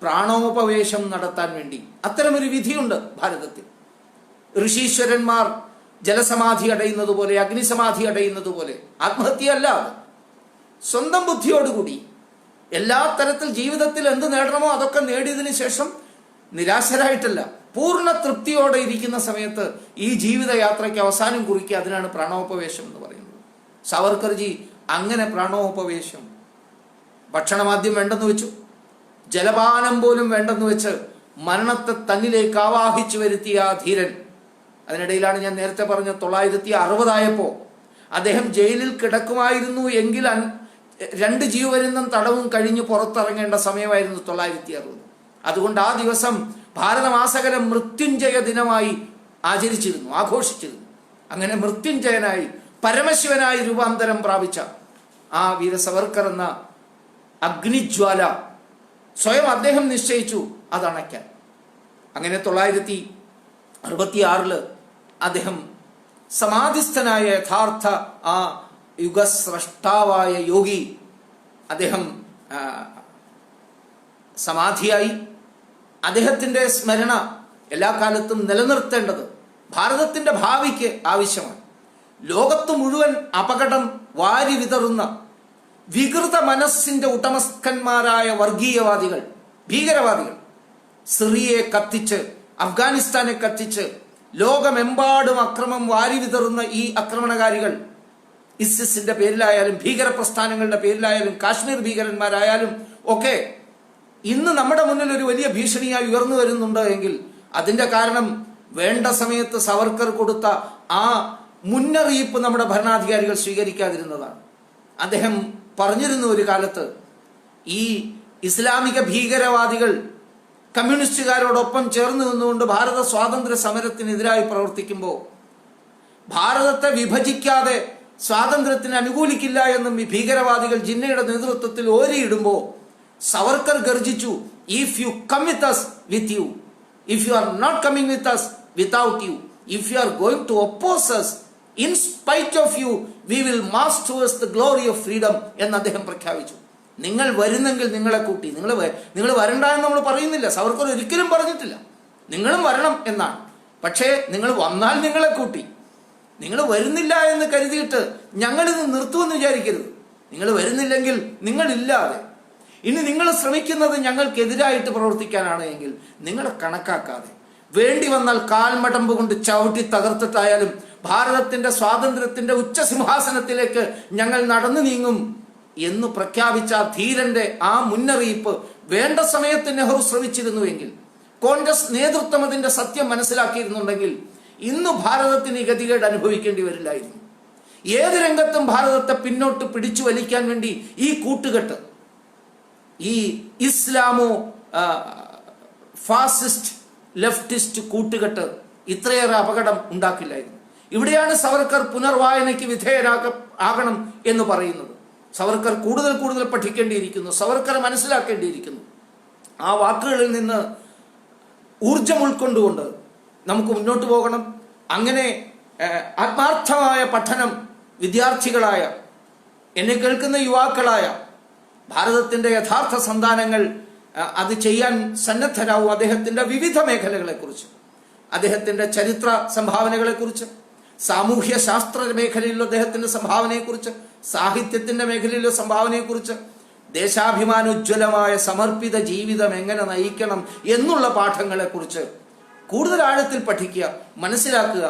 പ്രാണോപവേശം നടത്താൻ വേണ്ടി അത്തരമൊരു വിധിയുണ്ട് ഭാരതത്തിൽ. ഋഷീശ്വരന്മാർ ജലസമാധി അടയുന്നത് പോലെ, അഗ്നിസമാധി അടയുന്നത് പോലെ ആത്മഹത്യയല്ല, സ്വന്തം ബുദ്ധിയോടുകൂടി എല്ലാ തരത്തിൽ ജീവിതത്തിൽ എന്ത് നേടണമോ അതൊക്കെ നേടിയതിനു ശേഷം നിരാശരായിട്ടല്ല, പൂർണ്ണ തൃപ്തിയോടെ ഇരിക്കുന്ന സമയത്ത് ഈ ജീവിതയാത്രയ്ക്ക് അവസാനം കുറിക്കുക. അതിനാണ് പ്രാണോപവേശം എന്ന് പറയുന്നത്. സവർക്കർജി അങ്ങനെ പ്രാണോപവേശം, ഭക്ഷണമാദ്യം വേണ്ടെന്ന് വെച്ചു, ജലപാനം പോലും വേണ്ടെന്ന് വെച്ച് മരണത്തെ തന്നിലേക്ക് ആവാഹിച്ചു വരുത്തിയ ആ ധീരൻ. അതിനിടയിലാണ് ഞാൻ നേരത്തെ പറഞ്ഞ 1960 അദ്ദേഹം ജയിലിൽ കിടക്കുമായിരുന്നു എങ്കിൽ 2 ജീവപര്യന്തം തടവും കഴിഞ്ഞ് പുറത്തിറങ്ങേണ്ട സമയമായിരുന്നു 1960. അതുകൊണ്ട് ആ ദിവസം ഭാരതമാസകലം മൃത്യുഞ്ജയ ദിനമായി ആചരിച്ചിരുന്നു, ആഘോഷിച്ചിരുന്നു. അങ്ങനെ മൃത്യുഞ്ജയനായി, പരമശിവനായി രൂപാന്തരം പ്രാപിച്ച ആ വീര സവർക്കർ എന്ന അഗ്നിജ്വാല സ്വയം അദ്ദേഹം നിശ്ചയിച്ചു അതണയ്ക്കാൻ. അങ്ങനെ 1966 അദ്ദേഹം സമാധിസ്ഥനായ യഥാർത്ഥ ആ യുഗസ്രഷ്ടാവായ യോഗി അദ്ദേഹം സമാധിയായി. അദ്ദേഹത്തിൻ്റെ സ്മരണ എല്ലാ കാലത്തും നിലനിർത്തേണ്ടത് ഭാരതത്തിൻ്റെ ഭാവിക്ക് ആവശ്യമാണ്. ലോകത്ത് മുഴുവൻ അപകടം വാരി വിതറുന്ന വികൃത മനസ്സിന്റെ ഉടമസ്ഥന്മാരായ വർഗീയവാദികൾ, ഭീകരവാദികൾ, സിറിയയെ കത്തിച്ച്, അഫ്ഗാനിസ്ഥാനെ കത്തിച്ച്, ലോകമെമ്പാടും അക്രമം വാരി വിതറുന്ന ഈ ആക്രമണകാരികൾ, ഇസിസിന്റെ പേരിലായാലും ഭീകര പ്രസ്ഥാനങ്ങളുടെ പേരിലായാലും കാശ്മീർ ഭീകരന്മാരായാലും ഒക്കെ ഇന്ന് നമ്മുടെ മുന്നിൽ ഒരു വലിയ ഭീഷണിയായി ഉയർന്നു വരുന്നുണ്ട് എങ്കിൽ അതിന്റെ കാരണം വേണ്ട സമയത്ത് സവർക്കർ കൊടുത്ത ആ മുന്നറിയിപ്പ് നമ്മുടെ ഭരണാധികാരികൾ സ്വീകരിക്കാതിരുന്നതാണ്. അദ്ദേഹം പറഞ്ഞിരുന്ന ഒരു കാലത്ത് ഈ ഇസ്ലാമിക ഭീകരവാദികൾ കമ്മ്യൂണിസ്റ്റുകാരോടൊപ്പം ചേർന്ന് നിന്നുകൊണ്ട് ഭാരത സ്വാതന്ത്ര്യ സമരത്തിനെതിരായി പ്രവർത്തിക്കുമ്പോൾ, ഭാരതത്തെ വിഭജിക്കാതെ സ്വാതന്ത്ര്യത്തിന് അനുകൂലിക്കില്ല എന്നും ഈ ഭീകരവാദികൾ ജിന്നയുടെ നേതൃത്വത്തിൽ ഓരിയിടുമ്പോൾ സവർക്കർ ഗർജിച്ചു, if you come with us, with you. If you are not coming with us, without you. If you are going to oppose us, in spite of you we will march towards the glory of freedom എന്ന് അദ്ദേഹം പ്രഖ്യാപിച്ചു. നിങ്ങൾ വരുന്നെങ്കിൽ നിങ്ങളെ കൂട്ടി, നിങ്ങൾ വരണ്ട എന്ന് നമ്മൾ പറയുന്നില്ല, സവർക്കർ ഒരിക്കലും പറഞ്ഞിട്ടില്ല. നിങ്ങളും വരണം എന്നാണ്. പക്ഷേ നിങ്ങൾ വന്നാൽ നിങ്ങളെ കൂട്ടി. നിങ്ങൾ വരുന്നില്ല എന്ന് കരുതിയിട്ട് ഞങ്ങളിത് നിർത്തുമെന്ന് വിചാരിക്കരുത്. നിങ്ങൾ വരുന്നില്ലെങ്കിൽ നിങ്ങളില്ലാതെ ഇനി നിങ്ങൾ ശ്രമിക്കുന്നത് ഞങ്ങൾക്കെതിരായിട്ട് പ്രവർത്തിക്കാനാണ് എങ്കിൽ നിങ്ങളെ കണക്കാക്കാതെ വേണ്ടി വന്നാൽ കാൽമടമ്പ് കൊണ്ട് ചവിട്ടി തകർത്തിട്ടായാലും ഭാരതത്തിന്റെ സ്വാതന്ത്ര്യത്തിന്റെ ഉച്ചസിംഹാസനത്തിലേക്ക് ഞങ്ങൾ നടന്നു നീങ്ങും എന്ന് പ്രഖ്യാപിച്ച ധീരന്റെ ആ മുന്നറിയിപ്പ് വേണ്ട സമയത്ത് നെഹ്റു ശ്രമിച്ചിരുന്നുവെങ്കിൽ, കോൺഗ്രസ് നേതൃത്വം അതിന്റെ സത്യം മനസ്സിലാക്കിയിരുന്നുണ്ടെങ്കിൽ ഇന്ന് ഭാരതത്തിന് ഈ ഗതികേട് അനുഭവിക്കേണ്ടി വരില്ലായിരുന്നു. ഏത് രംഗത്തും ഭാരതത്തെ പിന്നോട്ട് പിടിച്ചു വലിക്കാൻ വേണ്ടി ഈ കൂട്ടുകെട്ട്, ഈ ഇസ്ലാമോ ഫാസിസ്റ്റ് ലെഫ്റ്റിസ്റ്റ് കൂട്ടുകെട്ട് ഇത്രയേറെ അപകടം ഉണ്ടാക്കില്ലായിരുന്നു. ഇവിടെയാണ് സവർക്കർ പുനർവായനയ്ക്ക് വിധേയരാകണം എന്ന് പറയുന്നത്. സവർക്കർ കൂടുതൽ പഠിക്കേണ്ടിയിരിക്കുന്നു, സവർക്കർ മനസ്സിലാക്കേണ്ടിയിരിക്കുന്നു. ആ വാക്കുകളിൽ നിന്ന് ഊർജം ഉൾക്കൊണ്ടുകൊണ്ട് നമുക്ക് മുന്നോട്ട് പോകണം. അങ്ങനെ ആത്മാർത്ഥമായ പഠനം വിദ്യാർത്ഥികളായ, എന്നെ കേൾക്കുന്ന യുവാക്കളായ ഭാരതത്തിന്റെ യഥാർത്ഥ സന്താനങ്ങൾ അത് ചെയ്യാൻ സന്നദ്ധരാവും. അദ്ദേഹത്തിന്റെ വിവിധ മേഖലകളെക്കുറിച്ച്, അദ്ദേഹത്തിന്റെ ചരിത്ര സംഭാവനകളെക്കുറിച്ച്, സാമൂഹ്യ ശാസ്ത്ര മേഖലയിലുള്ള അദ്ദേഹത്തിന്റെ സംഭാവനയെക്കുറിച്ച്, സാഹിത്യത്തിന്റെ മേഖലയിലുള്ള സംഭാവനയെക്കുറിച്ച്, ദേശാഭിമാനോജ്വലമായ സമർപ്പിത ജീവിതം എങ്ങനെ നയിക്കണം എന്നുള്ള പാഠങ്ങളെക്കുറിച്ച് കൂടുതൽ ആഴത്തിൽ പഠിക്കുക, മനസ്സിലാക്കുക.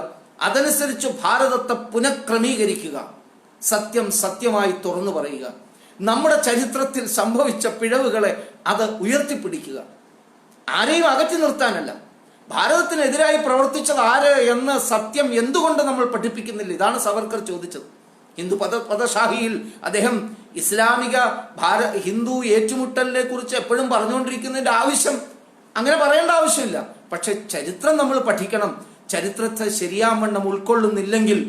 അതനുസരിച്ച് ഭാരതത്തെ പുനഃക്രമീകരിക്കുക, സത്യം സത്യമായി തുറന്നു പറയുക, നമ്മുടെ ചരിത്രത്തിൽ സംഭവിച്ച പിഴവുകളെ അത് ഉയർത്തിപ്പിടിക്കുക. ആരെയും അകറ്റി നിർത്താനല്ല, ഭാരതത്തിനെതിരായി പ്രവർത്തിച്ചത് ആര് എന്ന സത്യം എന്തുകൊണ്ട് നമ്മൾ പഠിപ്പിക്കുന്നില്ല? ഇതാണ് സവർക്കർ ചോദിച്ചത്. ഹിന്ദു പദശാഹിയിൽ അദ്ദേഹം ഇസ്ലാമിക ഹിന്ദു ഏറ്റുമുട്ടലിനെ കുറിച്ച് എപ്പോഴും പറഞ്ഞുകൊണ്ടിരിക്കുന്നതിന്റെ ആവശ്യം, അങ്ങനെ പറയേണ്ട ആവശ്യമില്ല. പക്ഷെ ചരിത്രം നമ്മൾ പഠിക്കണം. ചരിത്രത്തെ ശരിയാവണ്ണം ഉൾക്കൊള്ളുന്നില്ലെങ്കിൽ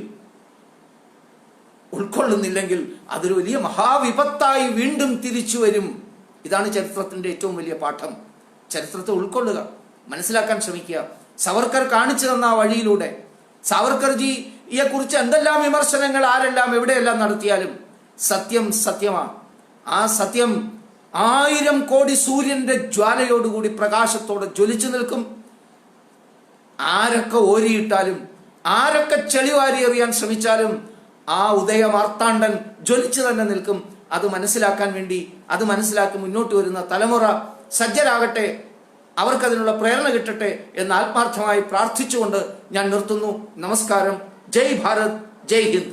അതൊരു വലിയ മഹാവിപത്തായി വീണ്ടും തിരിച്ചു വരും. ഇതാണ് ചരിത്രത്തിന്റെ ഏറ്റവും വലിയ പാഠം. ചരിത്രത്തെ ഉൾക്കൊള്ളുക, മനസ്സിലാക്കാൻ ശ്രമിക്കുക. സവർക്കർ കാണിച്ചു തന്ന ആ വഴിയിലൂടെ, സാവർക്കർജിയെ കുറിച്ച് എന്തെല്ലാം വിമർശനങ്ങൾ ആരെല്ലാം എവിടെയെല്ലാം നടത്തിയാലും സത്യം സത്യമാണ്. ആ സത്യം 1000 കോടി സൂര്യന്റെ ജ്വാലയോടുകൂടി പ്രകാശത്തോടെ ജ്വലിച്ചു നിൽക്കും. ആരൊക്കെ ഓരിയിട്ടാലും, ആരൊക്കെ ചെളിവാരി എറിയാൻ ശ്രമിച്ചാലും ആ ഉദയമാർത്താണ്ഡൻ ജ്വലിച്ചു തന്നെ നിൽക്കും. അത് മനസ്സിലാക്കാൻ വേണ്ടി, അത് മനസ്സിലാക്കി മുന്നോട്ട് വരുന്ന തലമുറ സജ്ജരാകട്ടെ, അവർക്കതിനുള്ള പ്രേരണ കിട്ടട്ടെ എന്ന് ആത്മാർത്ഥമായി പ്രാർത്ഥിച്ചുകൊണ്ട് ഞാൻ നിർത്തുന്നു. നമസ്കാരം. ജയ് ഭാരത്, ജയ് ഹിന്ദ്.